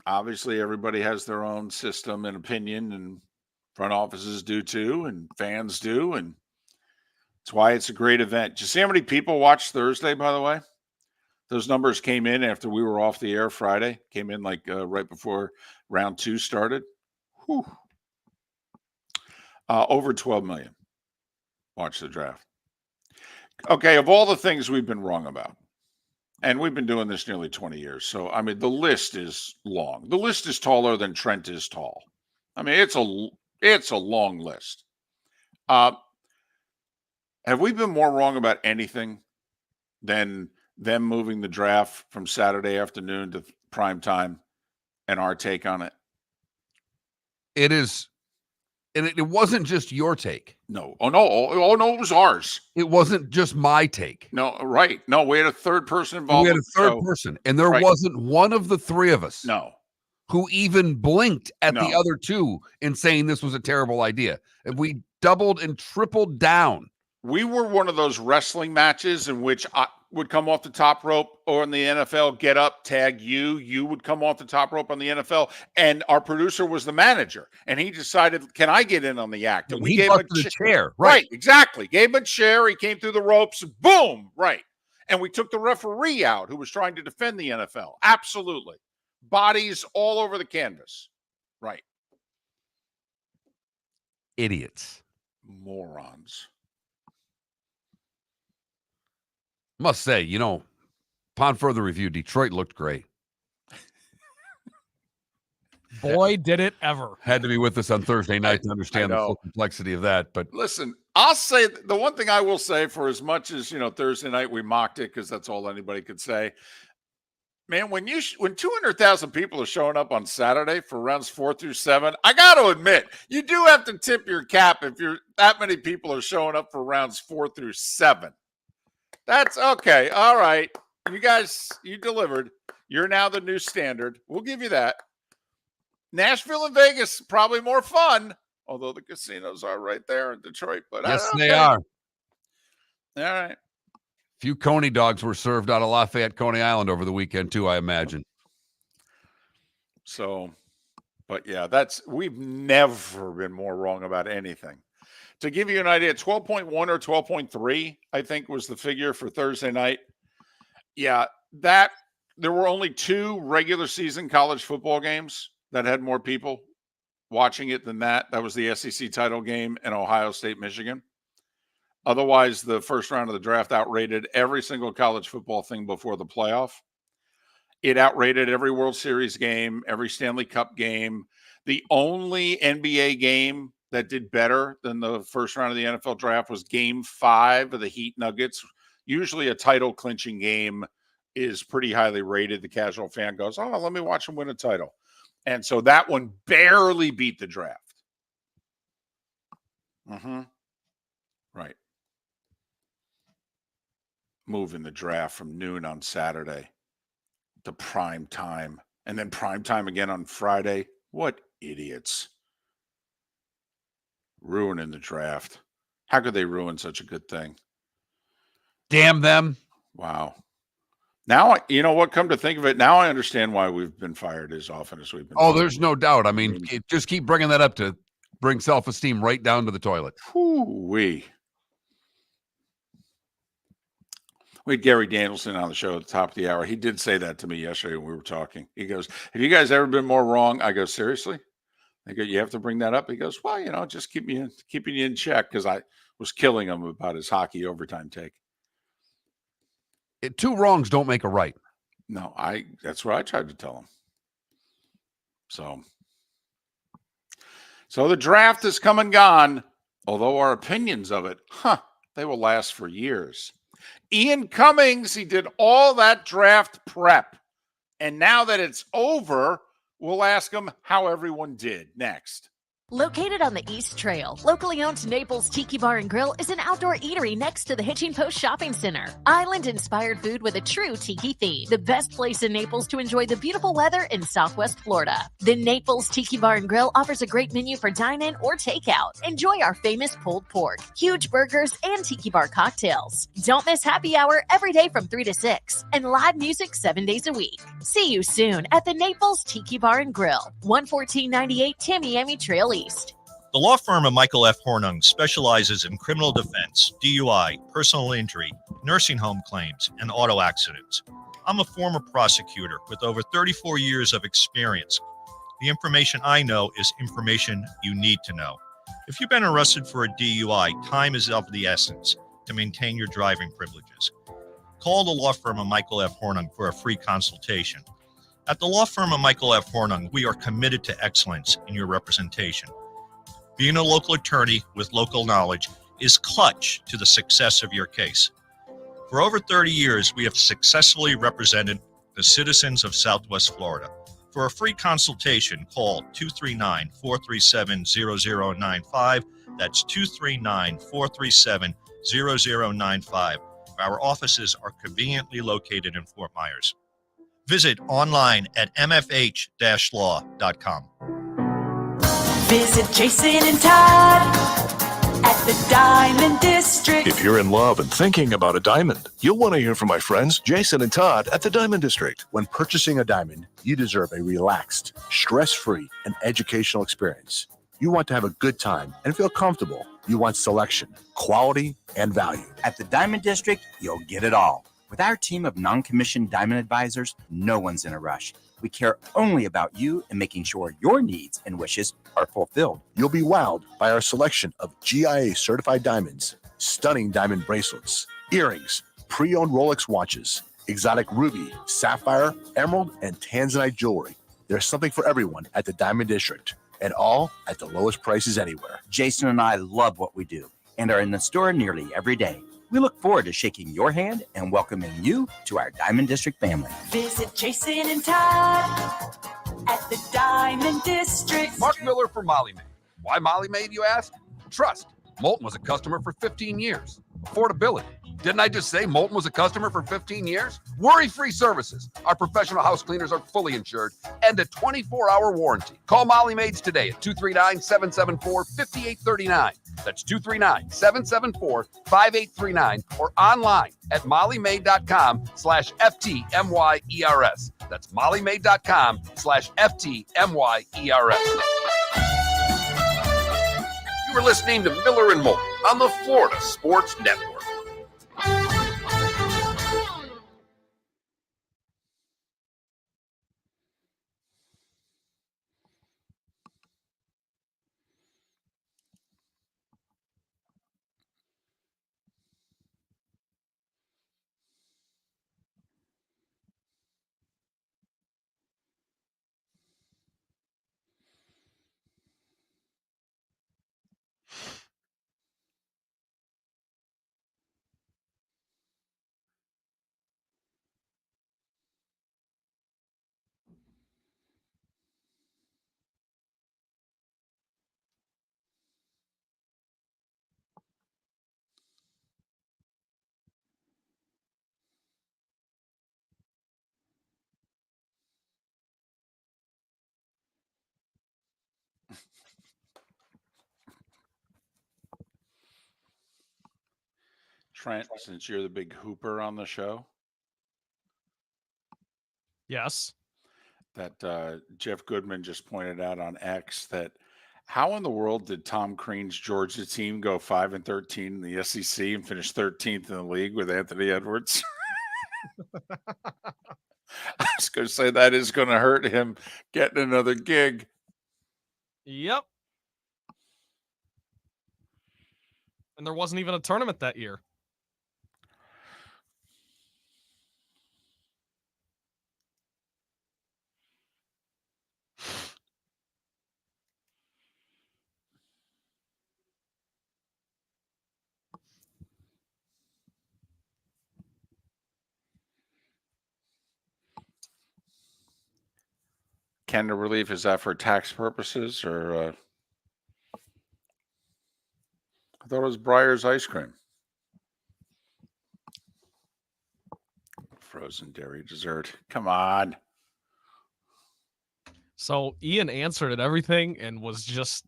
Obviously, everybody has their own system and opinion, and front offices do too, and fans do, and that's why it's a great event. Did you see how many people watched Thursday, by the way? Those numbers came in after we were off the air Friday. Came in like right before round 2 started. Whew. Over 12 million watched the draft. Okay, of all the things we've been wrong about, and we've been doing this nearly 20 years, so, I mean, the list is long. The list is taller than Trent is tall. I mean, it's a long list. Have we been more wrong about anything than them moving the draft from Saturday afternoon to prime time and our take on it? It is, and it wasn't just your take. No. Oh, no, it was ours. It wasn't just my take. No, right. No, we had a third person involved. We had a third person, and there wasn't one of the 3 of us who even blinked at the other 2 in saying this was a terrible idea. And we doubled and tripled down. We were one of those wrestling matches in which I would come off the top rope, or in the NFL, get up, tag you. You would come off the top rope on the NFL, and our producer was the manager, and he decided, can I get in on the act? And we gave him a chair. Right, exactly. Gave him a chair. He came through the ropes. Boom, right. And we took the referee out who was trying to defend the NFL. Absolutely. Bodies all over the canvas. Right. Idiots. Morons. Must say, upon further review, Detroit looked great. Boy, did it ever. Had to be with us on Thursday night to understand the full complexity of that. But listen, I'll say the one thing I will say, for as much as, Thursday night we mocked it because that's all anybody could say. Man, when 200,000 people are showing up on Saturday for rounds 4 through 7, I got to admit, you do have to tip your cap if that many people are showing up for rounds 4 through 7. That's okay. All right. You guys, you delivered. You're now the new standard. We'll give you that. Nashville and Vegas, probably more fun, although the casinos are right there in Detroit. But yes, they are. All right. A few Coney dogs were served out of Lafayette, Coney Island over the weekend, too, I imagine. So, but yeah, we've never been more wrong about anything. To give you an idea, 12.1 or 12.3, I think, was the figure for Thursday night. Yeah, there were only 2 regular season college football games that had more people watching it than that. That was the SEC title game and Ohio State, Michigan. Otherwise, the first round of the draft outrated every single college football thing before the playoff. It outrated every World Series game, every Stanley Cup game. The only NBA game that did better than the first round of the NFL draft was Game 5 of the Heat Nuggets. Usually a title clinching game is pretty highly rated. The casual fan goes, oh, let me watch them win a title. And so that one barely beat the draft. Right. Moving the draft from noon on Saturday to prime time, and then prime time again on Friday. What idiots. Ruining the draft. How could they ruin such a good thing? Damn them. Wow. Now, you know what? Come to think of it, now I understand why we've been fired as often as we've been. Oh, there's no doubt. I mean, just keep bringing that up to bring self-esteem right down to the toilet. We had Gary Danielson on the show at the top of the hour. He did say that to me yesterday when we were talking. He goes, have you guys ever been more wrong? I go, seriously? I go, you have to bring that up? He goes, well, you know, just keeping you in check, because I was killing him about his hockey overtime take. Two wrongs don't make a right. No, that's what I tried to tell him. So the draft has come and gone, although our opinions of it, they will last for years. Ian Cummings, he did all that draft prep. And now that it's over, we'll ask him how everyone did next. Located on the East Trail, locally owned Naples Tiki Bar and Grill is an outdoor eatery next to the Hitching Post Shopping Center. Island-inspired food with a true tiki theme. The best place in Naples to enjoy the beautiful weather in Southwest Florida. The Naples Tiki Bar and Grill offers a great menu for dine-in or takeout. Enjoy our famous pulled pork, huge burgers, and tiki bar cocktails. Don't miss happy hour every day from 3 to 6 and live music 7 days a week. See you soon at the Naples Tiki Bar and Grill, 11498 Tamiami Trail East. The law firm of Michael F. Hornung specializes in criminal defense, DUI, personal injury, nursing home claims, and auto accidents. I'm a former prosecutor with over 34 years of experience. The information I know is information you need to know. If you've been arrested for a DUI, time is of the essence to maintain your driving privileges. Call the law firm of Michael F. Hornung for a free consultation. At the law firm of Michael F. Hornung, we are committed to excellence in your representation. Being a local attorney with local knowledge is clutch to the success of your case. For over 30 years, we have successfully represented the citizens of Southwest Florida. For a free consultation, call 239-437-0095. That's 239-437-0095. Our offices are conveniently located in Fort Myers. Visit online at mfh-law.com. Visit Jason and Todd at the Diamond District. If you're in love and thinking about a diamond, you'll want to hear from my friends Jason and Todd at the Diamond District. When purchasing a diamond, you deserve a relaxed, stress-free, and educational experience. You want to have a good time and feel comfortable. You want selection, quality, and value. At the Diamond District, you'll get it all. With our team of non-commissioned diamond advisors, no one's in a rush. We care only about you and making sure your needs and wishes are fulfilled. You'll be wowed by our selection of GIA certified diamonds, stunning diamond bracelets, earrings, pre-owned Rolex watches, exotic ruby, sapphire, emerald, and tanzanite jewelry. There's something for everyone at the Diamond District, and all at the lowest prices anywhere. Jason and I love what we do and are in the store nearly every day. We look forward to shaking your hand and welcoming you to our Diamond District family. Visit Jason and Todd at the Diamond District. Mark Miller for Molly Maid. Why Molly Maid, you ask? Trust. Moulton was a customer for 15 years. Affordability. Didn't I just say Moulton was a customer for 15 years? Worry-free services. Our professional house cleaners are fully insured and a 24-hour warranty. Call Molly Maids today at 239-774-5839. That's 239-774-5839 or online at mollymaid.com/FTMYERS. That's mollymaid.com/FTMYERS. You were listening to Miller and Moulton on the Florida Sports Network. Trent, since you're the big hooper on the show, Yes. that Jeff Goodman just pointed out on X that how in the world did Tom Crean's Georgia team go 5-13 in the SEC and finish 13th in the league with Anthony Edwards? I was going to say that is going to hurt him getting another gig. Yep. And there wasn't even a tournament that year. Canada relief, is that for tax purposes or I thought it was Breyer's ice cream. Frozen dairy dessert. Come on. So Ian answered at everything and was just,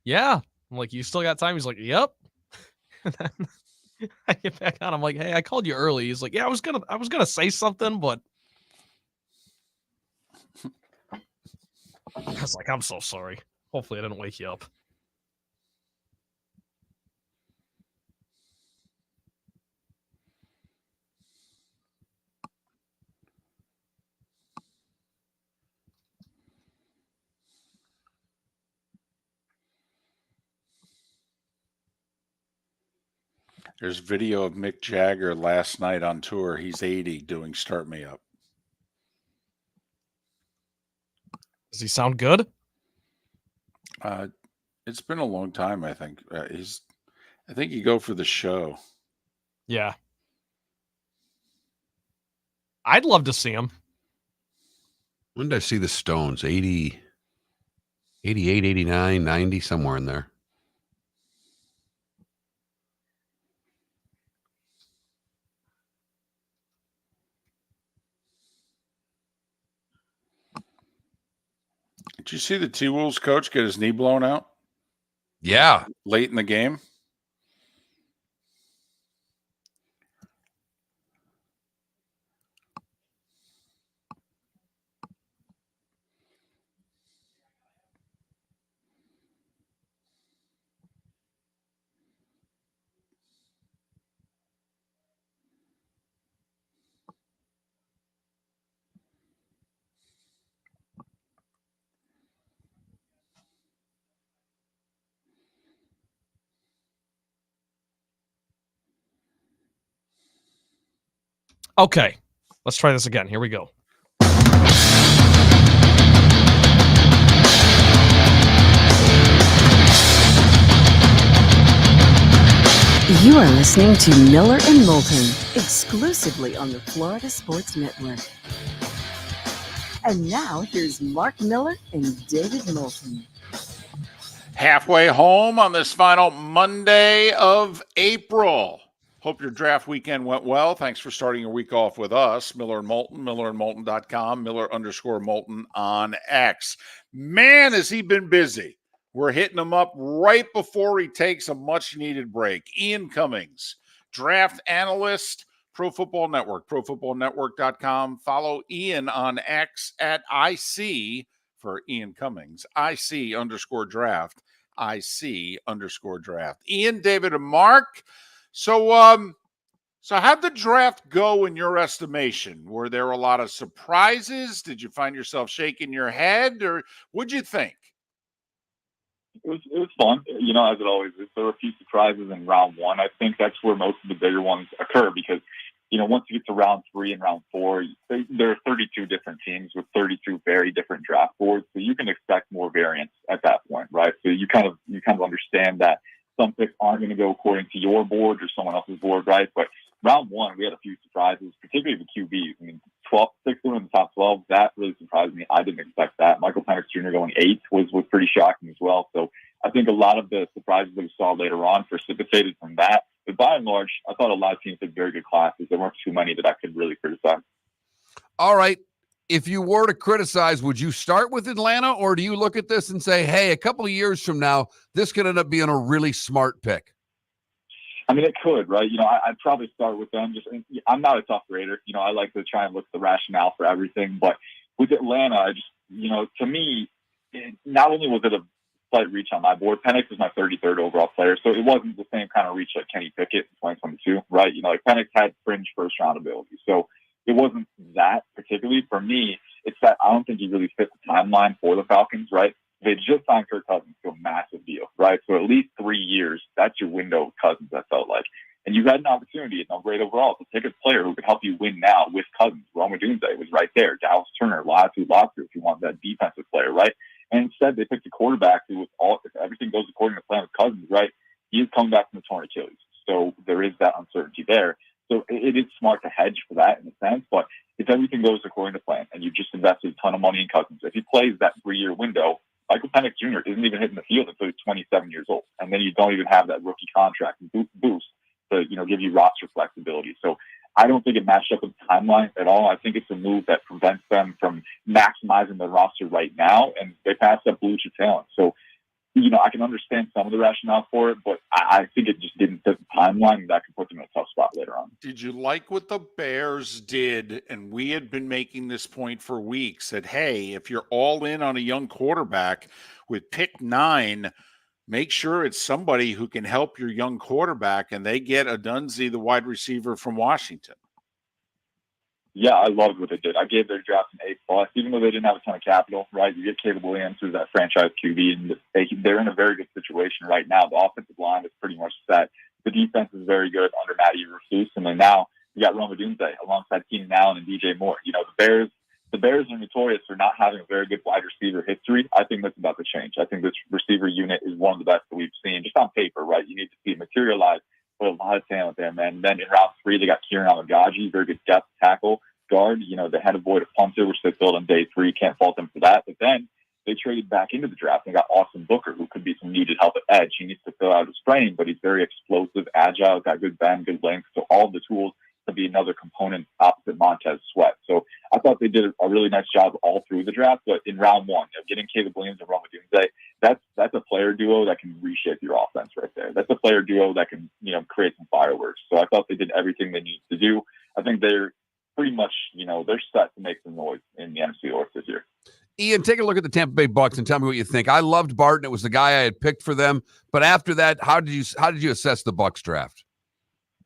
yeah. I'm like, you still got time? He's like, yep. And then I get back on. I'm like, hey, I called you early. He's like, yeah, I was gonna say something, but I was like, I'm so sorry. Hopefully I didn't wake you up. There's video of Mick Jagger last night on tour. He's 80 doing Start Me Up. Does he sound good? It's been a long time, I think. I think you go for the show. Yeah. I'd love to see him. When did I see the Stones? 80, 88, 89, 90, somewhere in there. Did you see the T-Wolves coach get his knee blown out? Yeah. Late in the game? Okay. Let's try this again. Here we go. You are listening to Miller and Moulton, exclusively on the Florida Sports Network. And now here's Mark Miller and David Moulton. Halfway home on this final Monday of April. Hope your draft weekend went well. Thanks for starting your week off with us, Miller and Moulton, millerandmoulton.com, Miller_Moulton on X. Man, has he been busy. We're hitting him up right before he takes a much-needed break. Ian Cummings, draft analyst, Pro Football Network, profootballnetwork.com. Follow Ian on X at IC for Ian Cummings, IC_draft, IC_draft. Ian, David, and Mark. So how'd the draft go in your estimation? Were there a lot of surprises? Did you find yourself shaking your head, or what'd you think? It was fun, as it always is. There were a few surprises in round one. I think that's where most of the bigger ones occur because, once you get to round 3 and round 4, there are 32 different teams with 32 very different draft boards. So you can expect more variance at that point, right? So you kind of understand that some picks aren't going to go according to your board or someone else's board, right? But round 1, we had a few surprises, particularly the QBs. I mean, 6 in the top 12, that really surprised me. I didn't expect that. Michael Penix Jr. going 8th was pretty shocking as well. So I think a lot of the surprises that we saw later on precipitated from that. But by and large, I thought a lot of teams had very good classes. There weren't too many that I could really criticize. All right. if you were to criticize, would you start with Atlanta, or do you look at this and say, hey, a couple of years from now, this could end up being a really smart pick? I mean, it could, right? I'd probably start with them. I'm not a tough grader. I like to try and look at the rationale for everything. But with Atlanta, I just, to me, not only was it a slight reach on my board, Penix was my 33rd overall player, so it wasn't the same kind of reach like Kenny Pickett in 2022, right? Penix had fringe first-round ability, so it wasn't that particularly. For me, it's that I don't think he really fit the timeline for the Falcons, right? They just signed Kirk Cousins to a massive deal, right? So at least 3 years, that's your window with Cousins, I felt like. And you had an opportunity at no grade overall to pick a player who could help you win now with Cousins. Rome Odunze was right there. Dallas Turner, Latu if you want that defensive player, right? And instead, they picked a quarterback who was if everything goes according to plan with Cousins, right? He is coming back from the torn Achilles. So there is that uncertainty there. So it is smart to hedge for that in a sense, but if everything goes according to plan and you just invested a ton of money in Cousins, if he plays that 3-year window, Michael Penix Jr. isn't even hitting the field until he's 27 years old. And then you don't even have that rookie contract boost to, give you roster flexibility. So I don't think it matched up with the timeline at all. I think it's a move that prevents them from maximizing their roster right now, and they passed up blue chip talent. So, I can understand some of the rationale for it, but I think it just didn't fit the timeline, and that could put them in a tough spot later on. Did you like what the Bears did? And we had been making this point for weeks that, hey, if you're all in on a young quarterback with pick 9, make sure it's somebody who can help your young quarterback, and they get Odunze, the wide receiver from Washington. Yeah, I loved what they did. I gave their draft an A+, even though they didn't have a ton of capital, right? You get Caleb Williams, who's that franchise QB, and they're in a very good situation right now. The offensive line is pretty much set. The defense is very good under Matty Rufus, and then now you got Rome Odunze alongside Keenan Allen and DJ Moore. The Bears are notorious for not having a very good wide receiver history. I think that's about to change. I think this receiver unit is one of the best that we've seen, just on paper, right? You need to see it materialize. But a lot of talent there, man. And then in round 3, they got Kieran Alagaji, very good depth tackle guard. They had to avoid a punter, which they filled on day 3. Can't fault them for that. But then they traded back into the draft and got Austin Booker, who could be some needed help at edge. He needs to fill out his frame, but he's very explosive, agile, got good bend, good length. So all of the tools to be another component opposite Montez Sweat. So I thought they did a really nice job all through the draft. But in round 1, getting Caleb Williams and Rome Odunze, that's a player duo that can reshape your offense right there. That's a player duo that can, create some fireworks. So I thought they did everything they needed to do. I think they're pretty much, they're set to make some noise in the NFC North this year. Ian, take a look at the Tampa Bay Bucks and tell me what you think. I loved Barton. It was the guy I had picked for them. But after that, how did you assess the Bucks draft?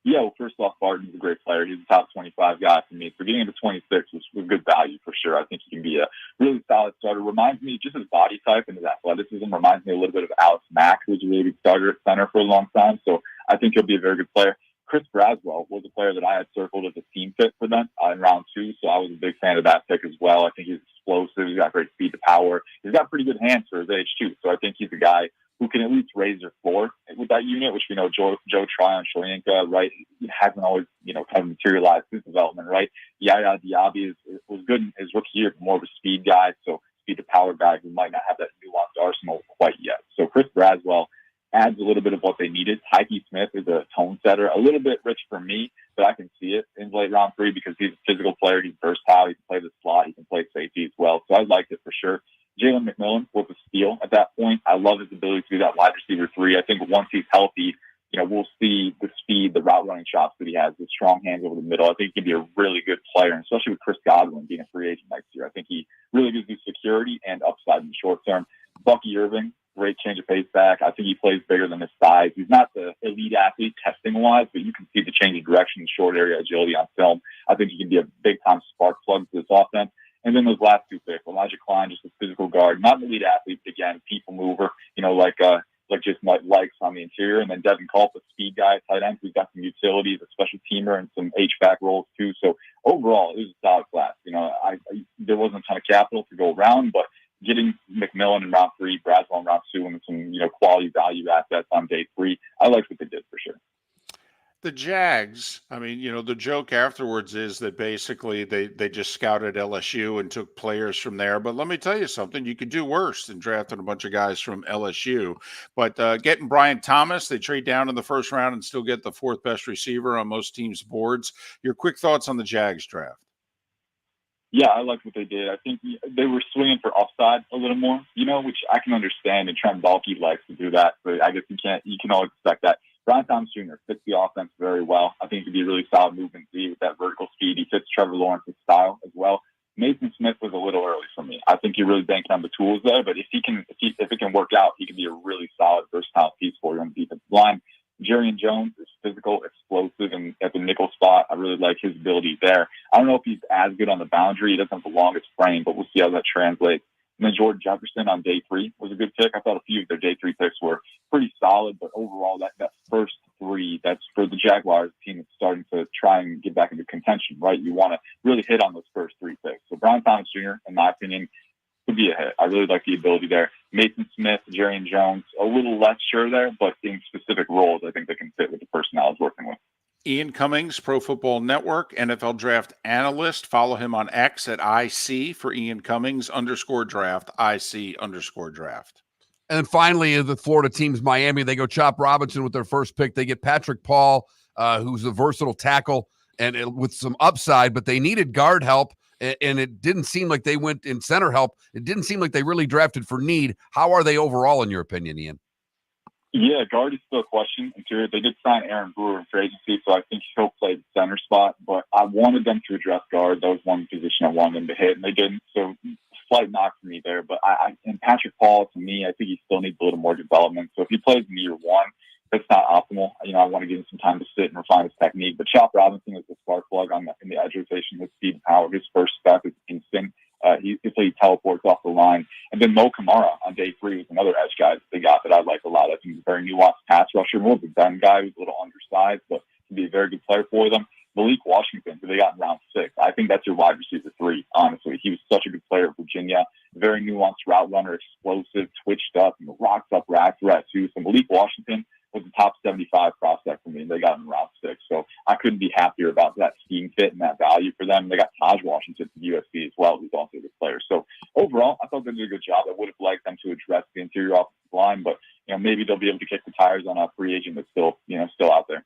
Yeah, well, first off, Barton's a great player. He's a top 25 guy for me. So getting into 26 was good value for sure. I think he can be a really solid starter. Reminds me, just his body type and his athleticism, reminds me a little bit of Alex Mack, who was a really good starter at center for a long time. So I think he'll be a very good player. Chris Braswell was a player that I had circled as a team fit for them in round 2, so I was a big fan of that pick as well. I think he's explosive. He's got great speed to power. He's got pretty good hands for his age, too. So I think he's a guy who can at least raise their floor with that unit, which we know Joe Tryon-Shoyinka, right, he hasn't always, kind of materialized his development, right? Yaya Diaby was good in his rookie year, more of a speed guy, so speed to power guy who might not have that nuanced arsenal quite yet. So Chris Braswell adds a little bit of what they needed. Tyke Smith is a tone setter, a little bit rich for me, but I can see it in late round 3 because he's a physical player. He's versatile. He can play the slot. He can play safety as well. So I liked it for sure. Jalen McMillan was a steal at that point. I love his ability to do that wide receiver 3. I think once he's healthy, we'll see the speed, the route running chops that he has, the strong hands over the middle. I think he can be a really good player, and especially with Chris Godwin being a free agent next year. I think he really gives you security and upside in the short term. Bucky Irving, great change of pace back. I think he plays bigger than his size. He's not the elite athlete testing-wise, but you can see the change of direction, short area agility on film. I think he can be a big-time spark plug to this offense. And then those last 2 picks, Elijah Klein, just a physical guard, not an elite athlete, but again, people mover, like just likes on the interior. And then Devin Culp, a speed guy, tight end, who's got some utilities, a special teamer, and some HVAC roles too. So overall, it was a solid class. There wasn't a ton of capital to go around, but getting McMillan in round 3, Braswell in round 2, and some quality value assets on day 3, I liked what they did for sure. The Jags, the joke afterwards is that basically they just scouted LSU and took players from there. But let me tell you something, you could do worse than drafting a bunch of guys from LSU. But getting Brian Thomas, they trade down in the first round and still get the 4th best receiver on most teams' boards. Your quick thoughts on the Jags draft? Yeah, I liked what they did. I think they were swinging for upside a little more, which I can understand. And Trent Baalke likes to do that, but I guess you can always expect that. Brian Thomas Jr. fits the offense very well. I think he could be a really solid movement Z with that vertical speed. He fits Trevor Lawrence's style as well. Mason Smith was a little early for me. I think you're really banking on the tools there, but if it can work out, he could be a really solid, versatile piece for you on the defensive line. Jerian Jones is physical, explosive, and at the nickel spot, I really like his ability there. I don't know if he's as good on the boundary. He doesn't have the longest frame, but we'll see how that translates. And then Jordan Jefferson on day 3 was a good pick. I thought a few of their day 3 picks were pretty solid, but overall, that first 3, that's for the Jaguars team that's starting to try and get back into contention, right? You want to really hit on those first 3 picks. So Brian Thomas Jr., in my opinion, could be a hit. I really like the ability there. Mason Smith, Jerian Jones, a little less sure there, but in specific roles, I think they can fit with the personnel I was working with. Ian Cummings, Pro Football Network, NFL Draft Analyst. Follow him on X at IC for Ian Cummings _draft, IC _draft. And then finally, the Florida teams, Miami, they go Chop Robinson with their first pick. They get Patrick Paul, who's a versatile tackle and with some upside, but they needed guard help. And it didn't seem like they went in center help. It didn't seem like they really drafted for need. How are they overall, in your opinion, Ian? Yeah, guard is still a question. Interior, they did sign Aaron Brewer in free agency, so I think he'll play the center spot. But I wanted them to address guard. That was one position I wanted them to hit, and they didn't. So slight knock for me there. But and Patrick Paul, to me, I think he still needs a little more development. So if he plays in year 1, that's not optimal. I want to give him some time to sit and refine his technique. But Chop Robinson is the spark plug in the edge rotation. His speed and power, his first step is instant. He teleports off the line. And then Mo Kamara on day 3 was another edge guy that they got that I like a lot. I think he's a very nuanced pass rusher, more of a bend guy who's a little undersized, but can be a very good player for them. Malik Washington, who they got in round 6. I think that's your wide receiver 3, honestly. He was such a good player at Virginia. Very nuanced route runner, explosive, twitched up, and rocks up rack threat, too. So Malik Washington was the top 75 prospect for me, and they got him in round 6. So I couldn't be happier about that scheme fit and that value for them. They got Taj Washington from USC as well, who's also a good player. So overall, I thought they did a good job. I would have liked them to address the interior offensive line, but maybe they'll be able to kick the tires on a free agent that's still out there.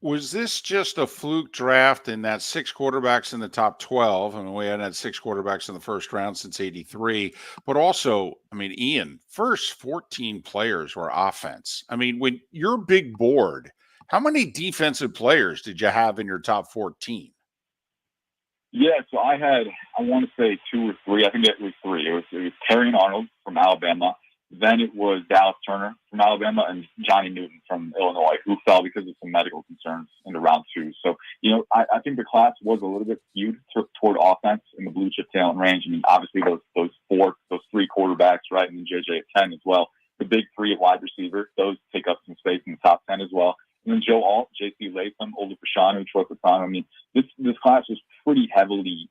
Was this just a fluke draft in that 6 quarterbacks in the top 12? I mean, we hadn't had 6 quarterbacks in the first round since '83. But also, Ian, first 14 players were offense. When your big board, how many defensive players did you have in your top 14? Yeah, so I want to say 2 or 3. I think it was 3. It was Terrion Arnold from Alabama. Then it was Dallas Turner from Alabama and Johnny Newton from Illinois, who fell because of some medical concerns into round 2. So, I think the class was a little bit skewed toward offense in the blue chip talent range. Obviously those 3 quarterbacks, right, and then JJ at 10 as well. The big 3 at wide receiver, those take up some space in the top 10 as well. And then Joe Alt, J.C. Latham, Olu Fashanu, Troy Patano. This class was pretty heavily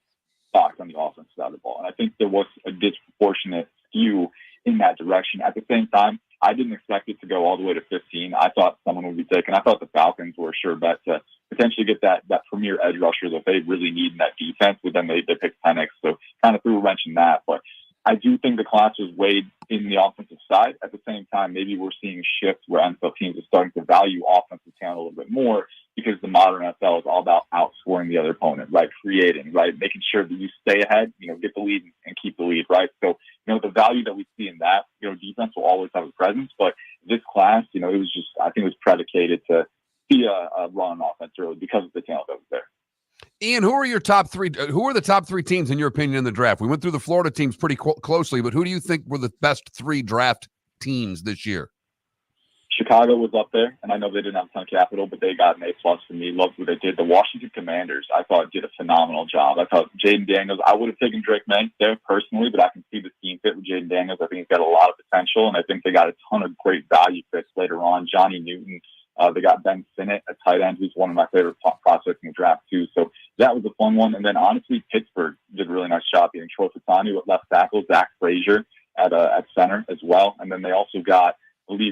stocked on the offensive side of the ball. And I think there was a disproportionate skew in that direction. At the same time, I didn't expect it to go all the way to 15. I thought someone would be taken. I thought the Falcons were a sure bet to potentially get that premier edge rusher that they really need in that defense, but then they picked Penix, so kind of threw a wrench in that. But I do think the class was weighed in the offensive side. At the same time, maybe we're seeing shifts where NFL teams are starting to value offensive talent a little bit more because the modern NFL is all about outscoring the other opponent, right? Creating, right? Making sure that you stay ahead, get the lead and keep the lead, right? So, the value that we see in that, defense will always have a presence, but this class, it was just, I think it was predicated to be a run offense early because of the talent that was there. Ian, who are your top 3? Who are the top 3 teams in your opinion in the draft? We went through the Florida teams pretty closely, but who do you think were the best 3 draft teams this year? Chicago was up there, and I know they didn't have a ton of capital, but they got an A+ for me. Loved what they did. The Washington Commanders, I thought, did a phenomenal job. I thought Jaden Daniels, I would have taken Drake May there personally, but I can see the scheme fit with Jaden Daniels. I think he's got a lot of potential, and I think they got a ton of great value fits later on. Johnny Newton, they got Ben Sinnott, a tight end, who's one of my favorite prospects in the draft, too. So that was a fun one. And then, honestly, Pittsburgh did a really nice job getting Troy Fatanu at left tackle, Zach Frazier at center as well. And then they also got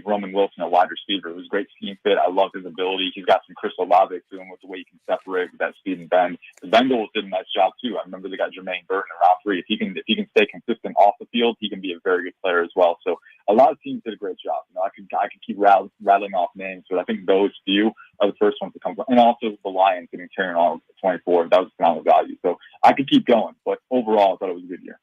Roman Wilson at wide receiver. It was a great scheme fit. I love his ability. He's got some Chris Olave to him with the way he can separate with that speed and bend. The Bengals did a nice job too. I remember they got Jermaine Burton in round 3. If he can stay consistent off the field, he can be a very good player as well. So a lot of teams did a great job. I could keep rattling off names, but I think those few are the first ones to come. And also the Lions getting Terrion Arnold at 24. That was phenomenal value. So I could keep going. But overall, I thought it was a good year.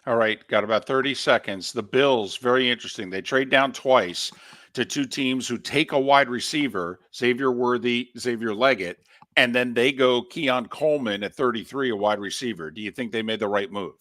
All right, got about 30 seconds. The Bills, very interesting. They trade down twice to two teams who take a wide receiver, Xavier Worthy, Xavier Leggett, and then they go Keon Coleman at 33, a wide receiver. Do you think they made the right move?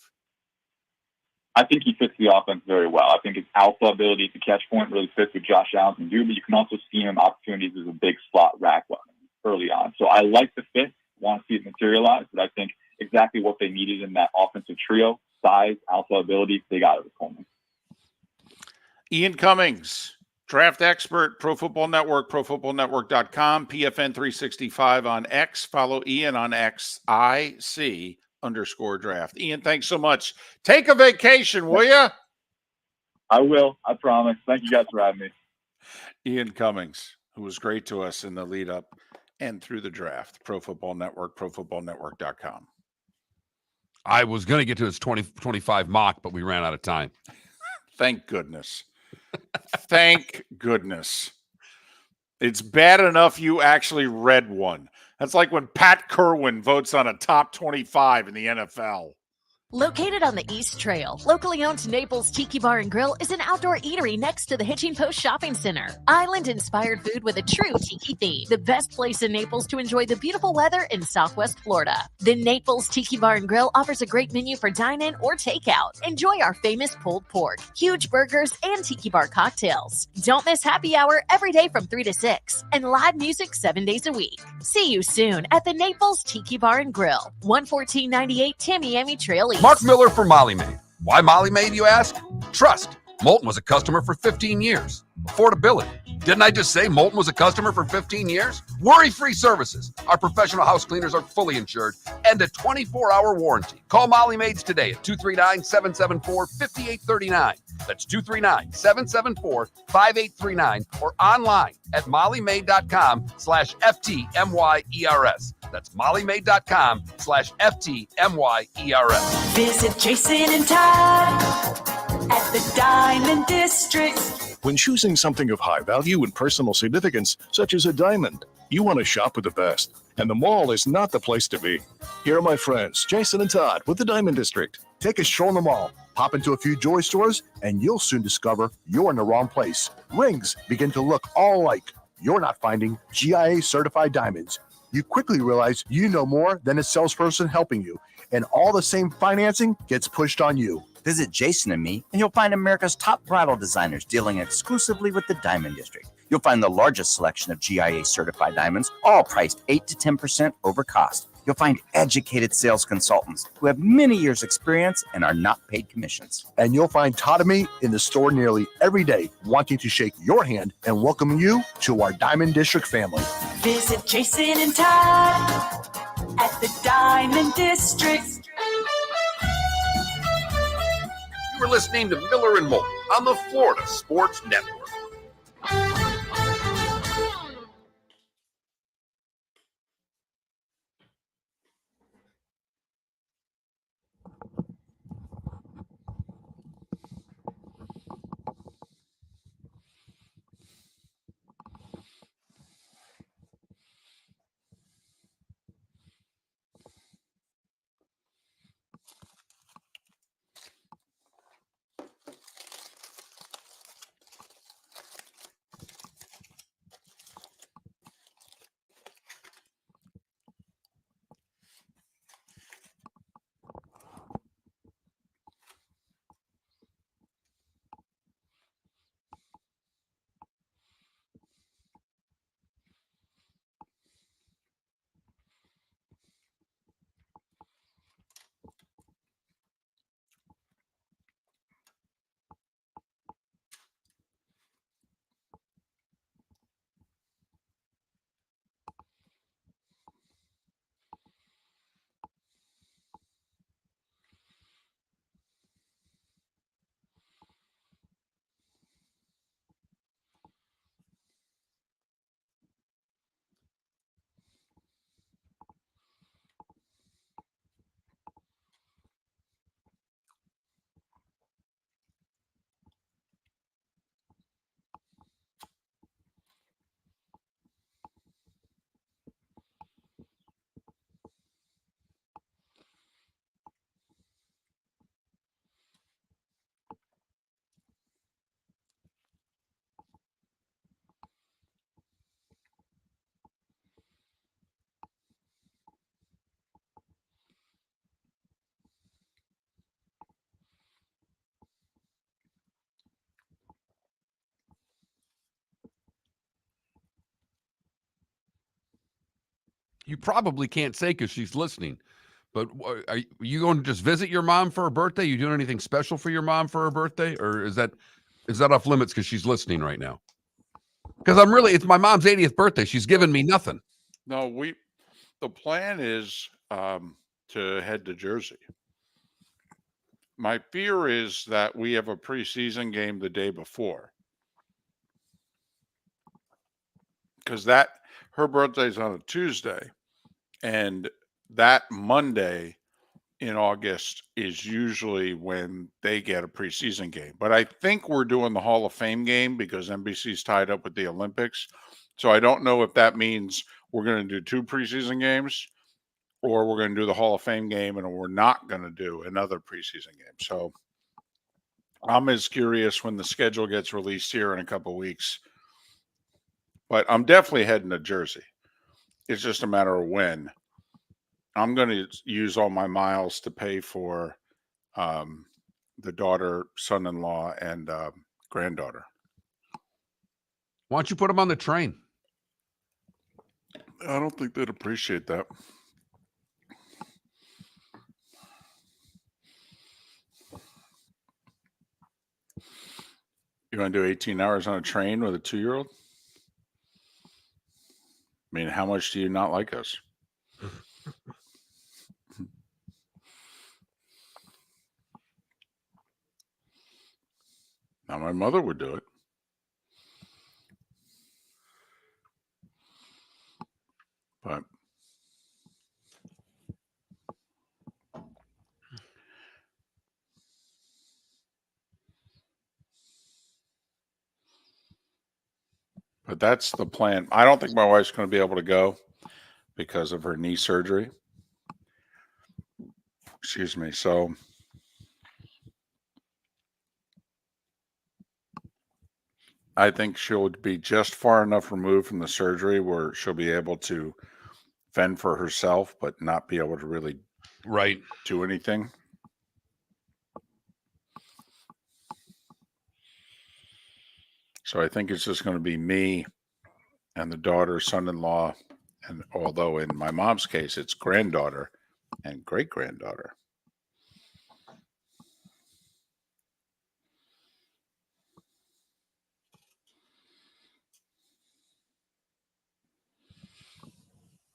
I think he fits the offense very well. I think his alpha ability to catch point really fits what Josh Allen can do, but you can also see him opportunities as a big slot rack weapon early on. So I like the fit, want to see it materialize, but I think exactly what they needed in that offensive trio, size, alpha ability, they got it with Coleman. Ian Cummings, draft expert, Pro Football Network, ProFootballNetwork.com, PFN 365 on X. Follow Ian on X, IC_draft. Ian, thanks so much. Take a vacation, will you? I will. I promise. Thank you guys for having me. Ian Cummings, who was great to us in the lead up and through the draft. Pro Football Network, ProFootballNetwork.com. I was going to get to his 2025 mock, but we ran out of time. Thank goodness. Thank goodness. It's bad enough you actually read one. That's like when Pat Kerwin votes on a top 25 in the NFL. Located on the East Trail, locally owned Naples Tiki Bar and Grill is an outdoor eatery next to the Hitching Post Shopping Center. Island-inspired food with a true tiki theme. The best place in Naples to enjoy the beautiful weather in Southwest Florida. The Naples Tiki Bar and Grill offers a great menu for dine-in or takeout. Enjoy our famous pulled pork, huge burgers, and tiki bar cocktails. Don't miss happy hour every day from 3 to 6 and live music 7 days a week. See you soon at the Naples Tiki Bar and Grill, 11498 Tamiami Trail East. Mark Miller for Molly Maid. Why Molly Maid, you ask? Trust. Moulton was a customer for 15 years. Affordability. Didn't I just say Moulton was a customer for 15 years? Worry-free services. Our professional house cleaners are fully insured and a 24-hour warranty. Call Molly Maids today at 239-774-5839. That's 239-774-5839 or online at mollymaid.com/FTMYERS. That's mollymaid.com/FTMYERS. Visit Jason and Todd at the Diamond District. When choosing something of high value and personal significance, such as a diamond, you want to shop with the best. And the mall is not the place to be. Here are my friends, Jason and Todd with the Diamond District. Take a stroll in the mall, pop into a few joy stores, and you'll soon discover you're in the wrong place. Rings begin to look all alike. You're not finding GIA certified diamonds. You quickly realize you know more than a salesperson helping you, and all the same financing gets pushed on you. Visit Jason and me, and you'll find America's top bridal designers dealing exclusively with the Diamond District. You'll find the largest selection of GIA certified diamonds, all priced 8 to 10% over cost. You'll find educated sales consultants who have many years' experience and are not paid commissions. And you'll find Todd and me in the store nearly every day, wanting to shake your hand and welcome you to our Diamond District family. Visit Jason and Todd at the Diamond District. You were listening to Miller and Moulton on the Florida Sports Network. You probably can't say because she's listening. But are you going to just visit your mom for her birthday? You doing anything special for your mom for her birthday? Or is that off limits because she's listening right now? Because it's my mom's 80th birthday. She's given me nothing. No, the plan is to head to Jersey. My fear is that we have a preseason game the day before. Because her birthday's on a Tuesday, and that Monday in August is usually when they get a preseason game. But I think we're doing the Hall of Fame game because NBC's tied up with the Olympics. So I don't know if that means we're going to do 2 preseason games or we're going to do the Hall of Fame game and we're not going to do another preseason game. So I'm as curious when the schedule gets released here in a couple of weeks. But I'm definitely heading to Jersey. It's just a matter of when. I'm going to use all my miles to pay for the daughter, son-in-law, and granddaughter. Why don't you put them on the train? I don't think they'd appreciate that. You want to do 18 hours on a train with a 2-year-old? I mean, how much do you not like us? Now, my mother would do it. But that's the plan. I don't think my wife's going to be able to go because of her knee surgery. Excuse me. So I think she'll be just far enough removed from the surgery where she'll be able to fend for herself, but not be able to really do anything. So I think it's just going to be me and the daughter, son-in-law, and although in my mom's case, it's granddaughter and great-granddaughter.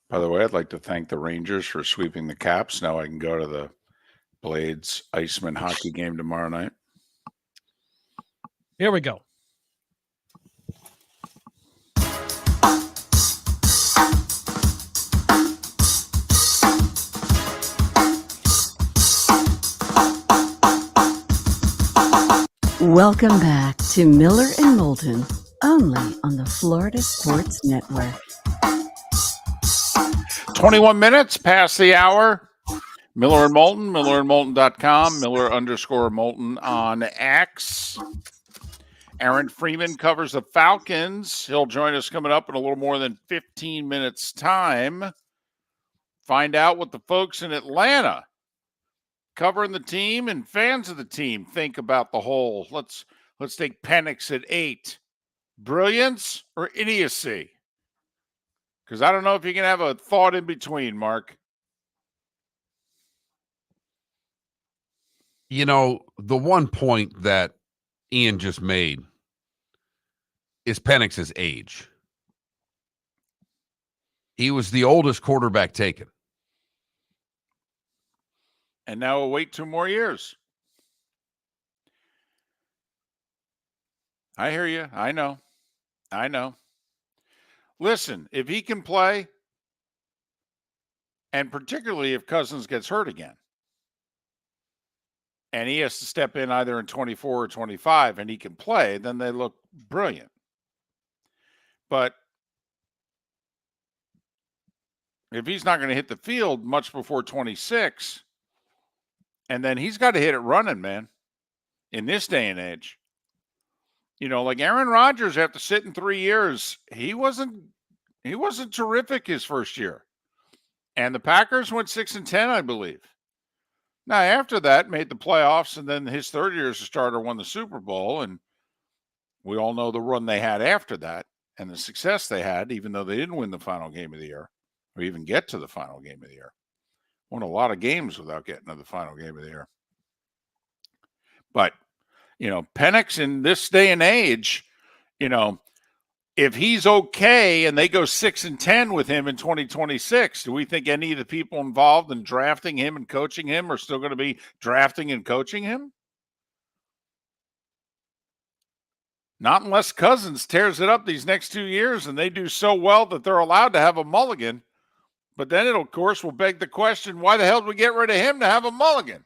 By the way, I'd like to thank the Rangers for sweeping the Caps. Now I can go to the Blades Iceman hockey game tomorrow night. Here we go. Welcome back to Miller and Moulton, only on the Florida Sports Network. 21 minutes past the hour. Miller and Moulton, millerandmoulton.com, Miller_Moulton on X. Aaron Freeman covers the Falcons. He'll join us coming up in a little more than 15 minutes' time. Find out what the folks in Atlanta covering the team and fans of the team think about the whole. Let's take Penix at 8. Brilliance or idiocy? Because I don't know if you can have a thought in between, Mark. You know, the one point that Ian just made is Penix's age. He was the oldest quarterback taken. And now we'll wait 2 more years. I hear you. I know. Listen, if he can play, and particularly if Cousins gets hurt again, and he has to step in either in 24 or 25 and he can play, then they look brilliant. But if he's not going to hit the field much before 26, and then he's got to hit it running, man, in this day and age. You know, like Aaron Rodgers, after sitting 3 years, he wasn't terrific his first year. And the Packers went 6-10, I believe. Now, after that, made the playoffs, and then his third year as a starter won the Super Bowl, and we all know the run they had after that and the success they had, even though they didn't win the final game of the year or even get to the final game of the year. Won a lot of games without getting to the final game of the year. But, Penix in this day and age, if he's okay and they go 6-10 with him in 2026, do we think any of the people involved in drafting him and coaching him are still going to be drafting and coaching him? Not unless Cousins tears it up these next 2 years and they do so well that they're allowed to have a mulligan. But then it, of course, will beg the question, why the hell did we get rid of him to have a mulligan?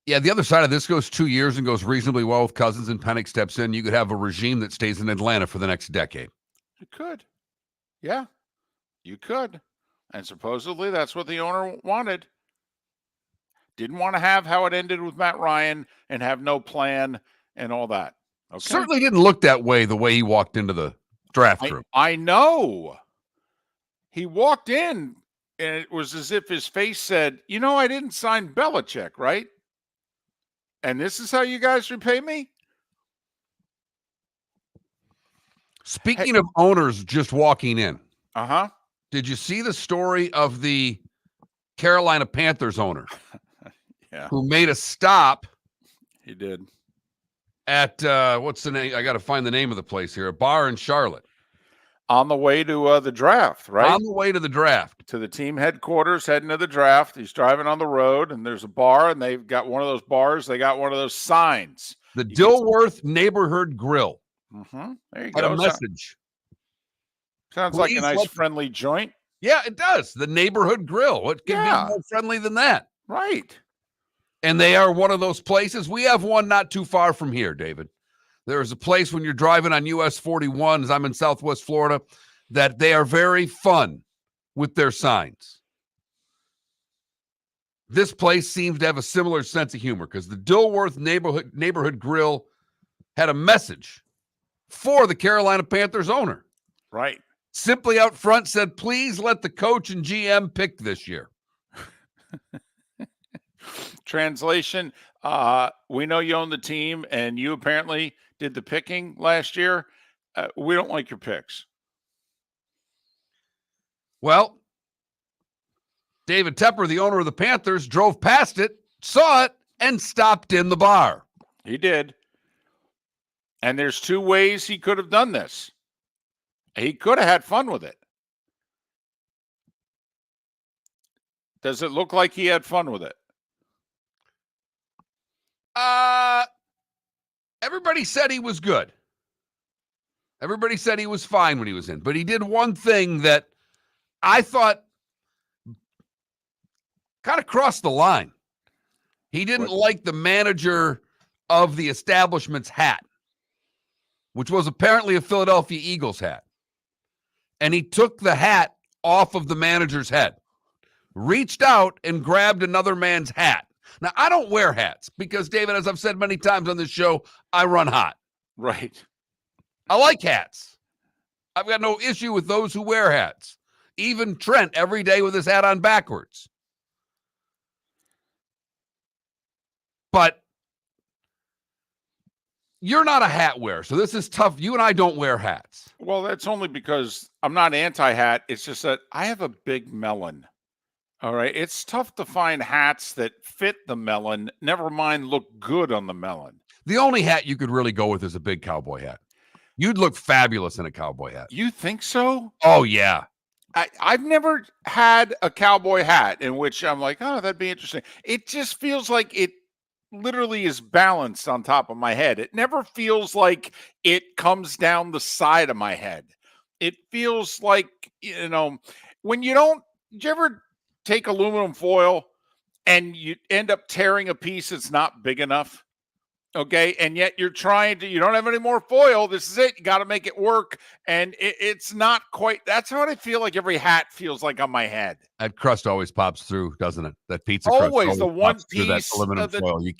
Yeah, the other side of this goes 2 years and goes reasonably well with Cousins and Penix steps in. You could have a regime that stays in Atlanta for the next decade. You could. Yeah, you could. And supposedly that's what the owner wanted. Didn't want to have how it ended with Matt Ryan and have no plan and all that. Okay. Certainly didn't look that way the way he walked into the draft room. I know. He walked in and it was as if his face said, I didn't sign Belichick, right? And this is how you guys repay me? Speaking of owners just walking in. Uh-huh. Did you see the story of the Carolina Panthers owner? Yeah. Who made a stop? He did. At, what's the name? I got to find the name of the place here. A bar in Charlotte. On the way to the draft, right? On the way to the draft. To the team headquarters, heading to the draft. He's driving on the road, and there's a bar, and they've got one of those bars. They got one of those signs. The Dilworth Neighborhood Grill. Mm-hmm. There you Had go. a message. Sounds like a nice, friendly joint. Yeah, it does. The Neighborhood Grill. What can be more friendly than that? Right. And they are one of those places. We have one not too far from here, David. There is a place when you're driving on US 41, as I'm in Southwest Florida, that they are very fun with their signs. This place seems to have a similar sense of humor because the Dilworth Neighborhood Grill had a message for the Carolina Panthers owner. Right. Simply out front said, please let the coach and GM pick this year. Translation, we know you own the team and you apparently did the picking last year. We don't like your picks. Well, David Tepper, the owner of the Panthers, drove past it, saw it, and stopped in the bar. He did. And there's two ways he could have done this. He could have had fun with it. Does it look like he had fun with it? Everybody said he was good. Everybody said he was fine when he was in. But he did one thing that I thought kind of crossed the line. He didn't like the manager of the establishment's hat, which was apparently a Philadelphia Eagles hat. And he took the hat off of the manager's head, reached out and grabbed another man's hat. Now, I don't wear hats because, David, as I've said many times on this show, I run hot. Right. I like hats. I've got no issue with those who wear hats. Even Trent every day with his hat on backwards. But you're not a hat wearer, so this is tough. You and I don't wear hats. Well, that's only because I'm not anti-hat. It's just that I have a big melon. All right. It's tough to find hats that fit the melon, never mind look good on the melon. The only hat you could really go with is a big cowboy hat. You'd look fabulous in a cowboy hat. You think so? Oh, yeah. I've never had a cowboy hat in which I'm like, oh, that'd be interesting. It just feels like it literally is balanced on top of my head. It never feels like it comes down the side of my head. It feels like, when you ever take aluminum foil and you end up tearing a piece that's not big enough? Okay. And yet you don't have any more foil. This is it. You got to make it work. And it's not quite, that's what I feel like every hat feels like on my head. That crust always pops through, doesn't it? That pizza crust always the one pops through piece that aluminum foil. You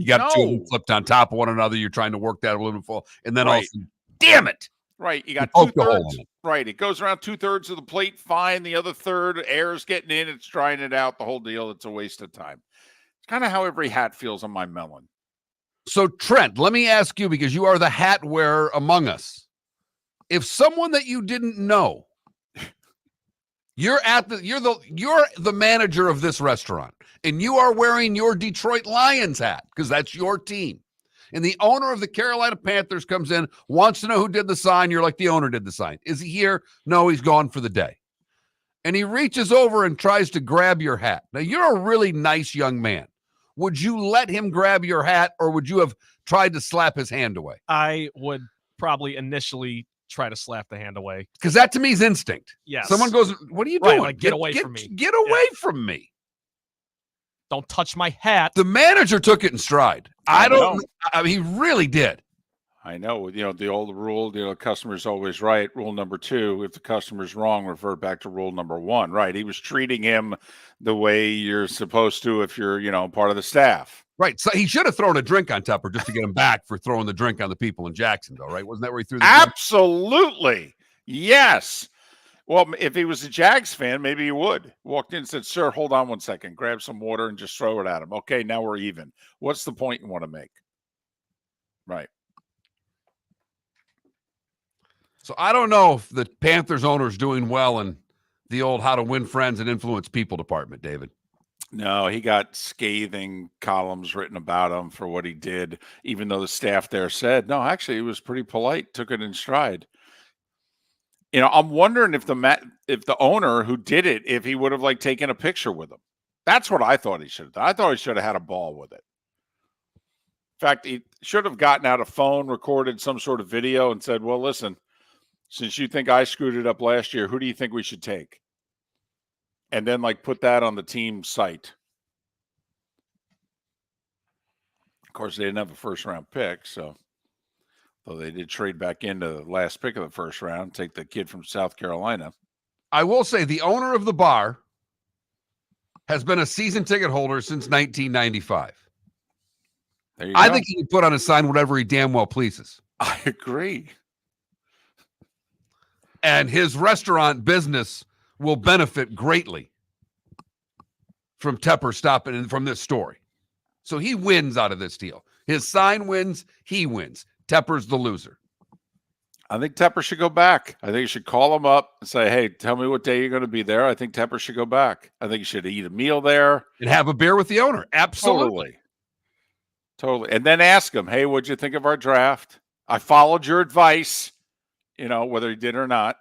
got two of them flipped on top of one another. You're trying to work that aluminum foil. And then also, damn it. Right. You got poke the 2/3. hole in it. Right. It goes around 2/3 of the plate. Fine. The other third, air's getting in. It's drying it out. The whole deal. It's a waste of time. It's kind of how every hat feels on my melon. So, Trent, let me ask you, because you are the hat wearer among us. If someone that you didn't know, you're the manager of this restaurant, and you are wearing your Detroit Lions hat because that's your team. And the owner of the Carolina Panthers comes in, wants to know who did the sign. You're like, the owner did the sign. Is he here? No, he's gone for the day. And he reaches over and tries to grab your hat. Now, you're a really nice young man. Would you let him grab your hat, or would you have tried to slap his hand away? I would probably initially try to slap the hand away. Because that to me is instinct. Yes. Someone goes, what are you doing? Like, get away from me. Get away from me. Don't touch my hat. The manager took it in stride. I mean, he really did. I know. The old rule, the customer's always right. Rule number 2, if the customer's wrong, revert back to rule number 1. Right. He was treating him the way you're supposed to if you're, part of the staff. Right. So he should have thrown a drink on Tepper just to get him back for throwing the drink on the people in Jacksonville, right? Wasn't that where he threw the drink? Absolutely. Yes. Well, if he was a Jags fan, maybe he would. Walked in and said, sir, hold on one second. Grab some water and just throw it at him. Okay, now we're even. What's the point you want to make? Right. So I don't know if the Panthers owner is doing well in the old how to win friends and influence people department, David. No, he got scathing columns written about him for what he did, even though the staff there said, no, actually, he was pretty polite, took it in stride. I'm wondering if the owner who did it, if he would have taken a picture with him. That's what I thought he should have done. I thought he should have had a ball with it. In fact, he should have gotten out a phone, recorded some sort of video, and said, well, listen, since you think I screwed it up last year, who do you think we should take? And then put that on the team site. Of course, they didn't have a first-round pick, so though they did trade back into the last pick of the first round, take the kid from South Carolina. I will say the owner of the bar has been a season ticket holder since 1995. I think he can put on a sign whatever he damn well pleases. I agree. And his restaurant business will benefit greatly from Tepper stopping in from this story. So he wins out of this deal. His sign wins, he wins. Tepper's the loser. I think Tepper should go back. I think you should call him up and say, hey, tell me what day you're going to be there. I think Tepper should go back. I think you should eat a meal there. And have a beer with the owner. Absolutely. Totally. And then ask him, hey, what'd you think of our draft? I followed your advice, whether he did or not.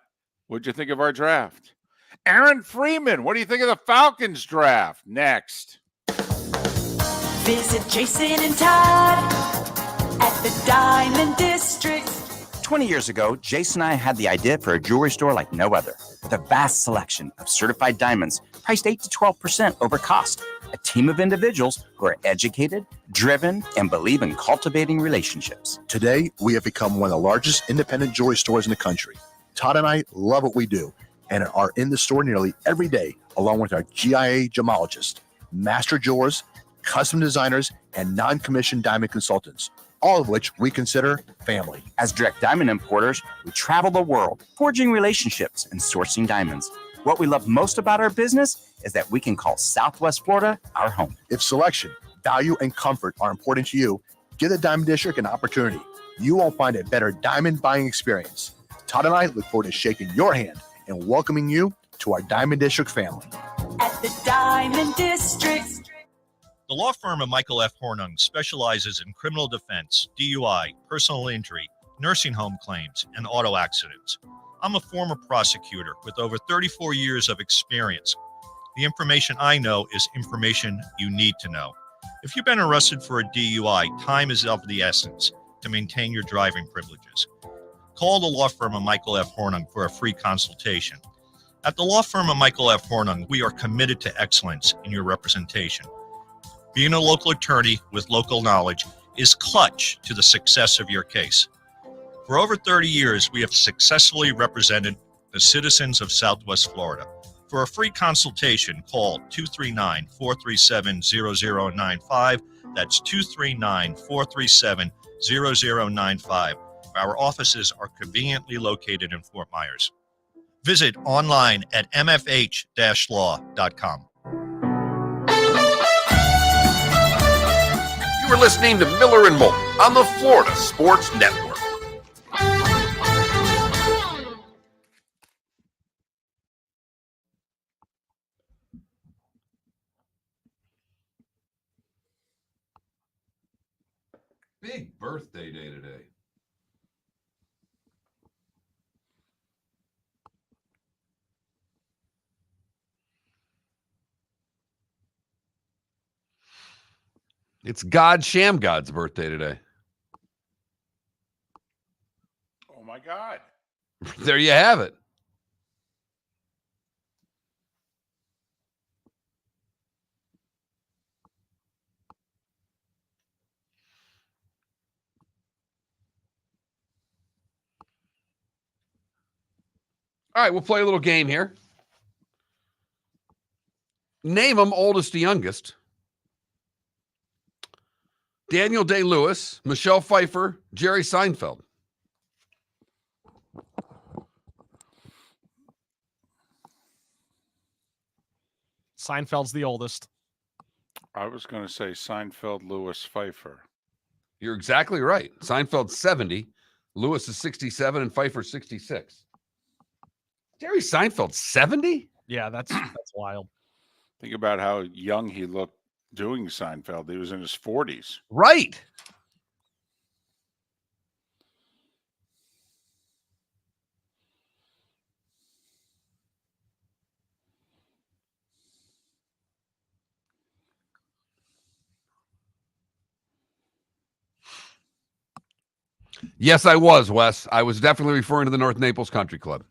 What'd you think of our draft? Aaron Freeman, what do you think of the Falcons draft? Next. Visit Jason and Todd at the Diamond District. 20 years ago, Jason and I had the idea for a jewelry store like no other, with a vast selection of certified diamonds priced 8 to 12% over cost. A team of individuals who are educated, driven, and believe in cultivating relationships. Today, we have become one of the largest independent jewelry stores in the country. Todd and I love what we do and are in the store nearly every day, along with our GIA gemologists, master jewelers, custom designers, and non-commissioned diamond consultants, all of which we consider family. As direct diamond importers, we travel the world, forging relationships and sourcing diamonds. What we love most about our business is that we can call Southwest Florida our home. If selection, value, and comfort are important to you, give the Diamond District an opportunity. You won't find a better diamond buying experience. Todd and I look forward to shaking your hand and welcoming you to our Diamond District family. At the Diamond District. The law firm of Michael F. Hornung specializes in criminal defense, DUI, personal injury, nursing home claims, and auto accidents. I'm a former prosecutor with over 34 years of experience. The information I know is information you need to know. If you've been arrested for a DUI, time is of the essence to maintain your driving privileges. Call the law firm of Michael F. Hornung for a free consultation. At the law firm of Michael F. Hornung, we are committed to excellence in your representation. Being a local attorney with local knowledge is clutch to the success of your case. For over 30 years, we have successfully represented the citizens of Southwest Florida. For a free consultation, call 239-437-0095. That's 239-437-0095. Our offices are conveniently located in Fort Myers. Visit online at mfh-law.com. You are listening to Miller and Moulton on the Florida Sports Network. Big birthday day today. It's God Shamgod's birthday today. Oh my God. There you have it. All right, we'll play a little game here. Name them oldest to youngest. Daniel Day-Lewis, Michelle Pfeiffer, Jerry Seinfeld. Seinfeld's the oldest. I was going to say Seinfeld, Lewis, Pfeiffer. You're exactly right. Seinfeld's 70, Lewis is 67, and Pfeiffer 66. Jerry Seinfeld 70? Yeah, that's wild. Think about how young he looked doing Seinfeld. He was in his 40s. Right. Yes, I was, Wes. I was definitely referring to the North Naples Country Club.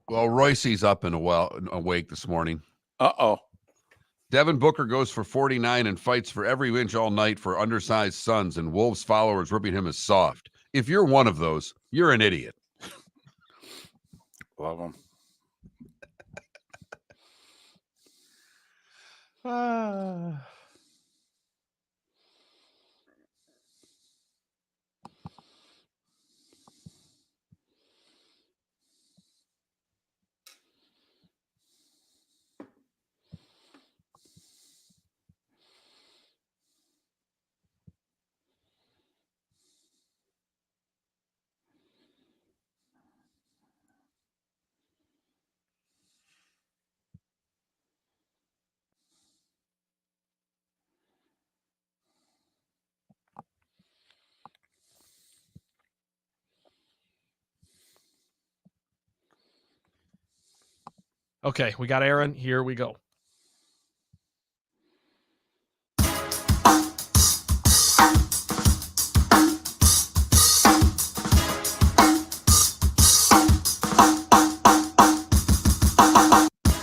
Well, Royce's up and awake this morning. Uh-oh. Devin Booker goes for 49 and fights for every inch all night for undersized sons, and Wolves followers ripping him as soft. If you're one of those, you're an idiot. Love him. Okay, we got Aaron. Here we go.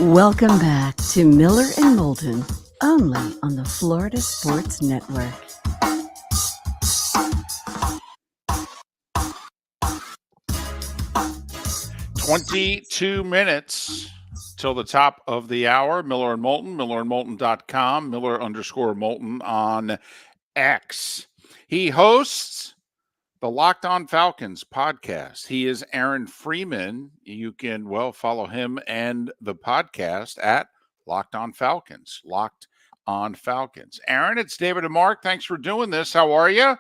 Welcome back to Miller and Moulton, only on the Florida Sports Network. "22 minutes till the top of the hour." Miller and Moulton, millerandmoulton.com, Miller_Moulton on X. He hosts the Locked On Falcons podcast. He is Aaron Freeman. You can, follow him and the podcast at Locked On Falcons. Locked On Falcons. Aaron, it's David and Mark. Thanks for doing this. How are you?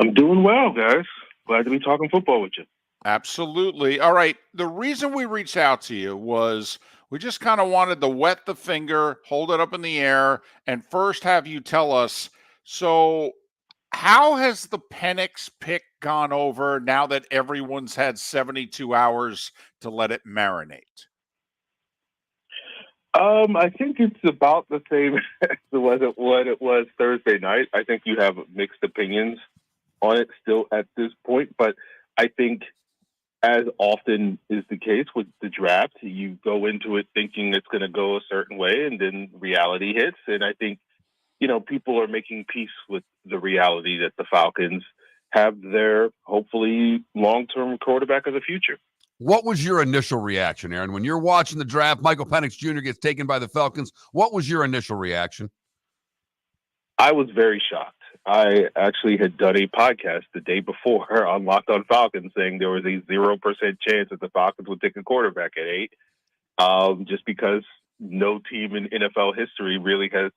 I'm doing well, guys. Glad to be talking football with you. Absolutely. All right. The reason we reached out to you was we just kind of wanted to wet the finger, hold it up in the air, and first have you tell us, so how has the Penix pick gone over now that everyone's had 72 hours to let it marinate? I think it's about the same as what it was Thursday night. I think you have mixed opinions on it still at this point, but I think, as often is the case with the draft, you go into it thinking it's going to go a certain way, and then reality hits. And I think, people are making peace with the reality that the Falcons have their, hopefully, long-term quarterback of the future. What was your initial reaction, Aaron? When you're watching the draft, Michael Penix Jr. gets taken by the Falcons, what was your initial reaction? I was very shocked. I actually had done a podcast the day before on Locked On Falcons saying there was a 0% chance that the Falcons would take a quarterback at 8, just because no team in NFL history really has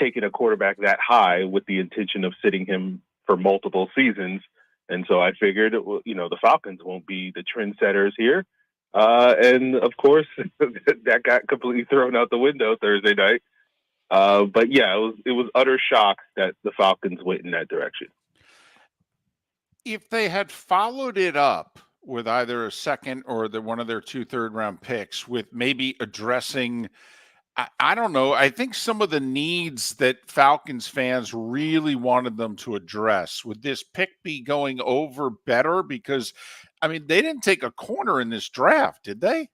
taken a quarterback that high with the intention of sitting him for multiple seasons. And so I figured, the Falcons won't be the trendsetters here. And, of course, that got completely thrown out the window Thursday night. But yeah, it was utter shock that the Falcons went in that direction. If they had followed it up with either a second or one of their 2 third-round picks with maybe addressing, I don't know, I think some of the needs that Falcons fans really wanted them to address, would this pick be going over better? Because, they didn't take a corner in this draft, did they?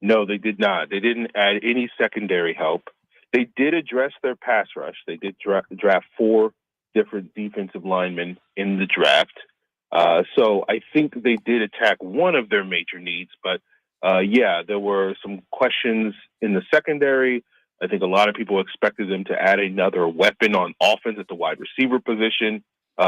No, they did not. They didn't add any secondary help. They did address their pass rush. They did draft 4 different defensive linemen in the draft. So I think they did attack one of their major needs. But, there were some questions in the secondary. I think a lot of people expected them to add another weapon on offense at the wide receiver position.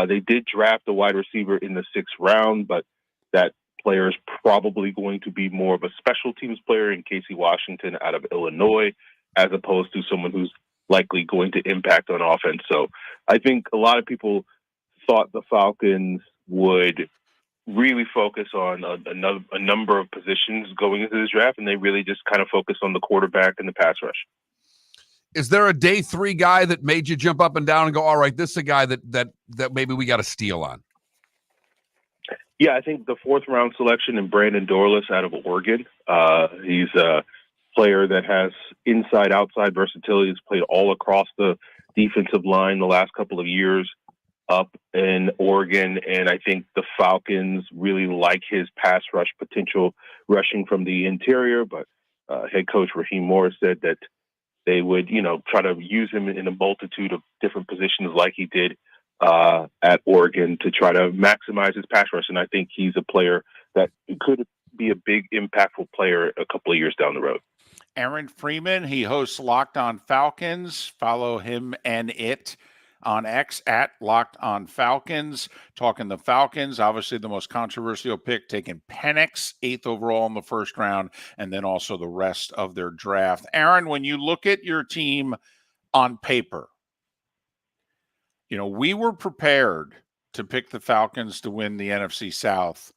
They did draft a wide receiver in the 6th round, but that player is probably going to be more of a special teams player in Casey Washington out of Illinois, as opposed to someone who's likely going to impact on offense. So I think a lot of people thought the Falcons would really focus on a number of positions going into this draft, and they really just kind of focus on the quarterback and the pass rush. Is there a day 3 guy that made you jump up and down and go, all right, this is a guy that maybe we got to steal on? Yeah, I think the 4th round selection in Brandon Dorlus out of Oregon. He's a player that has inside-outside versatility. He's played all across the defensive line the last couple of years up in Oregon, and I think the Falcons really like his pass rush potential rushing from the interior, but head coach Raheem Morris said that they would, try to use him in a multitude of different positions like he did at Oregon to try to maximize his pass rush, and I think he's a player that could be a big, impactful player a couple of years down the road. Aaron Freeman, he hosts Locked On Falcons. Follow him and it on X at Locked On Falcons. Talking the Falcons, obviously the most controversial pick, taking Penix, 8th overall in the 1st round, and then also the rest of their draft. Aaron, when you look at your team on paper, we were prepared to pick the Falcons to win the NFC South.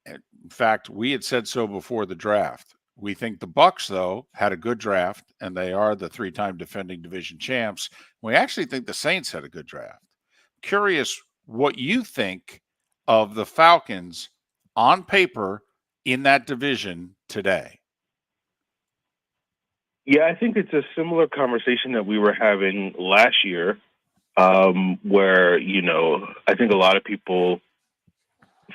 In fact, we had said so before the draft. We think the Bucs, though, had a good draft, and they are the 3-time defending division champs. We actually think the Saints had a good draft. Curious what you think of the Falcons on paper in that division today. Yeah, I think it's a similar conversation that we were having last year, where, I think a lot of people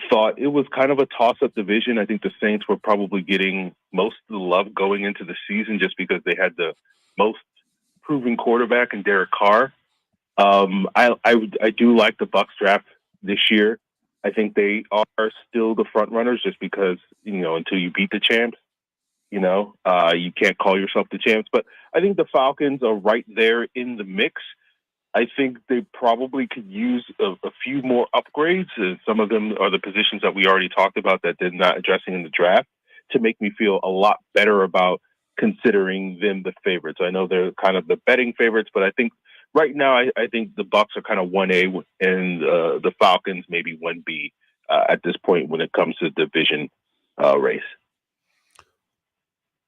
thought it was kind of a toss-up division. I think the Saints were probably getting most of the love going into the season just because they had the most proven quarterback in Derek Carr. I do like the Bucs draft this year. I think they are still the front runners just because, until you beat the champs, you can't call yourself the champs. But I think the Falcons are right there in the mix. I think they probably could use a few more upgrades. And some of them are the positions that we already talked about that they're not addressing in the draft to make me feel a lot better about considering them the favorites. I know they're kind of the betting favorites, but I think right now I think the Bucs are kind of 1A and the Falcons maybe 1B at this point when it comes to the division race.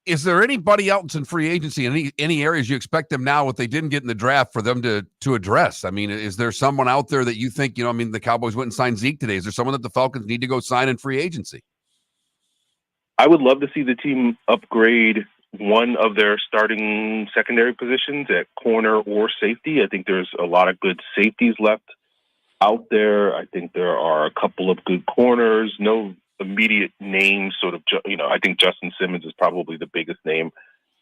Is there anybody else in free agency in any areas you expect them now, what they didn't get in the draft, for them to address? I mean, is there someone out there that you think, the Cowboys went and signed Zeke today. Is there someone that the Falcons need to go sign in free agency? I would love to see the team upgrade one of their starting secondary positions at corner or safety. I think there's a lot of good safeties left out there. I think there are a couple of good corners. No immediate names, I think Justin Simmons is probably the biggest name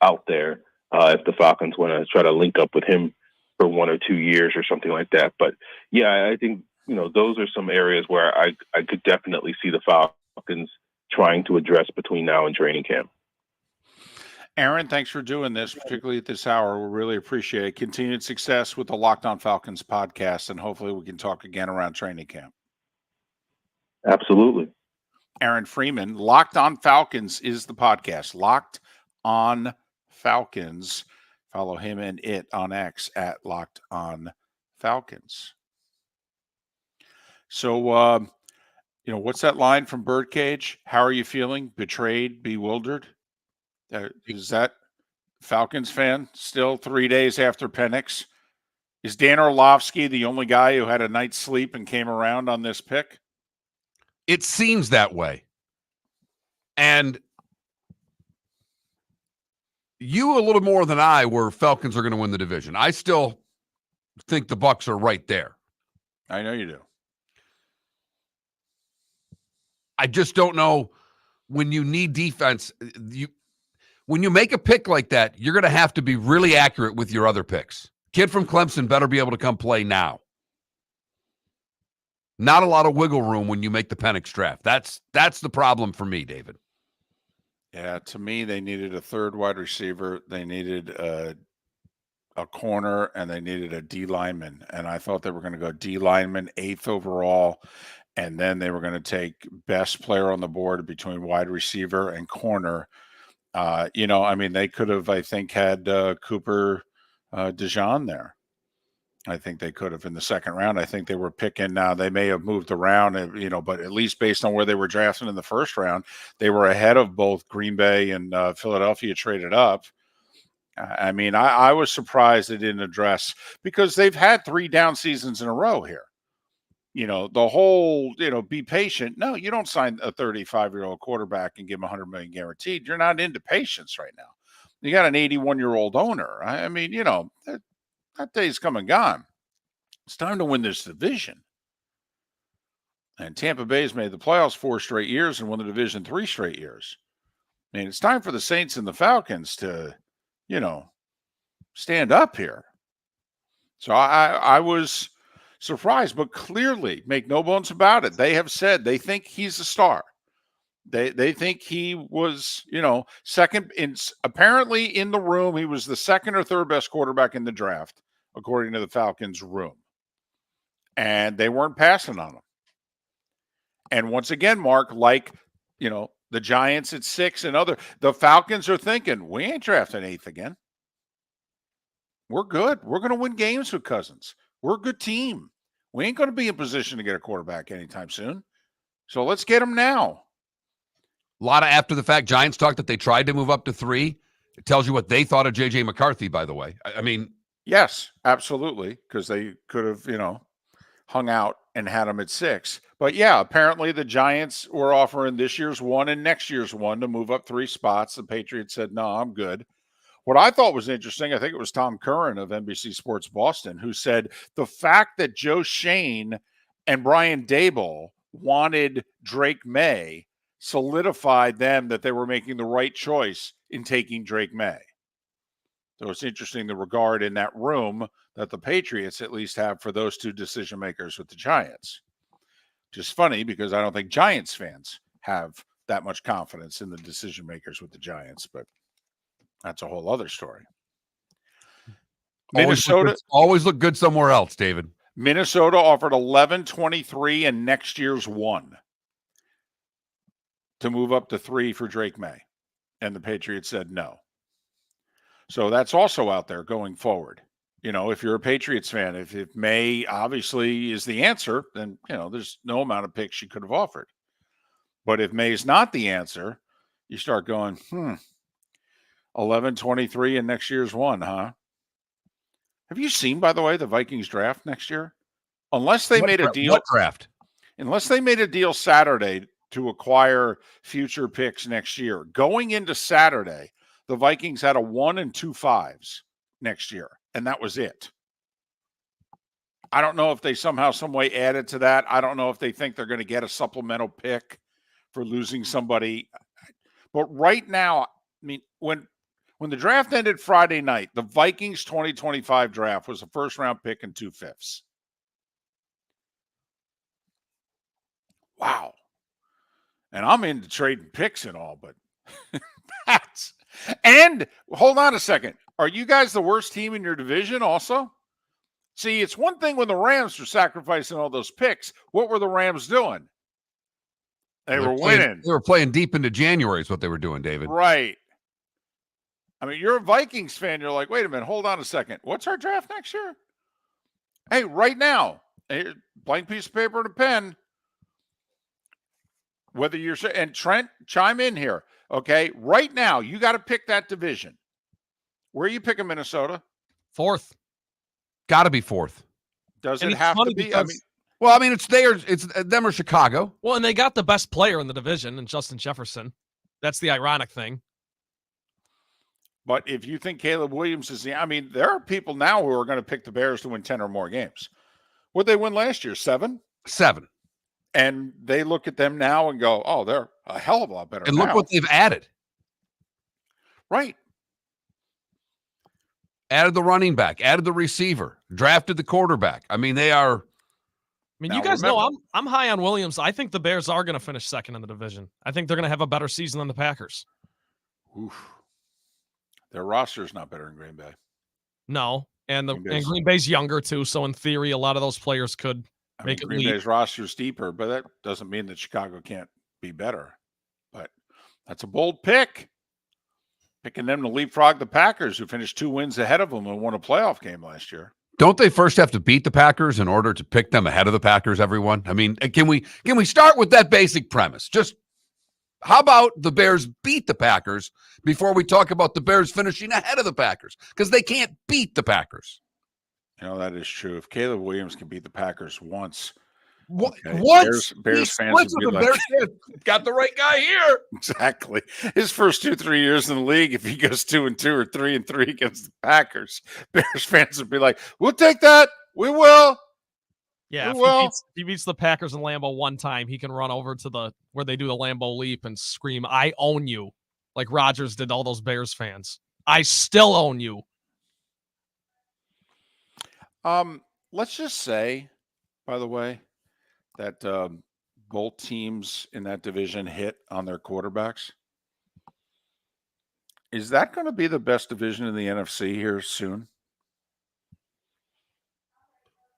out there if the Falcons want to try to link up with him for 1 or 2 years or something like that. But yeah, I think, those are some areas where I could definitely see the Falcons trying to address between now and training camp. Aaron, thanks for doing this, particularly at this hour. We really appreciate it. Continued success with the Locked On Falcons podcast, and hopefully we can talk again around training camp. Absolutely. Aaron Freeman, Locked On Falcons is the podcast. Locked On Falcons. Follow him and it on X at Locked On Falcons. So, what's that line from Birdcage? How are you feeling? Betrayed, bewildered? Is that Falcons fan still 3 days after Penix? Is Dan Orlovsky the only guy who had a night's sleep and came around on this pick? It seems that way. And you a little more than I were Falcons are going to win the division. I still think the Bucs are right there. I know you do. I just don't know when you need defense. When you make a pick like that, you're going to have to be really accurate with your other picks. Kid from Clemson better be able to come play now. Not a lot of wiggle room when you make the Penix draft. That's the problem for me, David. Yeah, to me, they needed a third wide receiver. They needed a corner, and they needed a D lineman. And I thought they were going to go D lineman 8th overall, and then they were going to take best player on the board between wide receiver and corner. They could have, I think, had Cooper DeJean there. I think they could have in the second round. I think they were picking now. They may have moved around, but at least based on where they were drafting in the first round, they were ahead of both Green Bay and Philadelphia traded up. I was surprised they didn't address, because they've had 3 down seasons in a row here. The whole, be patient. No, you don't sign a 35-year-old quarterback and give him $100 million guaranteed. You're not into patience right now. You got an 81-year-old owner. That day's come and gone. It's time to win this division. And Tampa Bay's made the playoffs 4 straight years and won the division 3 straight years. It's time for the Saints and the Falcons to, stand up here. So I was surprised, but clearly, make no bones about it, they have said they think he's a star. They think he was, second apparently in the room. He was the second or third best quarterback in the draft, according to the Falcons room. And they weren't passing on him. And once again, Mark, the Giants at 6 and the Falcons are thinking, we ain't drafting 8th again. We're good. We're going to win games with Cousins. We're a good team. We ain't going to be in position to get a quarterback anytime soon. So let's get him now. A lot of after the fact Giants talk that they tried to move up to 3. It tells you what they thought of J.J. McCarthy, by the way. Yes, absolutely, because they could have, hung out and had him at 6. But yeah, apparently the Giants were offering this year's 1 and next year's 1 to move up 3 spots. The Patriots said, no, I'm good. What I thought was interesting, I think it was Tom Curran of NBC Sports Boston, who said the fact that Joe Shane and Brian Daboll wanted Drake May solidified them that they were making the right choice in taking Drake May. So it's interesting the regard in that room that the Patriots at least have for those two decision makers with the Giants. Just funny because I don't think Giants fans have that much confidence in the decision makers with the Giants, but that's a whole other story. Minnesota always look good somewhere else, David. Minnesota offered 11-23 and next year's 1 to move up to 3 for Drake May. And the Patriots said no. So that's also out there going forward. You know, if you're a Patriots fan, if May obviously is the answer, then, you know, there's no amount of picks she could have offered. But if May's not the answer, you start going, 11-23 and next year's 1, huh? Have you seen, by the way, the Vikings draft next year? Unless they made a deal. What draft? Unless they made a deal Saturday to acquire future picks next year. Going into Saturday, the Vikings had a 1 and 2 5s next year, and that was it. I don't know if they somehow, some way added to that. I don't know if they think they're going to get a supplemental pick for losing somebody. But right now, I mean, when the draft ended Friday night, the Vikings 2025 draft was a first-round pick and 2 5s. Wow. And I'm into trading picks and all, but that's... And hold on a second. Are you guys the worst team in your division also? See, it's one thing when the Rams were sacrificing all those picks. What were the Rams doing? They were winning. They were playing deep into January is what they were doing, David. Right. I mean, you're a Vikings fan. You're like, wait a minute. Hold on a second. What's our draft next year? Hey, right now, blank piece of paper and a pen. Whether you're – and Trent, chime in here. Okay, right now, you got to pick that division. Where are you picking Minnesota? 4th. Got to be 4th. Does it have to be? I mean, it's theirs. It's them or Chicago. Well, and they got the best player in the division, in Justin Jefferson. That's the ironic thing. But if you think Caleb Williams is I mean, there are people now who are going to pick the Bears to win 10 or more games. What'd they win last year? 7? 7. And they look at them now and go, oh, they're a hell of a lot better. And look what they've added. Right. Added the running back, added the receiver, drafted the quarterback. I mean, they are. I mean, you guys know I'm high on Williams. I think the Bears are going to finish second in the division. I think they're going to have a better season than the Packers. Oof. Their roster is not better than Green Bay. No, and Green Bay's younger too, so in theory, a lot of those players could make it. Green Bay's roster is deeper, but that doesn't mean that Chicago can't be better. But that's a bold pick. Picking them to leapfrog the Packers, who finished 2 wins ahead of them and won a playoff game last year. Don't they first have to beat the Packers in order to pick them ahead of the Packers, everyone? I mean, can we start with that basic premise? Just how about the Bears beat the Packers before we talk about the Bears finishing ahead of the Packers? Because they can't beat the Packers. You know, that is true. If Caleb Williams can beat the Packers once. What? Bears fans would be like, got the right guy here. Exactly. His first 2-3 years in the league, if he goes 2-2 or 3-3 against the Packers, Bears fans would be like, "We'll take that. We will." Yeah, if he beats the Packers in Lambeau one time, he can run over to where they do the Lambeau leap and scream, "I own you," like Rodgers did to all those Bears fans. I still own you. Let's just say, by the way, that both teams in that division hit on their quarterbacks. Is that going to be the best division in the NFC here soon?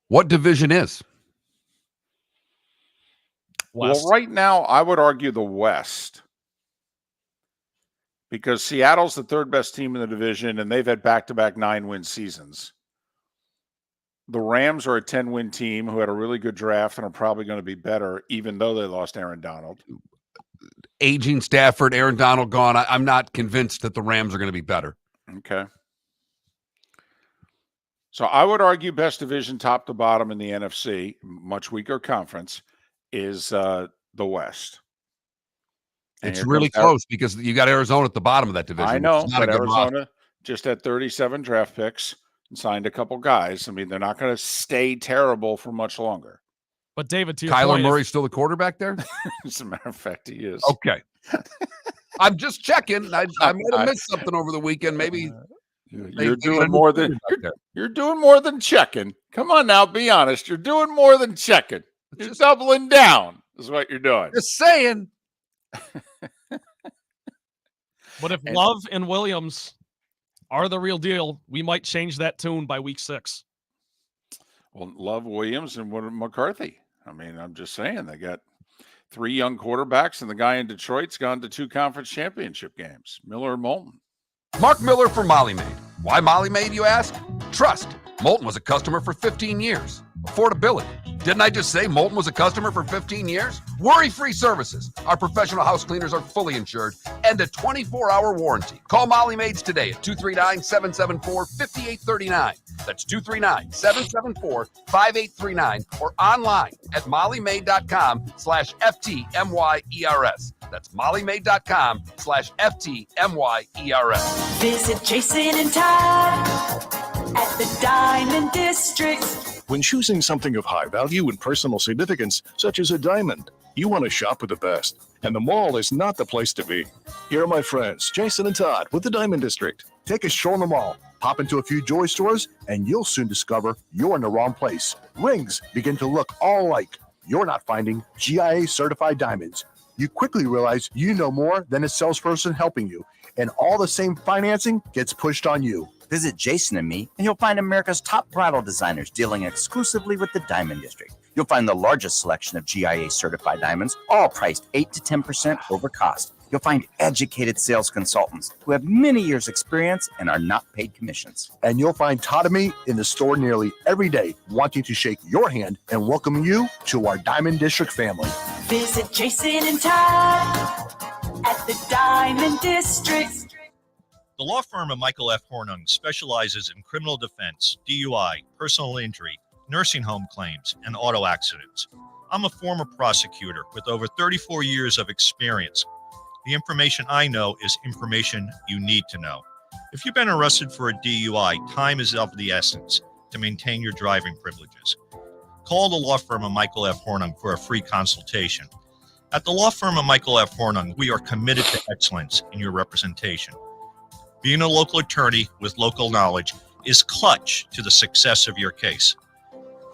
What division is? West. Well, right now, I would argue the West. Because Seattle's the 3rd best team in the division, and they've had back-to-back 9-win seasons. The Rams are a 10-win team who had a really good draft and are probably going to be better, even though they lost Aaron Donald. Aging Stafford, Aaron Donald gone. I'm not convinced that the Rams are going to be better. Okay. So I would argue best division top to bottom in the NFC, much weaker conference, is the West. And it's really close because you got Arizona at the bottom of that division. I know, but Arizona just had 37 draft picks and signed a couple guys. I mean, they're not going to stay terrible for much longer. But David, to your Kyler point, Murray's still the quarterback there? As a matter of fact, he is. Okay. I'm just checking. I might have missed something over the weekend. Maybe you're doing more than you're doing more than checking. Come on now, be honest. You're doing more than checking. You're doubling down is what you're doing. Just saying. But if Love and Williams are the real deal, we might change that tune by week 6. Well, Love, Williams, and McCarthy. I mean, I'm just saying they got 3 young quarterbacks, and the guy in Detroit's gone to 2 conference championship games. Miller and Moulton. Mark Miller for Molly Maid. Why Molly Maid, you ask? Trust. Moulton was a customer for 15 years. Affordability. Didn't I just say Moulton was a customer for 15 years? Worry-free services. Our professional house cleaners are fully insured and a 24-hour warranty. Call Molly Maids today at 239-774-5839. That's 239-774-5839 or online at mollymaid.com/FTMYERS. That's mollymaid.com/FTMYERS. Visit Jason and Todd at the Diamond District. When choosing something of high value and personal significance, such as a diamond, you want to shop with the best, and the mall is not the place to be. Here are my friends, Jason and Todd, with the Diamond District. Take a stroll in the mall, pop into a few joy stores, and you'll soon discover you're in the wrong place. Rings begin to look all alike. You're not finding GIA certified diamonds. You quickly realize you know more than a salesperson helping you, and all the same financing gets pushed on you. Visit Jason and me, and you'll find America's top bridal designers dealing exclusively with the Diamond District. You'll find the largest selection of GIA certified diamonds, all priced 8 to 10% over cost. You'll find educated sales consultants who have many years' experience and are not paid commissions. And you'll find Todd and me in the store nearly every day, wanting to shake your hand and welcome you to our Diamond District family. Visit Jason and Todd at the Diamond District. The law firm of Michael F. Hornung specializes in criminal defense, DUI, personal injury, nursing home claims, and auto accidents. I'm a former prosecutor with over 34 years of experience. The information I know is information you need to know. If you've been arrested for a DUI, time is of the essence to maintain your driving privileges. Call the law firm of Michael F. Hornung for a free consultation. At the law firm of Michael F. Hornung, we are committed to excellence in your representation. Being a local attorney with local knowledge is clutch to the success of your case.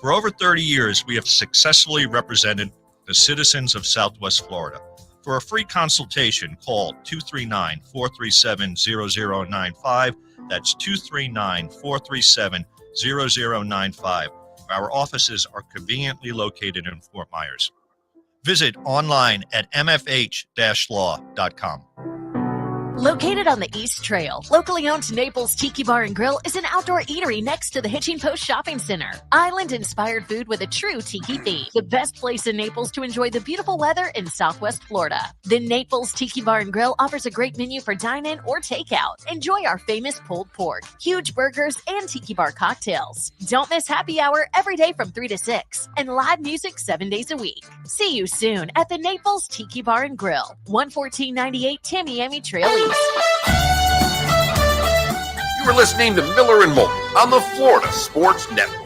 For over 30 years, we have successfully represented the citizens of Southwest Florida. For a free consultation, call 239-437-0095. That's 239-437-0095. Our offices are conveniently located in Fort Myers. Visit online at mfh-law.com. Located on the East Trail, locally owned Naples Tiki Bar and Grill is an outdoor eatery next to the Hitching Post Shopping Center. Island-inspired food with a true tiki theme. The best place in Naples to enjoy the beautiful weather in Southwest Florida. The Naples Tiki Bar and Grill offers a great menu for dine-in or takeout. Enjoy our famous pulled pork, huge burgers, and tiki bar cocktails. Don't miss happy hour every day from 3 to 6 and live music 7 days a week. See you soon at the Naples Tiki Bar and Grill, 11498 Tamiami Trail East. You were listening to Miller and Moulton on the Florida Sports Network.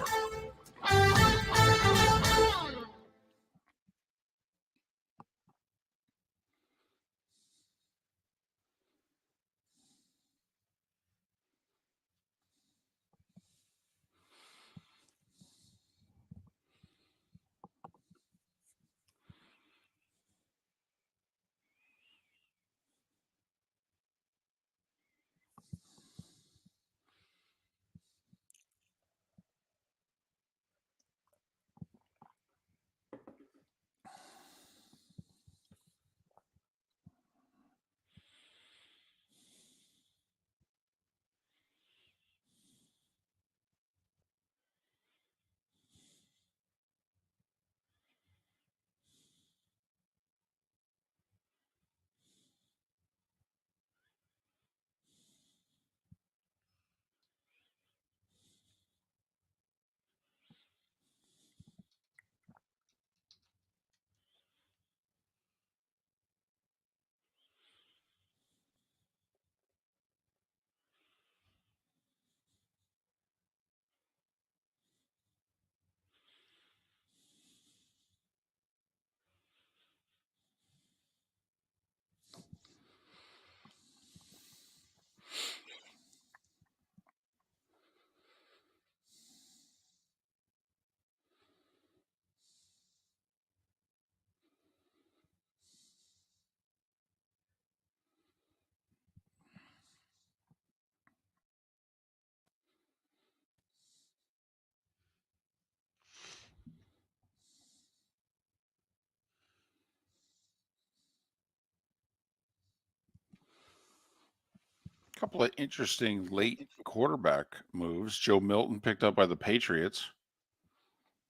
A couple of interesting late quarterback moves. Joe Moulton picked up by the Patriots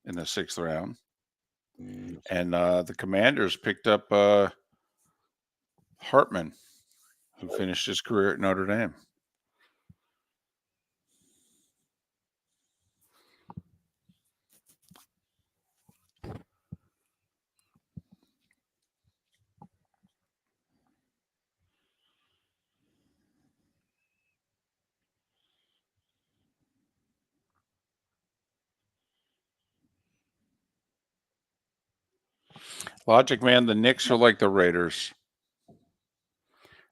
in the 6th round. And the Commanders picked up Hartman, who finished his career at Notre Dame. Logic Man, the Knicks are like the Raiders.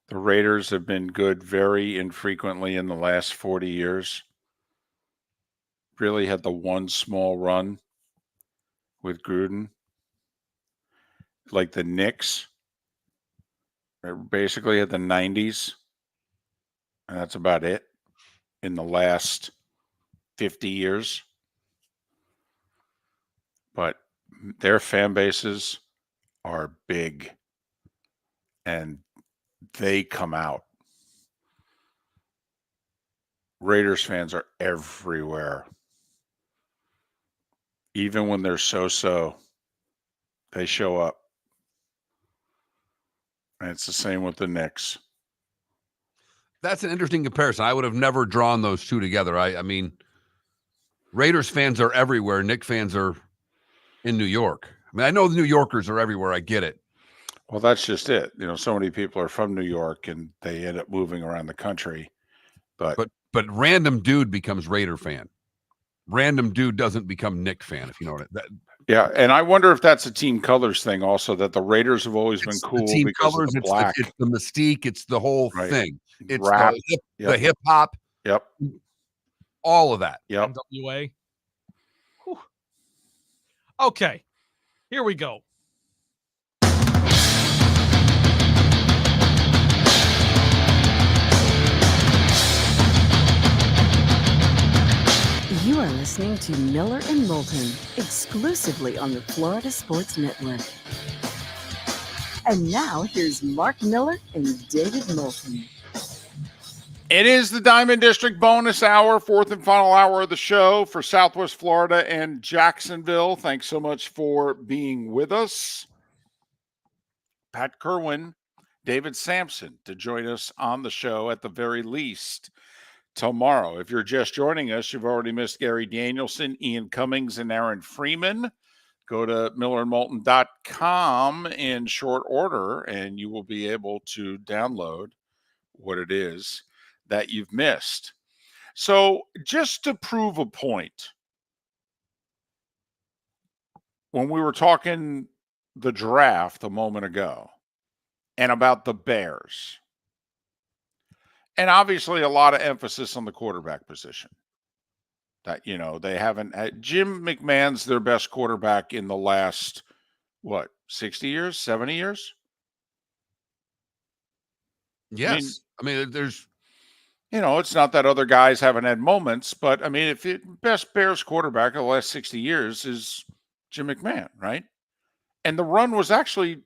The Raiders have been good very infrequently in the last 40 years. Really had the one small run with Gruden. Like the Knicks, basically at the 90s. And that's about it in the last 50 years. But their fan bases are big and they come out. Raiders fans are everywhere. Even when they're so-so, they show up. And it's the same with the Knicks. That's an interesting comparison. I would have never drawn those two together. I mean, Raiders fans are everywhere. Knicks fans are in New York. I mean, I know the New Yorkers are everywhere. I get it. Well, that's just it. You know, so many people are from New York and they end up moving around the country. But random dude becomes Raider fan. Random dude doesn't become Knick fan, if you know what yeah, and I wonder if that's a team colors thing also, that the Raiders have always been cool team because colors, of the it's black. it's the mystique, it's the whole thing. It's Rap. the hip hop. Yep. All of that. Yep. NWA. Whew. Okay, here we go. You are listening to Miller and Moulton, exclusively on the Florida Sports Network. And now here's Mark Miller and David Moulton. It is the Diamond District bonus hour, fourth and final hour of the show for Southwest Florida and Jacksonville. Thanks so much for being with us. Pat Kerwin, David Sampson to join us on the show at the very least tomorrow. If you're just joining us, you've already missed Gary Danielson, Ian Cummings, and Aaron Freeman. Go to millerandmoulton.com in short order, and you will be able to download what it is that you've missed. So just to prove a point, when we were talking the draft a moment ago and about the Bears, and obviously a lot of emphasis on the quarterback position, that, you know, they haven't had Jim McMahon's their best quarterback in the last, 60 years, 70 years? Yes. I mean, there's, you know, it's not that other guys haven't had moments, but I mean, if best Bears quarterback of the last 60 years is Jim McMahon, right? And the run was actually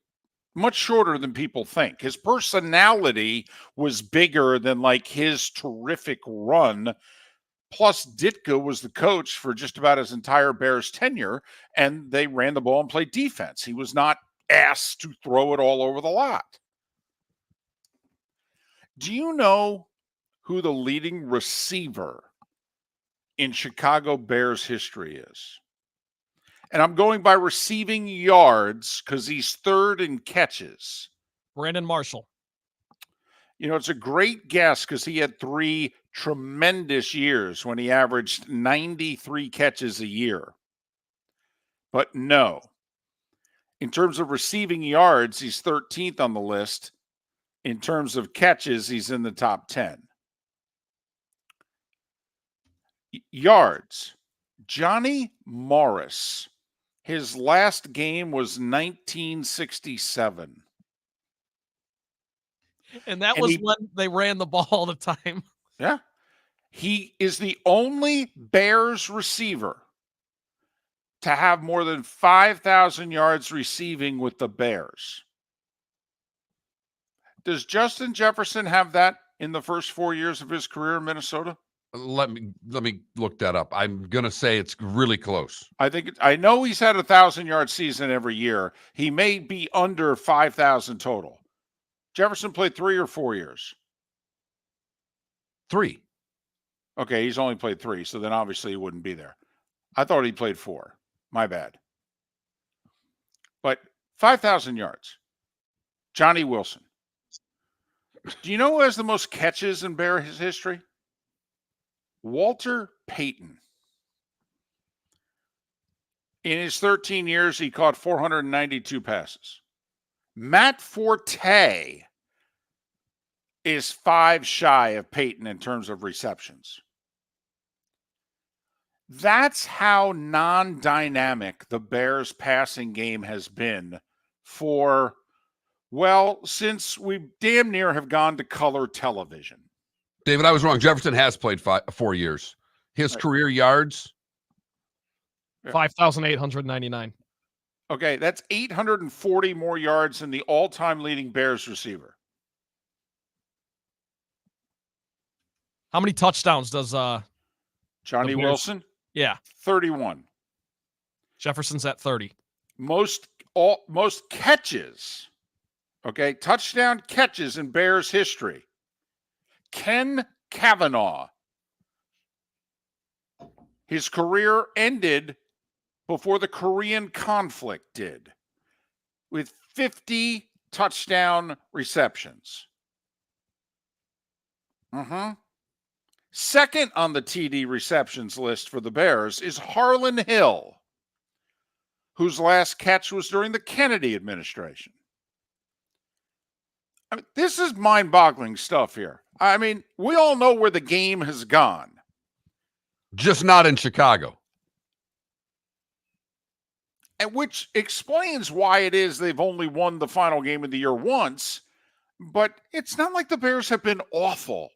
much shorter than people think. His personality was bigger than like his terrific run. Plus, Ditka was the coach for just about his entire Bears tenure, and they ran the ball and played defense. He was not asked to throw it all over the lot. Do you know who the leading receiver in Chicago Bears history is? And I'm going by receiving yards because he's third in catches. Brandon Marshall. You know, it's a great guess because he had 3 tremendous years when he averaged 93 catches a year. But no. In terms of receiving yards, he's 13th on the list. In terms of catches, he's in the top 10. Yards. Johnny Morris. His last game was 1967. And that was when they ran the ball all the time. Yeah. He is the only Bears receiver to have more than 5,000 yards receiving with the Bears. Does Justin Jefferson have that in the first 4 years of his career in Minnesota? Let me look that up. I'm gonna say it's really close. I know he's had 1,000-yard season every year. He may be under 5,000 total. Jefferson played 3 or 4 years. 3. Okay, he's only played 3, so then obviously he wouldn't be there. I thought he played 4. My bad. But 5,000 yards. Johnny Wilson. Do you know who has the most catches in Bears history? Walter Payton. In his 13 years, he caught 492 passes. Matt Forte is 5 shy of Payton in terms of receptions. That's how non-dynamic the Bears passing game has been for, well, since we damn near have gone to color television. David, I was wrong. Jefferson has played 4 years. His career yards, 5,899. Okay, that's 840 more yards than the all-time leading Bears receiver. How many touchdowns does Johnny Wilson? Yeah. 31. Jefferson's at 30. Most catches, okay, touchdown catches in Bears history. Ken Kavanaugh. His career ended before the Korean conflict did, with 50 touchdown receptions. Second on the TD receptions list for the Bears is Harlan Hill, whose last catch was during the Kennedy administration. I mean, this is mind-boggling stuff here. I mean, we all know where the game has gone. just not in Chicago. And which explains why it is they've only won the final game of the year once. But it's not like the Bears have been awful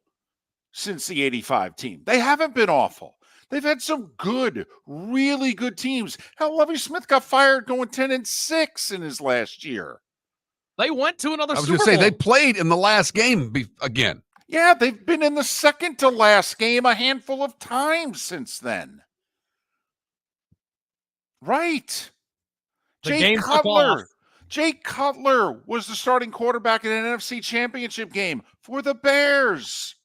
since the 85 team. They haven't been awful. They've had some good, really good teams. Hell, Lovie Smith got fired going 10-6 in his last year. They went to another I was Super going to say, Bowl. they played in the last game again. Yeah, they've been in the second to last game a handful of times since then. Right. Jay Cutler was the starting quarterback in an NFC championship game for the Bears.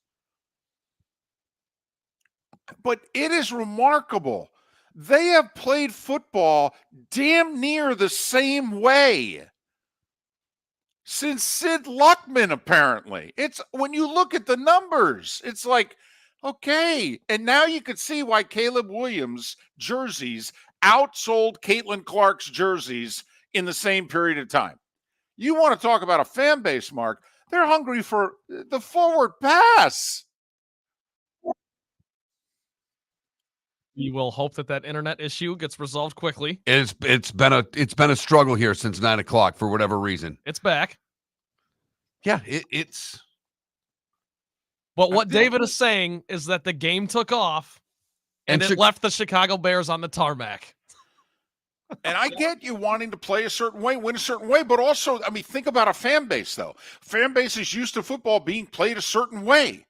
But it is remarkable. They have played football damn near the same way since Sid Luckman, apparently. It's when you look at the numbers, it's like, okay. And now you could see why Caleb Williams' jerseys outsold Caitlin Clark's jerseys in the same period of time. You want to talk about a fan base, Mark? They're hungry for the forward pass. You will hope that internet issue gets resolved quickly. It's been a struggle here since 9 o'clock for whatever reason. It's back. Yeah, it's. But what David is saying is that the game took off and it left the Chicago Bears on the tarmac. And I get you wanting to play a certain way, win a certain way, but also, I mean, think about a fan base, though. Fan base is used to football being played a certain way.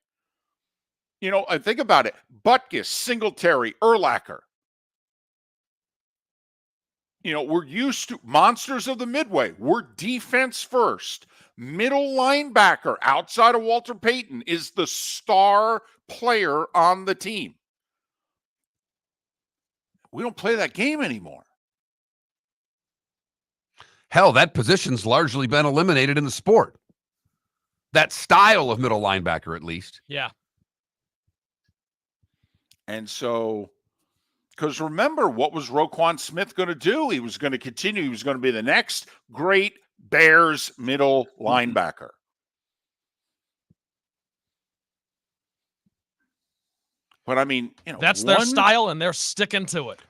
You know, think about it. Butkus, Singletary, Urlacher. You know, we're used to monsters of the Midway. We're defense first. Middle linebacker outside of Walter Payton is the star player on the team. We don't play that game anymore. Hell, that position's largely been eliminated in the sport. That style of middle linebacker, at least. Yeah. And so, because remember, what was Roquan Smith going to do? He was going to continue. He was going to be the next great Bears middle linebacker. But I mean, you know, that's their style, and they're sticking to it.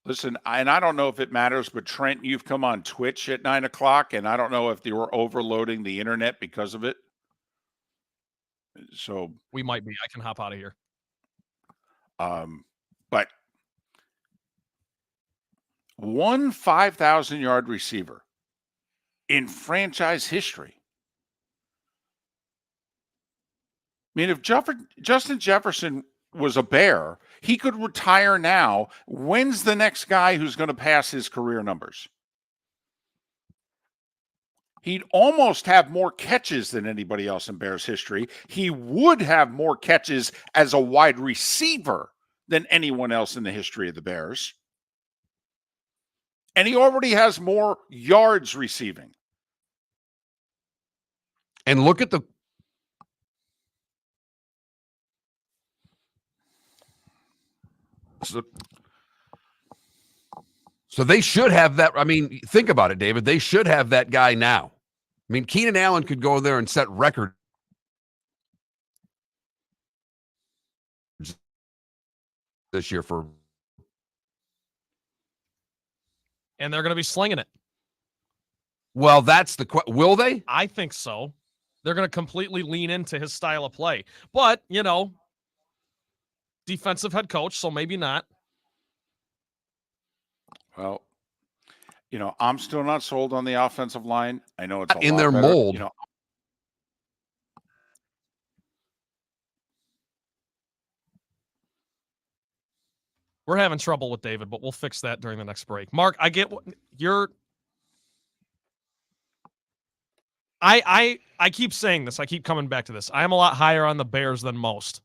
Listen, and I don't know if it matters, but Trent, you've come on Twitch at 9 o'clock, and I don't know if they were overloading the internet because of it. So we might be. I can hop out of here. But one 5,000-yard receiver in franchise history mean, if Justin Jefferson was a Bear, he could retire now. When's the next guy who's going to pass his career numbers? He'd almost have more catches than anybody else in Bears history. He would have more catches as a wide receiver than anyone else in the history of the Bears. And he already has more yards receiving. And look at the So they should have that. I mean, think about it, David. They should have that guy now. I mean, Keenan Allen could go there and set records this year for. And they're going to be slinging it. Well, that's the question. Will they? I think so. They're going to completely lean into his style of play. But, defensive head coach, so maybe not. Well, I'm still not sold on the offensive line. I know it's in their better, mold. We're having trouble with David, but we'll fix that during the next break. Mark, I get what you're. I keep saying this. I keep coming back to this. I am a lot higher on the Bears than most.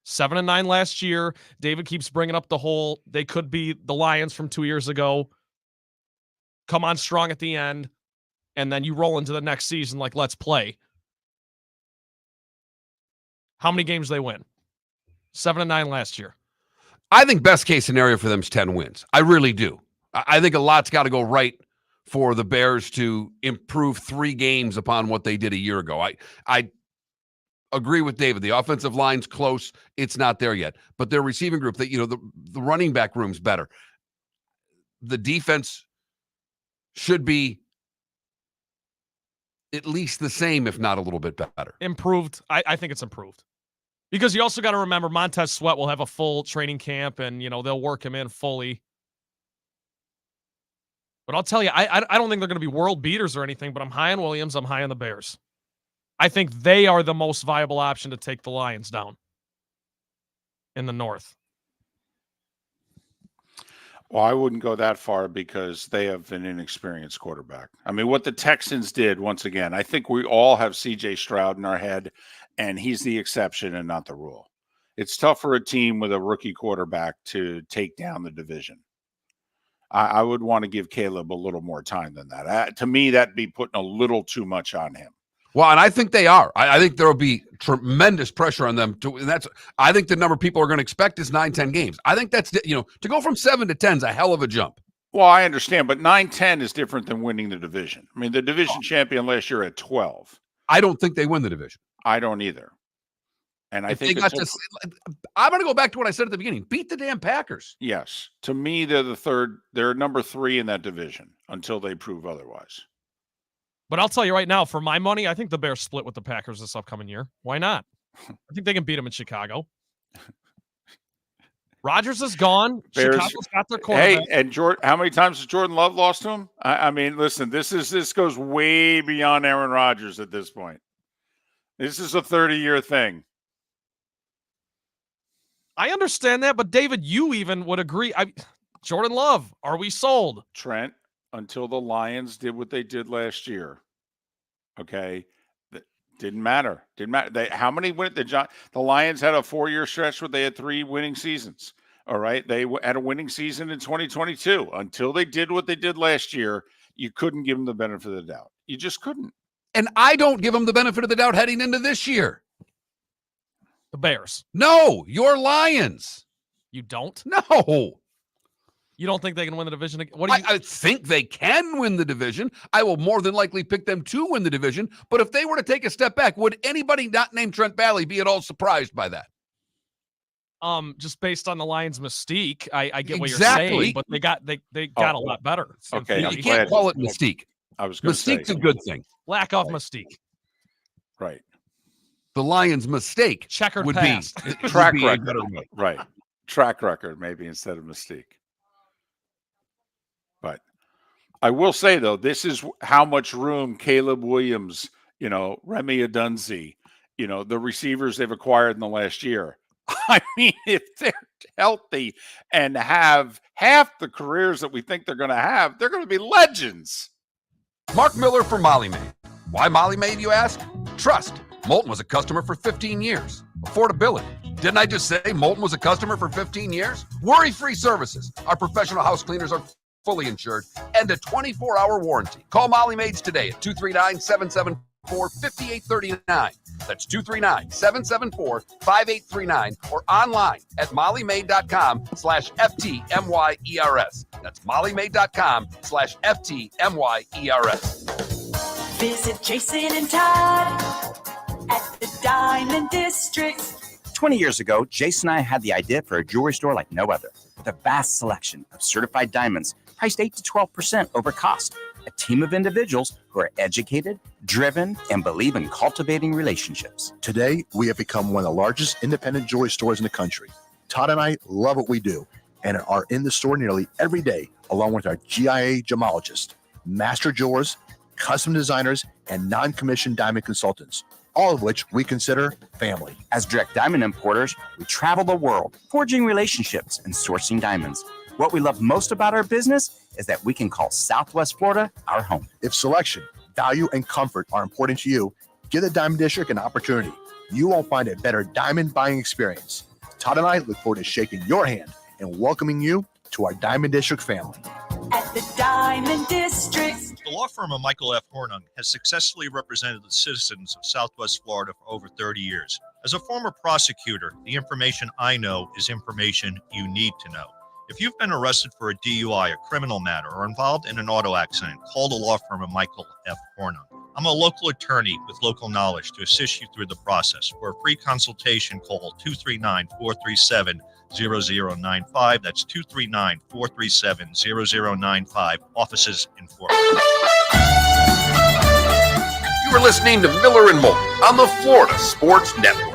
7-9 last year. David keeps bringing up the whole they could be the Lions from 2 years ago. Come on strong at the end, and then you roll into the next season like, let's play. How many games they win? 7-9 last year. I think best case scenario for them is 10 wins. I really do. I think a lot's got to go right for the Bears to improve 3 games upon what they did a year ago. I agree with David. The offensive line's close. It's not there yet. But their receiving group, the running back room's better. The defense should be at least the same, if not a little bit better. Improved. I think it's improved. Because you also got to remember Montez Sweat will have a full training camp and, they'll work him in fully. But I'll tell you, I don't think they're going to be world beaters or anything, but I'm high on Williams. I'm high on the Bears. I think they are the most viable option to take the Lions down in the North. Well, I wouldn't go that far because they have an inexperienced quarterback. I mean, what the Texans did, once again, I think we all have C.J. Stroud in our head, and he's the exception and not the rule. It's tough for a team with a rookie quarterback to take down the division. I would want to give Caleb a little more time than that. To me, that'd be putting a little too much on him. Well, and I think they are. I think there will be tremendous pressure on them. I think the number people are going to expect is 9-10 games. I think that's, to go from 7 to 10 is a hell of a jump. Well, I understand, but 9-10 is different than winning the division. I mean, the division champion last year at 12. I don't think they win the division. I don't either. And I think I'm going to go back to what I said at the beginning. Beat the damn Packers. Yes. To me, they're number 3 in that division until they prove otherwise. But I'll tell you right now, for my money, I think the Bears split with the Packers this upcoming year. Why not? I think they can beat them in Chicago. Rodgers is gone. Bears, Chicago's got their quarterback. Hey, and how many times has Jordan Love lost to him? I mean, listen, this goes way beyond Aaron Rodgers at this point. This is a 30-year thing. I understand that, but David, you even would agree. Jordan Love, are we sold? Trent, until the Lions did what they did last year, okay, didn't matter. Didn't matter. How many went? The Lions had a 4-year stretch where they had 3 winning seasons. All right, they had a winning season in 2022. Until they did what they did last year, you couldn't give them the benefit of the doubt. You just couldn't. And I don't give them the benefit of the doubt heading into this year. The Bears. No, your Lions. You don't? No. You don't think they can win the division? I think they can win the division. I will more than likely pick them to win the division. But if they were to take a step back, would anybody not named Trent Balley be at all surprised by that? Just based on the Lions' mystique, I get what you're saying, but they got a lot better. Okay, you can't call it mystique. I was going to say mystique's a good thing. Lack of mystique. Right. The Lions' mistake checkered would past. be track record. Right. Track record, maybe instead of mystique. But I will say, though, this is how much room Caleb Williams, Remy Odunze, the receivers they've acquired in the last year. I mean, if they're healthy and have half the careers that we think they're going to have, they're going to be legends. Mark Miller for Molly Maid. Why Molly Maid, you ask? Trust. Moulton was a customer for 15 years. Affordability. Didn't I just say Moulton was a customer for 15 years? Worry-free services. Our professional house cleaners are fully insured and a 24-hour warranty. Call Molly Maids today at 239-774-5839. That's 239-774-5839 or online at mollymaid.com/FTMYERS. That's mollymaid.com/FTMYERS. Visit Jason and Todd at the Diamond District. 20 years ago, Jason and I had the idea for a jewelry store like no other, with a vast selection of certified diamonds priced 8 to 12% over cost. A team of individuals who are educated, driven, and believe in cultivating relationships. Today, we have become one of the largest independent jewelry stores in the country. Todd and I love what we do and are in the store nearly every day, along with our GIA gemologists, master jewelers, custom designers, and non-commissioned diamond consultants, all of which we consider family. As direct diamond importers, we travel the world, forging relationships and sourcing diamonds. What we love most about our business is that we can call Southwest Florida our home. If selection, value, and comfort are important to you, give the Diamond District an opportunity. You won't find a better diamond buying experience. Todd and I look forward to shaking your hand and welcoming you to our Diamond District family. At the Diamond District. The law firm of Michael F. Hornung has successfully represented the citizens of Southwest Florida for over 30 years. As a former prosecutor, the information I know is information you need to know. If you've been arrested for a DUI, a criminal matter, or involved in an auto accident, call the law firm of Michael F. Hornung. I'm a local attorney with local knowledge to assist you through the process. For a free consultation, call 239-437-0095. That's 239-437-0095. Offices in Fort Worth. You are listening to Miller and Moulton on the Florida Sports Network.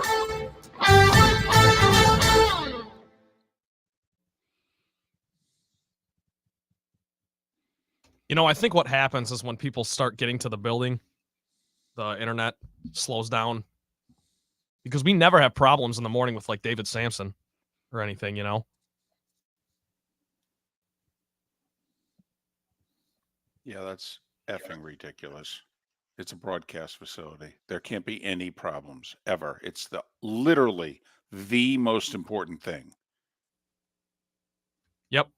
I think what happens is when people start getting to the building, the internet slows down because we never have problems in the morning with like David Sampson or anything, Yeah, that's effing ridiculous. It's a broadcast facility. There can't be any problems ever. It's literally the most important thing. Yep.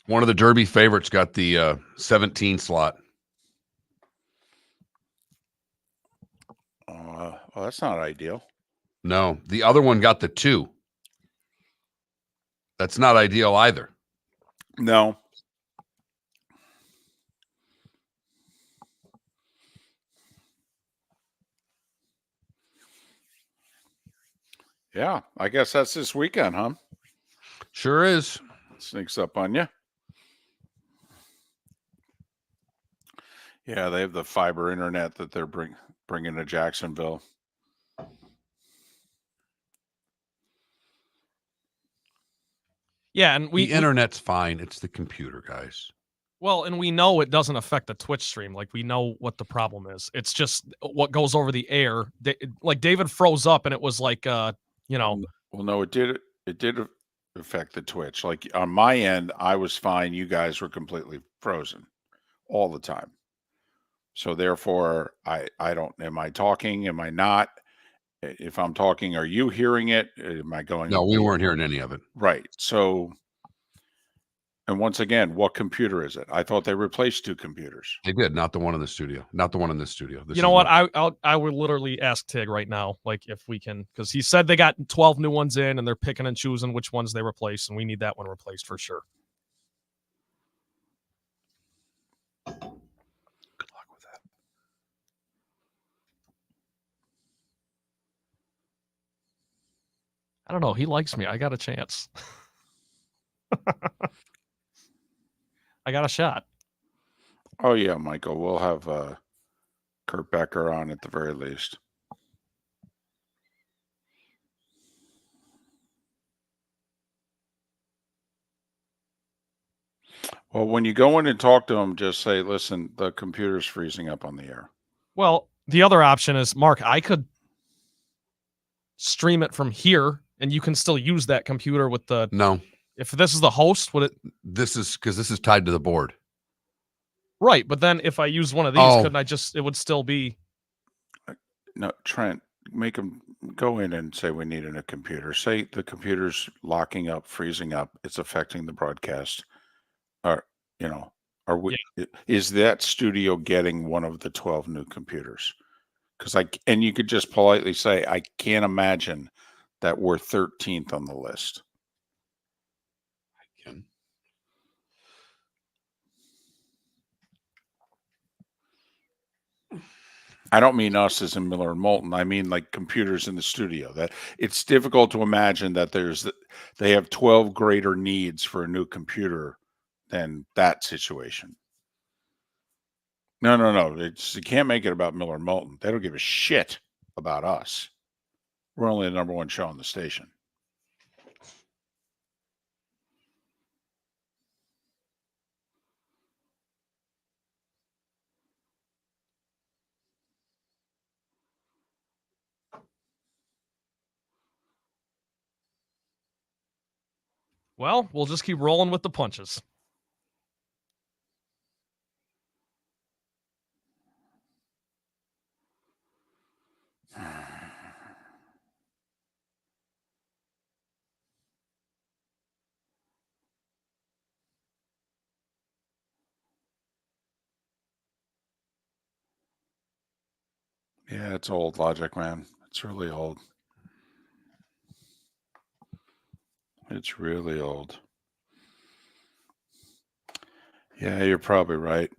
One of the Derby favorites got the 17 slot. Well, that's not ideal. No, the other one got the 2. That's not ideal either. No. Yeah, I guess that's this weekend, huh? Sure is. Sneaks up on you. Yeah, they have the fiber internet that they're bringing to Jacksonville. Yeah, and the internet's fine. It's the computer, guys. Well, and we know it doesn't affect the Twitch stream. Like, we know what the problem is. It's just what goes over the air. Like, David froze up, and it was like, Well, no, it did affect the Twitch. Like, on my end, I was fine. You guys were completely frozen all the time. So therefore, I don't. Am I talking? Am I not? If I'm talking, are you hearing it? Am I going? No, we weren't hearing any of it. Right. So, and once again, what computer is it? I thought they replaced 2 computers. They did, not the one in the studio. Not the one in this studio. You know what? I would literally ask Tig right now, like, if we can, because he said they got 12 new ones in, and they're picking and choosing which ones they replace, and we need that one replaced for sure. I don't know. He likes me. I got a chance. I got a shot. Oh, yeah, Michael. We'll have Kurt Becker on at the very least. Well, when you go in and talk to them, just say, listen, the computer's freezing up on the air. Well, the other option is, Mark, I could stream it from here and you can still use that computer with the... No. If this is the host, would it... This is because this is tied to the board. Right, but then if I use one of these, couldn't I just... It would still be... No, Trent, make them go in and say we need a new computer. Say the computer's locking up, freezing up. It's affecting the broadcast. Or, are we? Is that studio getting one of the 12 new computers? And you could just politely say, I can't imagine that we're 13th on the list. I can. I don't mean us as in Miller and Moulton. I mean like computers in the studio. That it's difficult to imagine that they have 12 greater needs for a new computer than that situation. No. You can't make it about Miller and Moulton. They don't give a shit about us. We're only the number one show on the station. Well, we'll just keep rolling with the punches. Yeah, it's old logic, man. It's really old. It's really old. Yeah, you're probably right.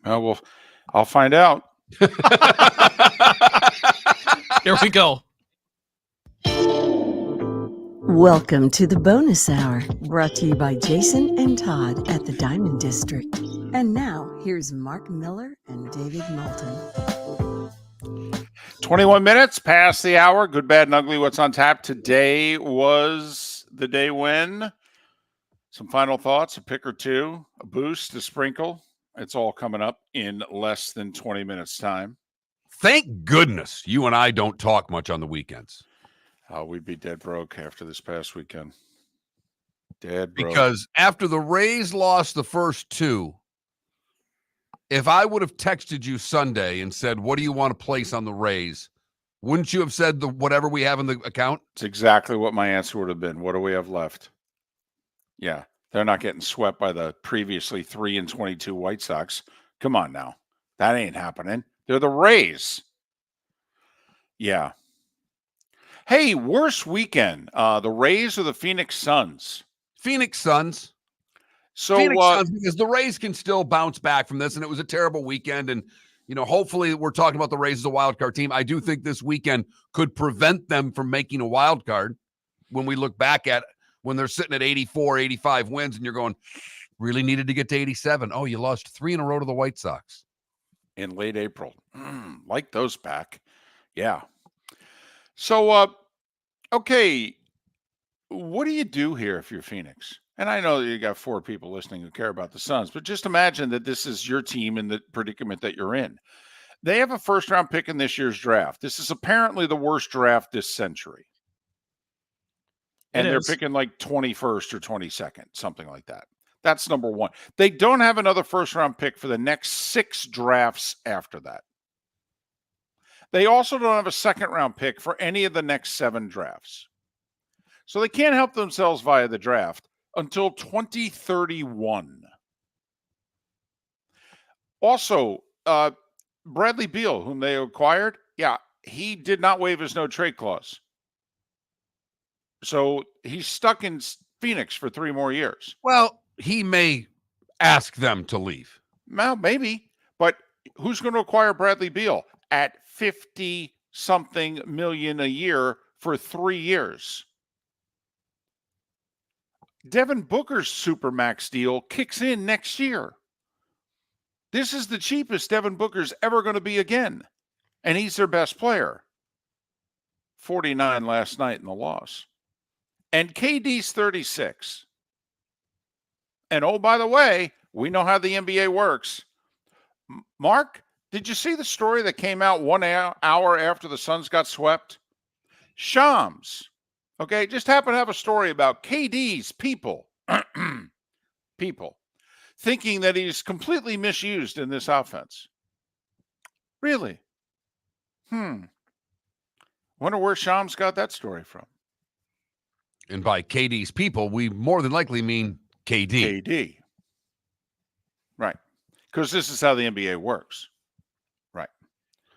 Well, I'll find out. Here we go. Welcome to the bonus hour, brought to you by Jason and Todd at the Diamond District. And now, here's Mark Miller and David Moulton. 21 minutes past the hour. Good, bad, and ugly. What's on tap? Today was the day when. Some final thoughts, a pick or two, a boost, a sprinkle. It's all coming up in less than 20 minutes' time. Thank goodness you and I don't talk much on the weekends. We'd be dead broke after this past weekend. Dead broke. Because after the Rays lost the first two, if I would have texted you Sunday and said, what do you want to place on the Rays? Wouldn't you have said whatever we have in the account? It's exactly what my answer would have been. What do we have left? Yeah, they're not getting swept by the previously 3-22 White Sox. Come on now. That ain't happening. They're the Rays. Yeah. Hey, worst weekend. The Rays or the Phoenix Suns? Phoenix Suns. So Phoenix Suns, because the Rays can still bounce back from this, and it was a terrible weekend. And, hopefully we're talking about the Rays as a wild card team. I do think this weekend could prevent them from making a wild card when we look back at when they're sitting at 84, 85 wins, and you're going, really needed to get to 87. Oh, you lost 3 in a row to the White Sox. In late April. Like those back. Yeah. So, okay, what do you do here if you're Phoenix? And I know that you got 4 people listening who care about the Suns, but just imagine that this is your team in the predicament that you're in. They have a first-round pick in this year's draft. This is apparently the worst draft this century. And they're picking like 21st or 22nd, something like that. That's number one. They don't have another first-round pick for the next 6 drafts after that. They also don't have a second-round pick for any of the next 7 drafts. So they can't help themselves via the draft until 2031. Also, Bradley Beal, whom they acquired, he did not waive his no-trade clause. So he's stuck in Phoenix for 3 more years. Well, he may ask them to leave. Well, maybe. But who's going to acquire Bradley Beal at 50-something million a year for 3 years? Devin Booker's Supermax deal kicks in next year. This is the cheapest Devin Booker's ever going to be again. And he's their best player. 49 last night in the loss. And KD's 36. And oh, by the way, we know how the NBA works. Mark, did you see the story that came out 1 hour after the Suns got swept? Shams, okay, just happened to have a story about KD's people thinking that he's completely misused in this offense. Really? Wonder where Shams got that story from. And by KD's people, we more than likely mean KD. KD. Right. Because this is how the NBA works. Right.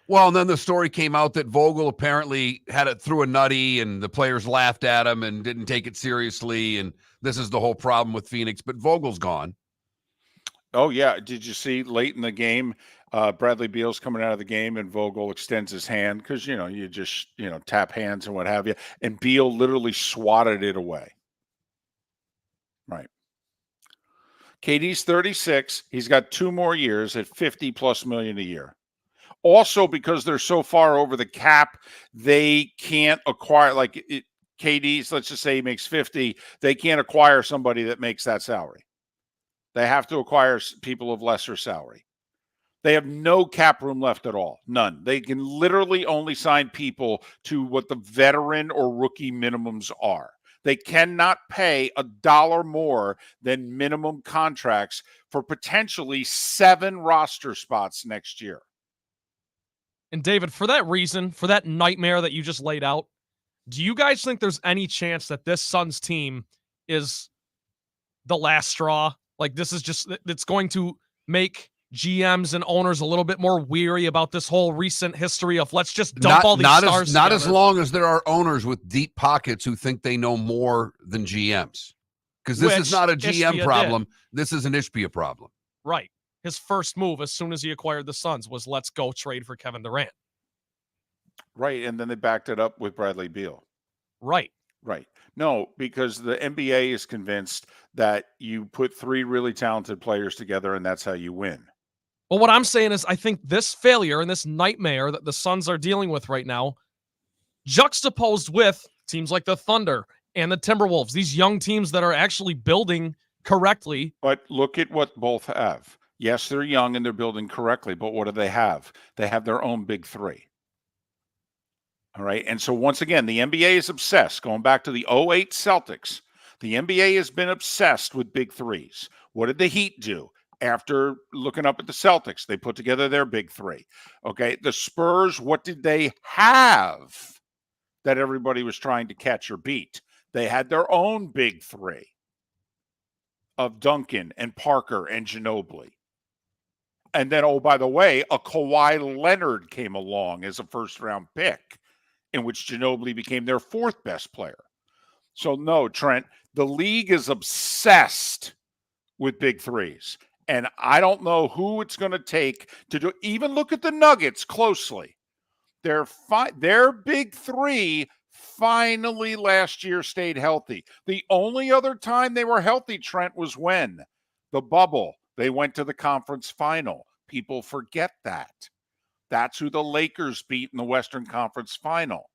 Well, and then the story came out that Vogel apparently had it through a nutty and the players laughed at him and didn't take it seriously. And this is the whole problem with Phoenix. But Vogel's gone. Oh, yeah. Did you see late in the game, Bradley Beal's coming out of the game and Vogel extends his hand because, you just, tap hands and what have you. And Beal literally swatted it away. Right. KD's 36. He's got 2 more years at $50+ million a year. Also, because they're so far over the cap, they can't acquire KD's. Let's just say he makes 50. They can't acquire somebody that makes that salary. They have to acquire people of lesser salary. They have no cap room left at all. None. They can literally only sign people to what the veteran or rookie minimums are. They cannot pay $1 more than minimum contracts for potentially 7 roster spots next year. And David, for that reason, for that nightmare that you just laid out, do you guys think there's any chance that this Suns team is the last straw? Like this is just, it's going to make GMs and owners a little bit more weary about this whole recent history of let's just dump all these stars Not together. as long as there are owners with deep pockets who think they know more than GMs. Because this is not a GM problem. This is an Ishbia problem. Right. His first move as soon as he acquired the Suns was let's go trade for Kevin Durant. Right. And then they backed it up with Bradley Beal. Right. Right. No, because the NBA is convinced that you put 3 really talented players together and that's how you win. Well, what I'm saying is I think this failure and this nightmare that the Suns are dealing with right now, juxtaposed with teams like the Thunder and the Timberwolves, these young teams that are actually building correctly. But look at what both have. Yes, they're young and they're building correctly, but what do they have? They have their own big 3. All right. And so once again, the NBA is obsessed. Going back to the 08 Celtics, the NBA has been obsessed with big 3s. What did the Heat do? After looking up at the Celtics, they put together their big 3. Okay. The Spurs, what did they have that everybody was trying to catch or beat? They had their own big 3 of Duncan and Parker and Ginobili. And then, oh, by the way, a Kawhi Leonard came along as a first-round pick, in which Ginobili became their 4th best player. So no, Trent, the league is obsessed with big 3s. And I don't know who it's going to take to do. Even look at the Nuggets closely. Their big 3 finally last year stayed healthy. The only other time they were healthy, Trent, was when? The bubble. They went to the conference final. People forget that. That's who the Lakers beat in the Western Conference final.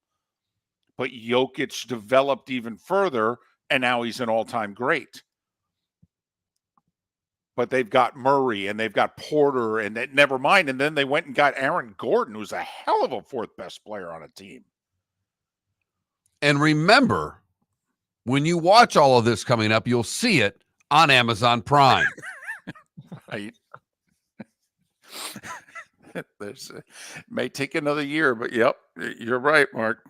But Jokic developed even further, and now he's an all-time great. But they've got Murray, and they've got Porter, and never mind. And then they went and got Aaron Gordon, who's a hell of a 4th best player on a team. And remember, when you watch all of this coming up, you'll see it on Amazon Prime. Right. It may take another year, but yep, you're right, Mark.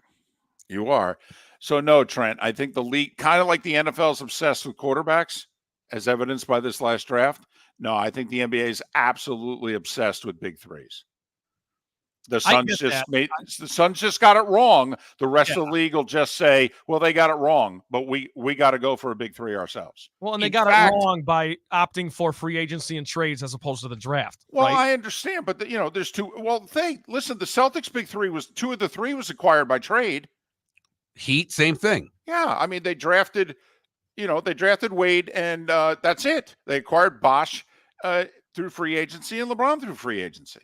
You are. So no, Trent, I think the league, kind of like the NFL is obsessed with quarterbacks, as evidenced by this last draft. No, I think the NBA is absolutely obsessed with big 3s. The Suns just got it wrong. The rest of the league will just say, well, they got it wrong, but we got to go for a big 3 ourselves. Well, and they got it wrong by opting for free agency and trades as opposed to the draft. Well, right? I understand, but there's 2. Well, listen, the Celtics big 3 was 2 of the 3 was acquired by trade. Heat, same thing. Yeah, I mean, they drafted Wade, and that's it. They acquired Bosh through free agency and LeBron through free agency.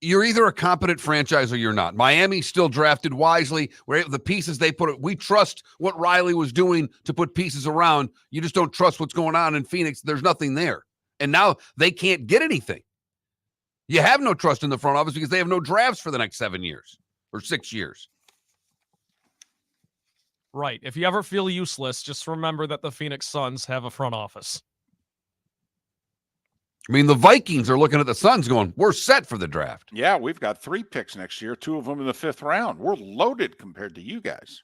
You're either a competent franchise or you're not. Miami still drafted wisely. The pieces they put, we trust what Riley was doing to put pieces around. You just don't trust what's going on in Phoenix. There's nothing there. And now they can't get anything. You have no trust in the front office because they have no drafts for the next 7 years or 6 years. Right. If you ever feel useless, just remember that the Phoenix Suns have a front office. I mean, the Vikings are looking at the Suns going, we're set for the draft. Yeah, we've got 3 picks next year, 2 of them in the 5th round. We're loaded compared to you guys.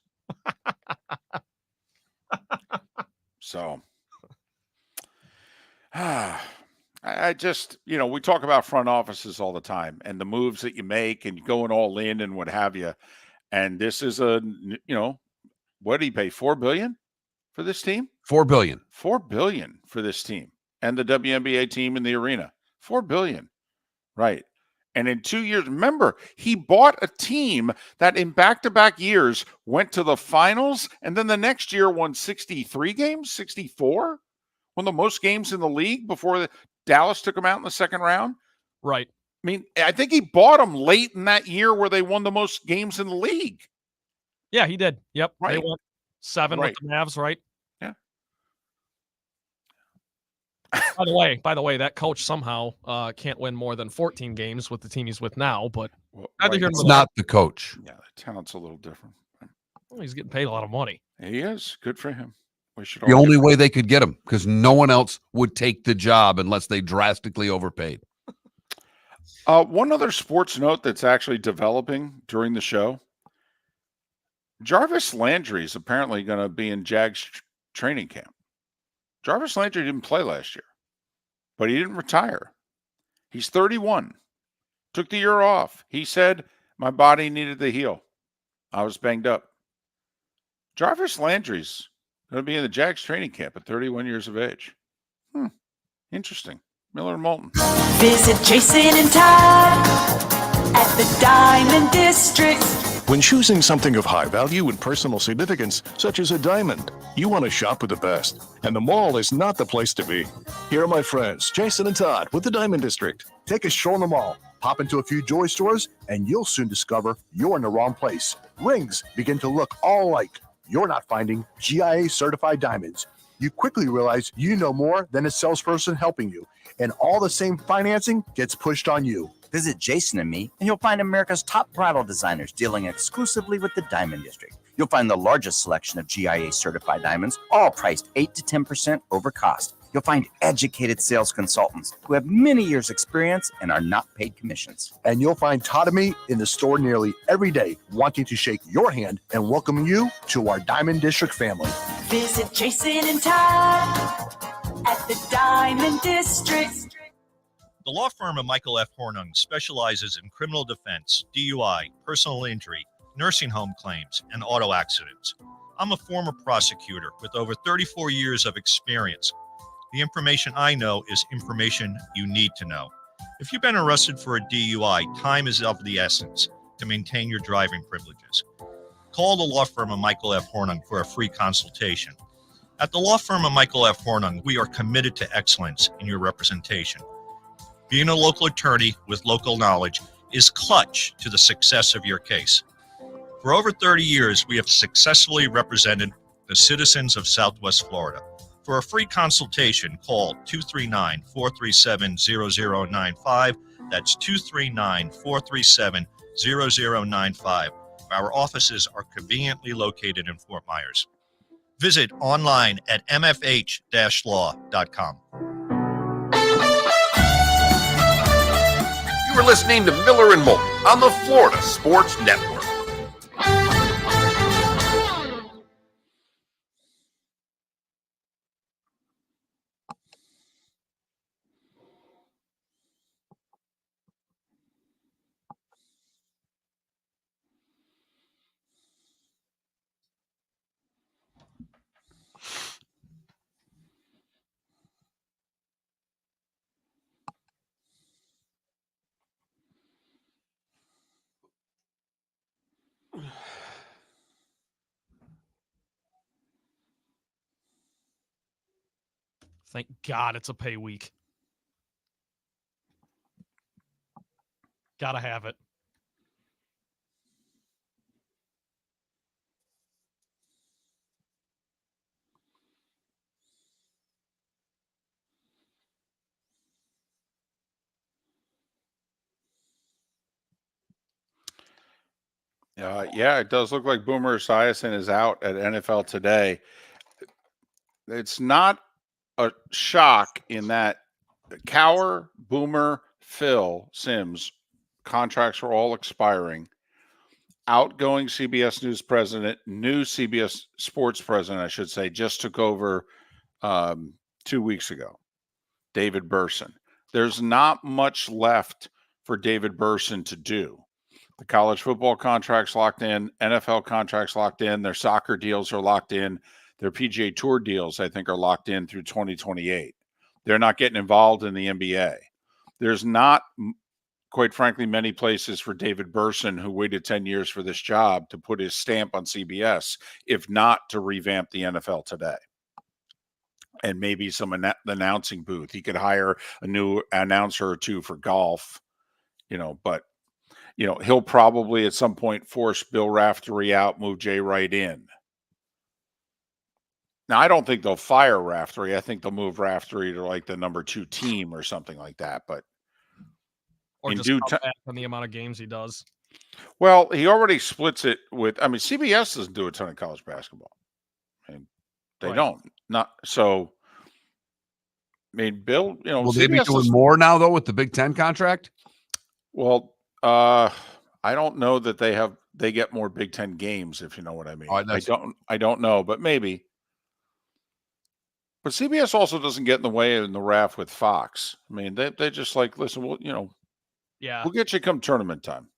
So, I just, we talk about front offices all the time and the moves that you make and going all in and what have you. And this is what did he pay? $4 billion for this team? $4 billion. $4 billion for this team and the WNBA team in the arena. $4 billion. Right. And in 2 years, remember, he bought a team that in back-to-back years went to the finals and then the next year won 63 games, 64, one of the most games in the league before Dallas took them out in the second round. Right. I mean, I think he bought them late in that year where they won the most games in the league. Yeah, he did. Yep. Right. They won 7 with the Mavs, right? Yeah. By the way, that coach somehow can't win more than 14 games with the team he's with now, but it's not the coach. Yeah, the talent's a little different. Well, he's getting paid a lot of money. He is. Good for him. We should The only way they could get him, because no one else would take the job unless they drastically overpaid. One other sports note that's actually developing during the show. Jarvis Landry is apparently going to be in Jags training camp. Jarvis Landry didn't play last year, but he didn't retire. He's 31. Took the year off. He said, my body needed to heal. I was banged up. Jarvis Landry's going to be in the Jags training camp at 31 years of age. Interesting. Miller and Moulton. Visit Jason and Todd at the Diamond District. When choosing something of high value and personal significance, such as a diamond, you want to shop with the best. And the mall is not the place to be. Here are my friends, Jason and Todd with the Diamond District. Take a stroll in the mall, pop into a few joy stores, and you'll soon discover you're in the wrong place. Rings begin to look all alike. You're not finding GIA certified diamonds. You quickly realize you know more than a salesperson helping you, and all the same financing gets pushed on you. Visit Jason and me, and you'll find America's top bridal designers dealing exclusively with the Diamond District. You'll find the largest selection of GIA certified diamonds, all priced 8 to 10% over cost. You'll find educated sales consultants who have many years' experience and are not paid commissions. And you'll find Todd and me in the store nearly every day, wanting to shake your hand and welcome you to our Diamond District family. Visit Jason and Todd at the Diamond District. The law firm of Michael F. Hornung specializes in criminal defense, DUI, personal injury, nursing home claims, and auto accidents. I'm a former prosecutor with over 34 years of experience. The information I know is information you need to know. If you've been arrested for a DUI, time is of the essence to maintain your driving privileges. Call the law firm of Michael F. Hornung for a free consultation. At the law firm of Michael F. Hornung, we are committed to excellence in your representation. Being a local attorney with local knowledge is clutch to the success of your case. For over 30 years, we have successfully represented the citizens of Southwest Florida. For a free consultation, call 239-437-0095. That's 239-437-0095. Our offices are conveniently located in Fort Myers. Visit online at mfh-law.com. You are listening to Miller and Moulton on the Florida Sports Network. Thank God it's a pay week. Gotta have it. Yeah, it does look like Boomer Esiason is out at NFL Today. It's not a shock in that Cower, Boomer, Phil Simms contracts are all expiring. Outgoing CBS News president, new CBS Sports president, I should say, just took over 2 weeks ago. David Burson. There's not much left for David Burson to do. The college football contracts locked in, NFL contracts locked in, their soccer deals are locked in, their PGA Tour deals, I think, are locked in through 2028. They're not getting involved in the NBA. There's not, quite frankly, many places for David Burson, who waited 10 years for this job, to put his stamp on CBS, if not to revamp the NFL Today. And maybe some announcing booth. He could hire a new announcer or two for golf, but he'll probably at some point force Bill Raftery out, move Jay Wright in. Now, I don't think they'll fire Raftery. I think they'll move Raftery to like the number 2 team or something like that. But Or just cut back on the amount of games he does. Well, he already splits it with. I mean, CBS doesn't do a ton of college basketball. I mean, they don't. Not so. I mean, Bill. Will they be doing more now though with the Big Ten contract? Well, I don't know that they get more Big Ten games, if you know what I mean. I don't know, but maybe. But CBS also doesn't get in the way in the raft with Fox. I mean, they just like, listen, we'll get you come tournament time.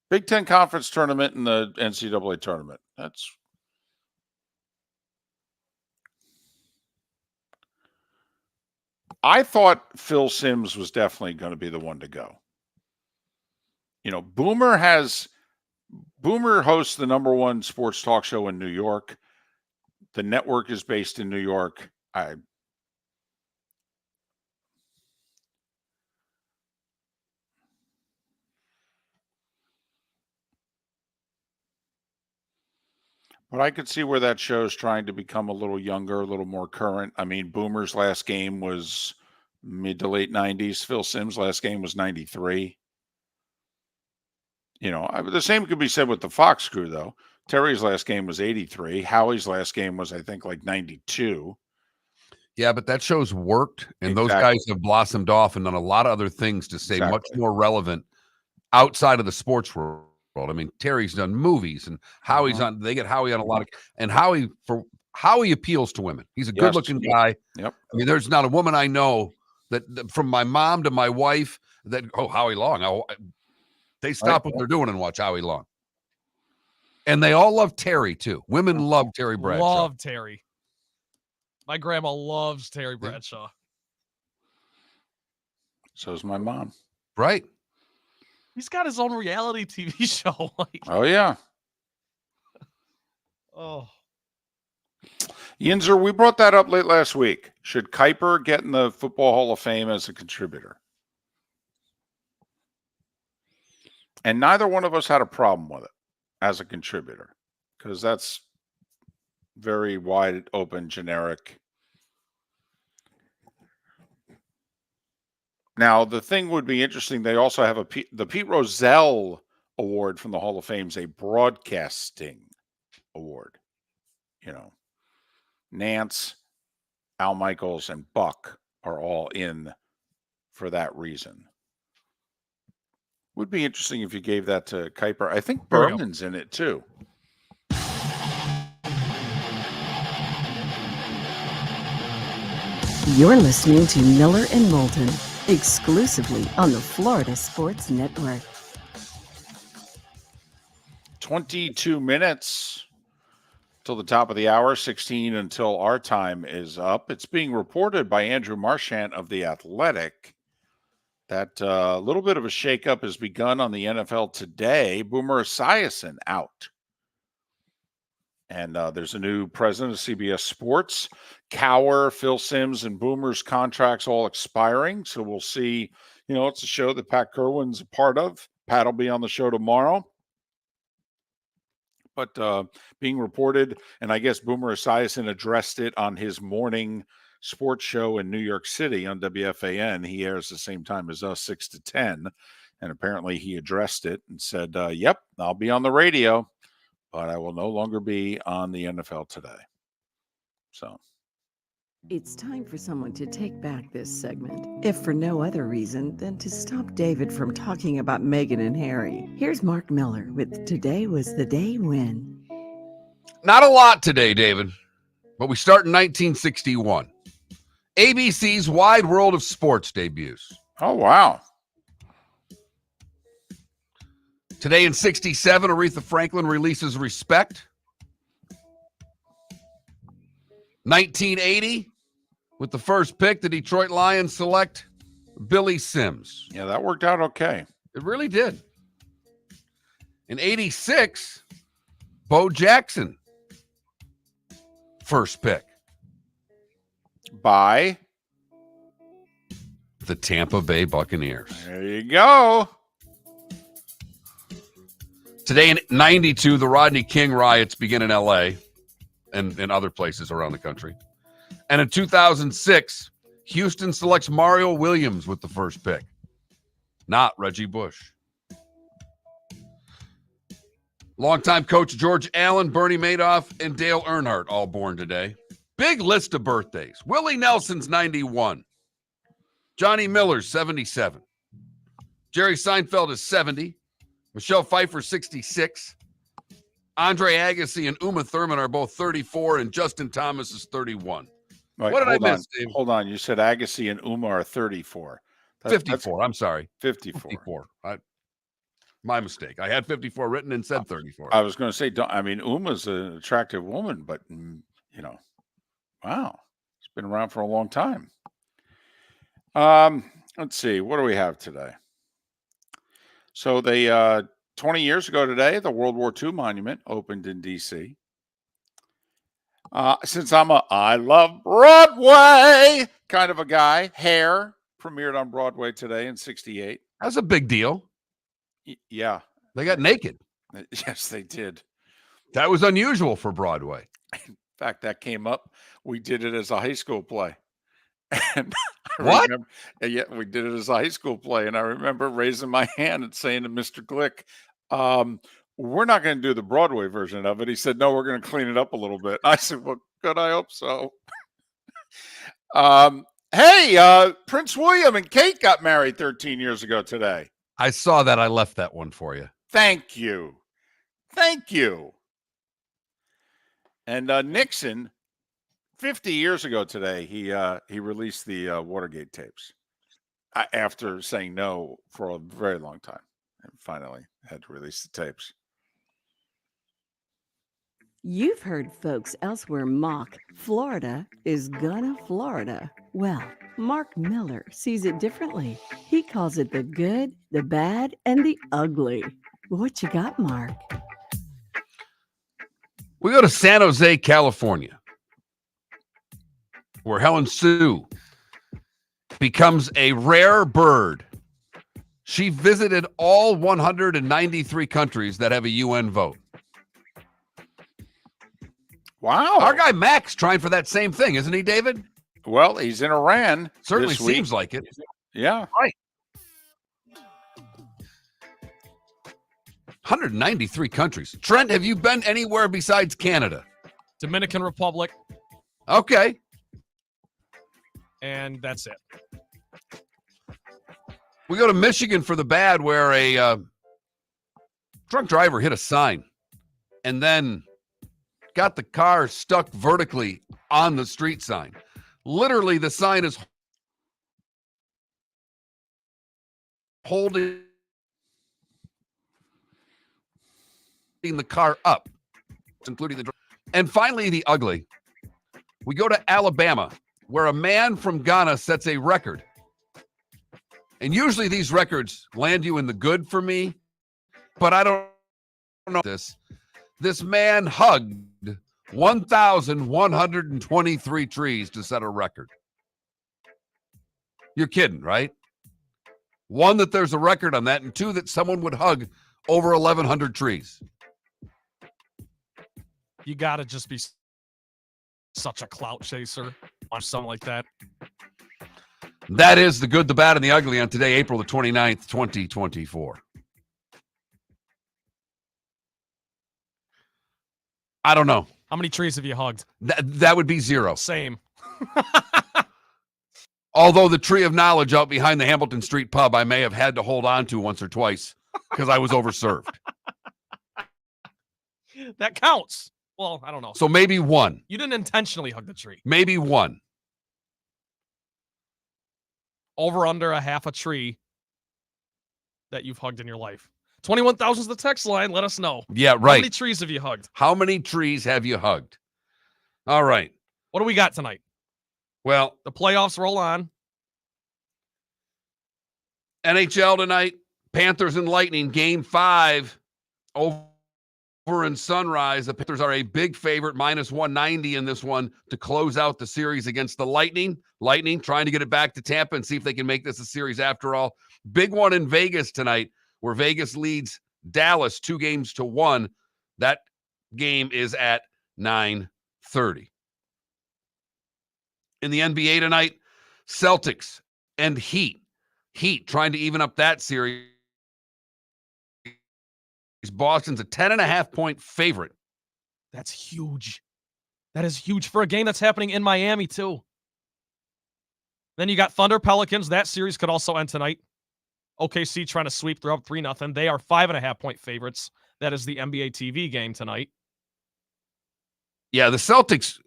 Big Ten conference tournament and the NCAA tournament. I thought Phil Simms was definitely going to be the one to go. Boomer hosts the number 1 sports talk show in New York. The network is based in New York. But I could see where that show's trying to become a little younger, a little more current. I mean, Boomer's last game was mid to late 90s. Phil Simms' last game was 93. The same could be said with the Fox crew, though. Terry's last game was 83. Howie's last game was, I think, like 92. Yeah, but that show's worked, and those guys have blossomed off and done a lot of other things to stay much more relevant outside of the sports world. I mean, Terry's done movies, and Howie's on. They get Howie on a lot of, and Howie appeals to women. He's a good-looking guy. Yep. I mean, there's not a woman I know that from my mom to my wife that Howie Long. They stop what they're doing and watch Howie Long. And they all love Terry too. Women love Terry Bradshaw. Love Terry. My grandma loves Terry Bradshaw. So is my mom. Right. He's got his own reality TV show. Oh, yeah. Oh. Yinzer, we brought that up late last week. Should Kuiper get in the Football Hall of Fame as a contributor? And neither one of us had a problem with it as a contributor, because that's very wide open, generic. Now, the thing would be interesting. They also have the Pete Rozelle Award from the Hall of Fame is a broadcasting award. Nance, Al Michaels, and Buck are all in for that reason. Would be interesting if you gave that to Kuiper. I think Berman's in it too. You're listening to Miller and Moulton, exclusively on the Florida Sports Network. 22 minutes till the top of the hour, 16 until our time is up. It's being reported by Andrew Marchant of The Athletic that a little bit of a shakeup has begun on the NFL Today. Boomer Esiason out. And there's a new president of CBS Sports. Cower, Phil Simms, and Boomer's contracts all expiring. So we'll see, it's a show that Pat Kerwin's a part of. Pat will be on the show tomorrow. But being reported, and I guess Boomer Esiason addressed it on his morning sports show in New York City on WFAN. He airs the same time as us, 6 to 10. And apparently he addressed it and said, yep, I'll be on the radio, but I will no longer be on the NFL Today. So It's time for someone to take back this segment, if for no other reason than to stop David from talking about Meghan and Harry. Here's Mark Miller with Today Was the Day When. Not a lot today, David, but we start in 1961. ABC's Wide World of Sports debuts. Oh, wow. Today in 67, Aretha Franklin releases Respect. 1980, with the first pick, the Detroit Lions select Billy Sims. Yeah, that worked out okay. It really did. In 86, Bo Jackson, first pick. By the Tampa Bay Buccaneers. There you go. Today in 92, the Rodney King riots begin in L.A. and in other places around the country. And in 2006, Houston selects Mario Williams with the first pick, not Reggie Bush. Longtime coach George Allen, Bernie Madoff, and Dale Earnhardt all born today. Big list of birthdays. Willie Nelson's 91. Johnny Miller's 77. Jerry Seinfeld is 70. Michelle Pfeiffer, 66. Andre Agassi and Uma Thurman are both 34, and Justin Thomas is 31. Right, what did I miss, Dave? Hold on. You said Agassi and Uma are 34. 54. I'm sorry. 54. 54. My mistake. I had 54 written and said 34. I was going to say, Uma's an attractive woman, but, wow. It's been around for a long time. Let's see. What do we have today? So 20 years ago today, the World War II monument opened in D.C. Since I'm I love Broadway kind of a guy, Hair premiered on Broadway today in 68. That's a big deal. Yeah. They got naked. Yes, they did. That was unusual for Broadway. In fact, that came up. We did it as a high school play. And what? Yeah, we did it as a high school play. And I remember raising my hand and saying to Mr. Glick, we're not going to do the Broadway version of it. He said, no, we're going to clean it up a little bit. I said, well, good, I hope so. Hey, Prince William and Kate got married 13 years ago today. I saw that. I left that one for you. Thank you. Thank you. And Nixon, 50 years ago today, he released the Watergate tapes after saying no for a very long time, and finally had to release the tapes. You've heard folks elsewhere mock Florida is gonna Florida. Well, Mark Miller sees it differently. He calls it the good, the bad, and the ugly. What you got, Mark? We go to San Jose, California, where Helen Sue becomes a rare bird. She visited all 193 countries that have a UN vote. Wow. Our guy Max trying for that same thing, isn't he, David? Well, he's in Iran. Certainly this week. seems like it. Yeah. Right. 193 countries. Trent, have you been anywhere besides Canada? Dominican Republic. Okay. And that's it. We go to Michigan for the bad, where a drunk driver hit a sign and then got the car stuck vertically on the street sign. Literally, the sign is holding the car up, including the. And finally, the ugly. We go to Alabama, where a man from Ghana sets a record. And usually these records land you in the good for me, but I don't know this. This man hugged 1,123 trees to set a record. You're kidding, right? One, that there's a record on that, and two, that someone would hug over 1,100 trees. You got to just be such a clout chaser on something like that. That is the good, the bad, and the ugly on today, April the 29th, 2024. I don't know. How many trees have you hugged? That would be 0. Same. Although the tree of knowledge out behind the Hamilton Street pub, I may have had to hold on to once or twice because I was overserved. That counts. Well, I don't know. So maybe 1. You didn't intentionally hug the tree. Maybe 1. Over under a half a tree that you've hugged in your life. 21,000 is the text line. Let us know. Yeah, right. How many trees have you hugged? How many trees have you hugged? All right. What do we got tonight? Well, the playoffs roll on. NHL tonight, Panthers and Lightning, Game 5 over in Sunrise. The Panthers are a big favorite, minus 190 in this one to close out the series against the Lightning. Lightning trying to get it back to Tampa and see if they can make this a series after all. Big one in Vegas tonight, where Vegas leads Dallas 2-1. That game is at 9:30. In the NBA tonight, Celtics and Heat. Heat trying to even up that series. Boston's a 10.5-point favorite. That's huge. That is huge for a game that's happening in Miami, too. Then you got Thunder Pelicans. That series could also end tonight. OKC trying to sweep. They're up 3-0. They are 5.5-point favorites. That is the NBA TV game tonight. Yeah, the Celtics,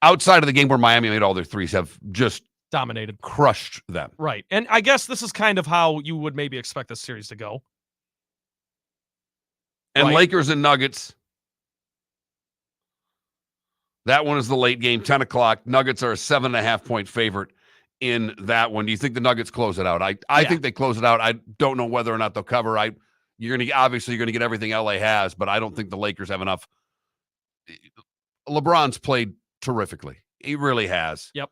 outside of the game where Miami made all their threes, have just dominated, crushed them. Right. And I guess this is kind of how you would maybe expect this series to go. And right. Lakers and Nuggets. That one is the late game, 10 o'clock. Nuggets are a 7.5-point favorite in that one. Do you think the Nuggets close it out? I think they close it out. I don't know whether or not they'll cover. You're going to get everything LA has, but I don't think the Lakers have enough. LeBron's played terrifically. He really has. Yep.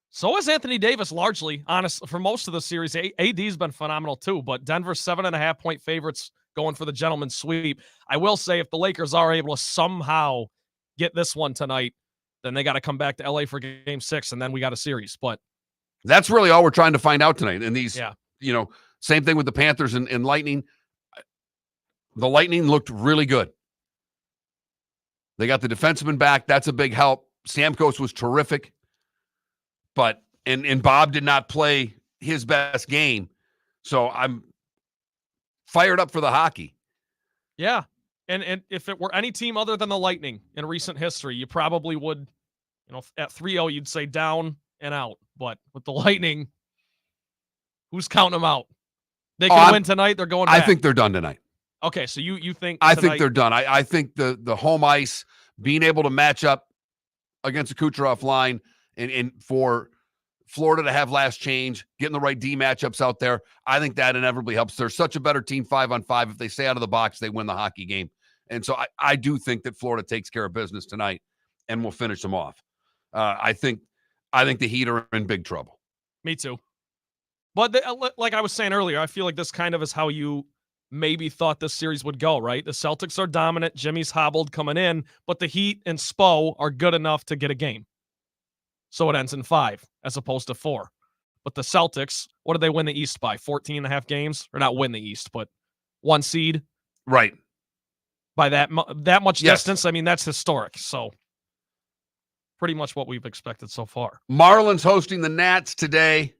So has Anthony Davis, largely, honest, for most of the series. AD's been phenomenal too, but Denver's 7.5-point favorites going for the gentleman's sweep. I will say if the Lakers are able to somehow get this one tonight, then they got to come back to LA for game 6, and then we got a series. But that's really all we're trying to find out tonight. And these, same thing with the Panthers and Lightning. The Lightning looked really good. They got the defenseman back. That's a big help. Stamkos was terrific. But and Bob did not play his best game. So I'm fired up for the hockey. Yeah. And if it were any team other than the Lightning in recent history, you probably would, at 3-0, you'd say down and out. But with the Lightning, who's counting them out? They can win tonight. They're going back. I think they're done tonight. Okay, so you think I think they're done. I think the home ice, being able to match up against a Kucherov line and for Florida to have last change, getting the right D matchups out there, I think that inevitably helps. They're such a better team 5-on-5. If they stay out of the box, they win the hockey game. And so I do think that Florida takes care of business tonight and will finish them off. I think the Heat are in big trouble. Me too. But like I was saying earlier, I feel like this kind of is how you maybe thought this series would go, right? The Celtics are dominant. Jimmy's hobbled coming in, but the Heat and Spo are good enough to get a game. So it ends in 5 as opposed to 4. But the Celtics, what did they win the East by? 14.5 games? Or not win the East, but 1 seed? Right. By that much distance, I mean, that's historic. So pretty much what we've expected so far. Marlins hosting the Nats today.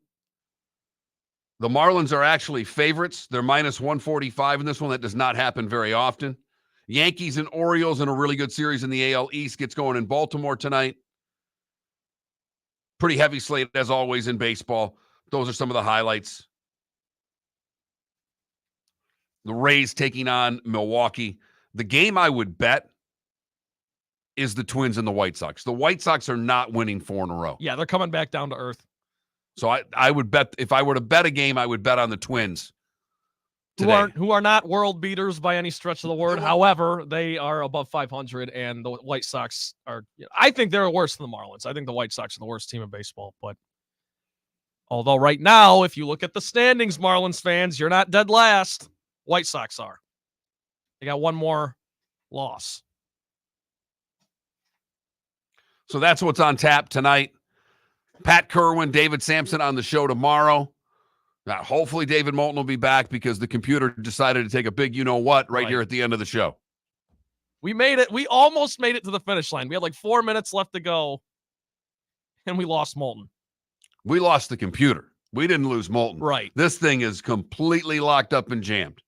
The Marlins are actually favorites. They're minus 145 in this one. That does not happen very often. Yankees and Orioles in a really good series in the AL East gets going in Baltimore tonight. Pretty heavy slate, as always, in baseball. Those are some of the highlights. The Rays taking on Milwaukee. The game I would bet is the Twins and the White Sox. The White Sox are not winning 4 in a row. Yeah, they're coming back down to earth. So I would bet, if I were to bet a game, I would bet on the Twins today. Who are not world beaters by any stretch of the word. However, they are above 500, and the White Sox are, I think they're worse than the Marlins. I think the White Sox are the worst team in baseball, but Although right now, if you look at the standings, Marlins fans, you're not dead last. White Sox are. They got one more loss. So that's what's on tap tonight. Pat Kerwin, David Sampson on the show tomorrow. Now, hopefully David Moulton will be back because the computer decided to take a big you-know-what right here at the end of the show. We made it. We almost made it to the finish line. We had like 4 minutes left to go, and we lost Moulton. We lost the computer. We didn't lose Moulton. Right. This thing is completely locked up and jammed.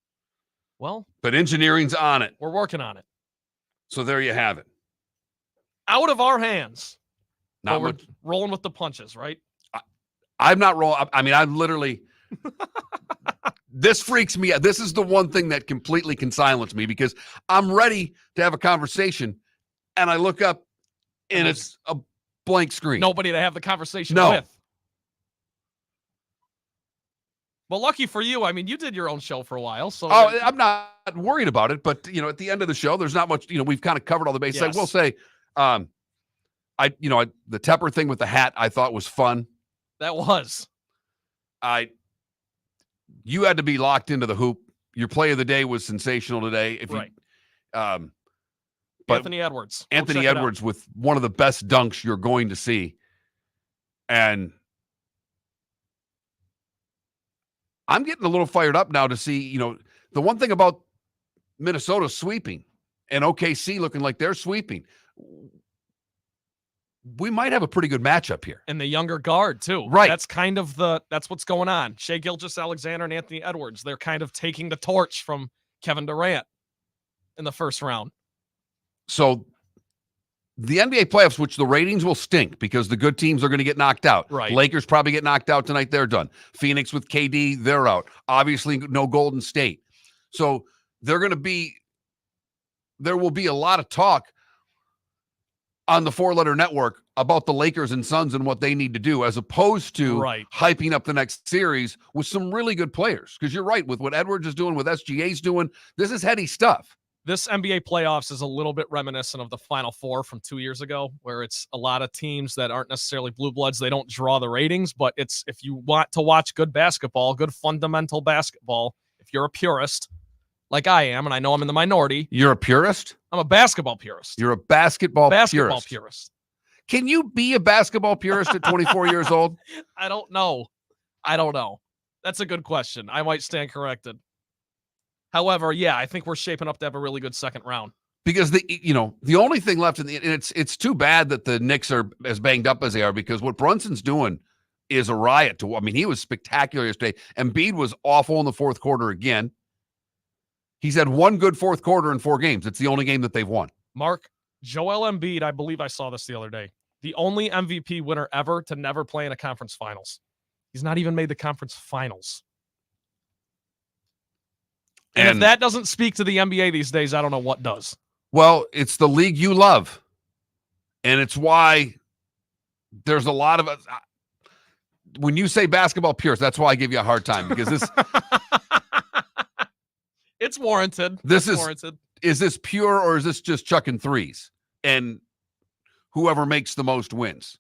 Well, but engineering's on it. We're working on it. So there you have it. Out of our hands. Not we're much. rolling with the punches, right? I'm not rolling. I mean, I'm literally. This freaks me out. This is the one thing that completely can silence me because I'm ready to have a conversation, and I look up, and it's a blank screen. Nobody to have the conversation No. with. Well, lucky for you. I mean, you did your own show for a while, so. Oh, I'm not worried about it, but at the end of the show, there's not much. We've kind of covered all the bases. Yes. I will say, the Tepper thing with the hat, I thought was fun. That was. You had to be locked into the hoop. Your play of the day was sensational today. Right. But Anthony Edwards. Go Anthony check it out. Edwards with one of the best dunks you're going to see. And I'm getting a little fired up now to see, the one thing about Minnesota sweeping and OKC looking like they're sweeping. We might have a pretty good matchup here. And the younger guard, too. Right. That's what's going on. Shai Gilgeous-Alexander and Anthony Edwards, they're kind of taking the torch from Kevin Durant in the first round. So the NBA playoffs, which the ratings will stink because the good teams are going to get knocked out. Right. Lakers probably get knocked out tonight. They're done. Phoenix with KD, they're out. Obviously, no Golden State. So there will be a lot of talk on the four-letter network about the Lakers and Suns and what they need to do, as opposed to hyping up the next series with some really good players. Because you're right, with what Edwards is doing, with SGA's doing, this is heady stuff. This NBA playoffs is a little bit reminiscent of the Final Four from 2 years ago, where it's a lot of teams that aren't necessarily blue bloods. They don't draw the ratings, but it's if you want to watch good basketball, good fundamental basketball, if you're a purist, like I am, and I know I'm in the minority. You're a purist? I'm a basketball purist. You're a basketball purist. Purist. Can you be a basketball purist at 24 years old? I don't know. That's a good question. I might stand corrected. However, yeah, I think we're shaping up to have a really good second round. Because the only thing left and it's too bad that the Knicks are as banged up as they are, because what Brunson's doing is a riot. He was spectacular yesterday. Embiid was awful in the fourth quarter again. He's had one good fourth quarter in 4 games. It's the only game that they've won. Mark, Joel Embiid, I believe I saw this the other day, the only MVP winner ever to never play in a conference finals. He's not even made the conference finals. And if that doesn't speak to the NBA these days, I don't know what does. Well, it's the league you love. And it's why there's a lot of us. When you say basketball purist, that's why I give you a hard time, because this it's warranted. Warranted. Is this pure, or is this just chucking threes? And whoever makes the most wins,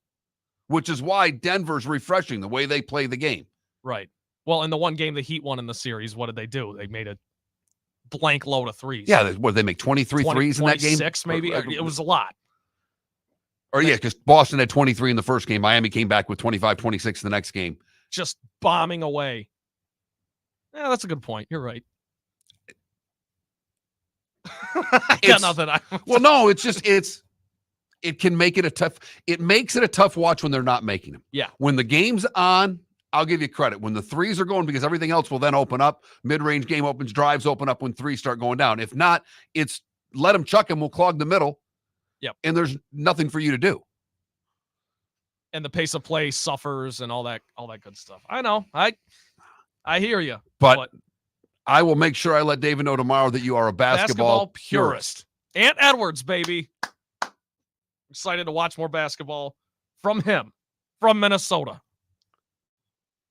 which is why Denver's refreshing the way they play the game. Right. Well, in the one game the Heat won in the series, what did they do? They made a blank load of threes. Yeah. What did they make? 23 threes in that game? 26 maybe. It was a lot. Or yeah, because Boston had 23 in the first game. Miami came back with 25, 26 the next game. Just bombing away. Yeah, that's a good point. You're right. I got nothing. Well, no, it's just it can make it a tough. It makes it a tough watch when they're not making them. Yeah. When the game's on, I'll give you credit. When the threes are going, because everything else will then open up. Mid-range game opens, drives open up when threes start going down. If not, it's let them chuck them. We'll clog the middle. Yep. And there's nothing for you to do. And the pace of play suffers and all that good stuff. I know. I hear you. But I will make sure I let David know tomorrow that you are a basketball purist. Ant Edwards, baby. Excited to watch more basketball from him, from Minnesota.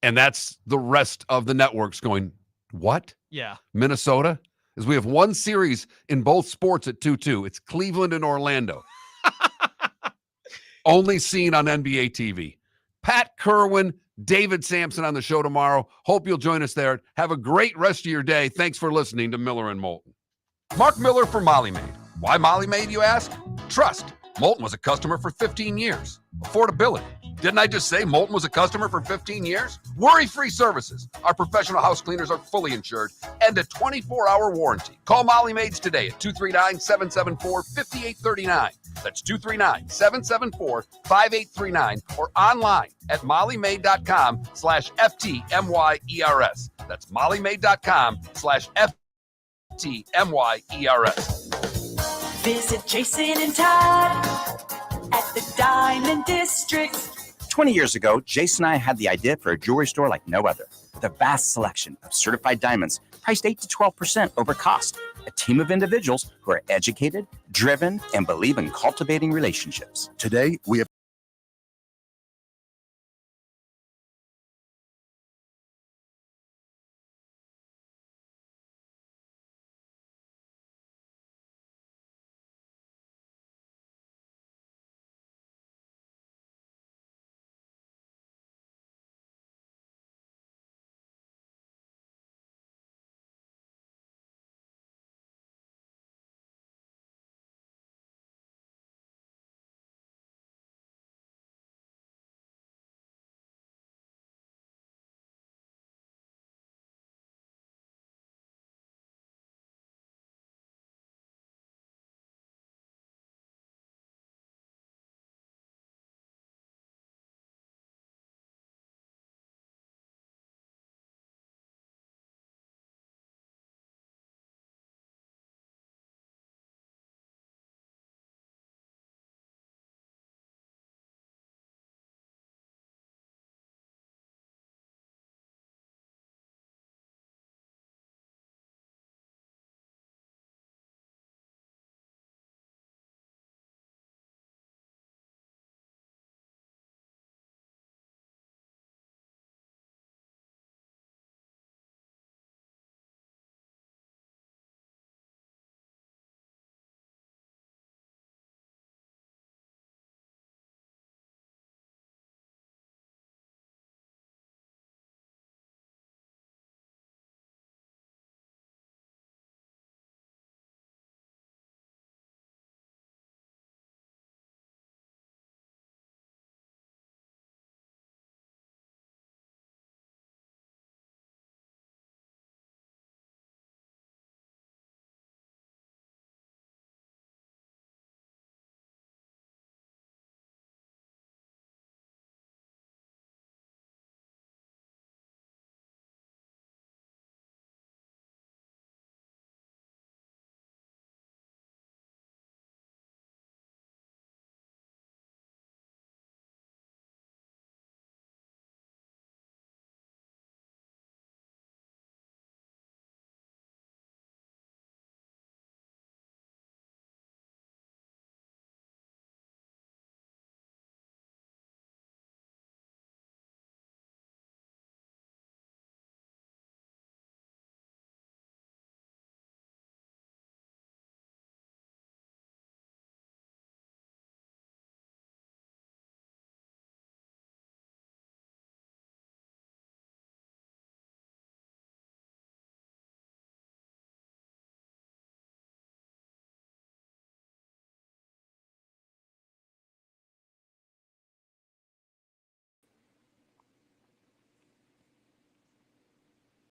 And that's the rest of the networks going, what? Yeah. Minnesota? As we have one series in both sports at 2-2. It's Cleveland and Orlando. Only seen on NBA TV. Pat Kerwin, David Sampson on the show tomorrow. Hope you'll join us there. Have a great rest of your day. Thanks for listening to Miller and Moulton. Mark Miller for Molly Maid. Why Molly Maid, you ask? Trust. Moulton was a customer for 15 years. Affordability. Didn't I just say Moulton was a customer for 15 years? Worry-free services. Our professional house cleaners are fully insured and a 24-hour warranty. Call Molly Maids today at 239-774-5839. That's 239-774-5839 or online at mollymaid.com/FTMYERS. That's mollymaid.com/FTMYERS. Visit Jason and Todd at the Diamond District. 20 years ago, Jason and I had the idea for a jewelry store like no other, with a vast selection of certified diamonds priced 8 to 12% over cost. A team of individuals who are educated, driven, and believe in cultivating relationships. Today, we have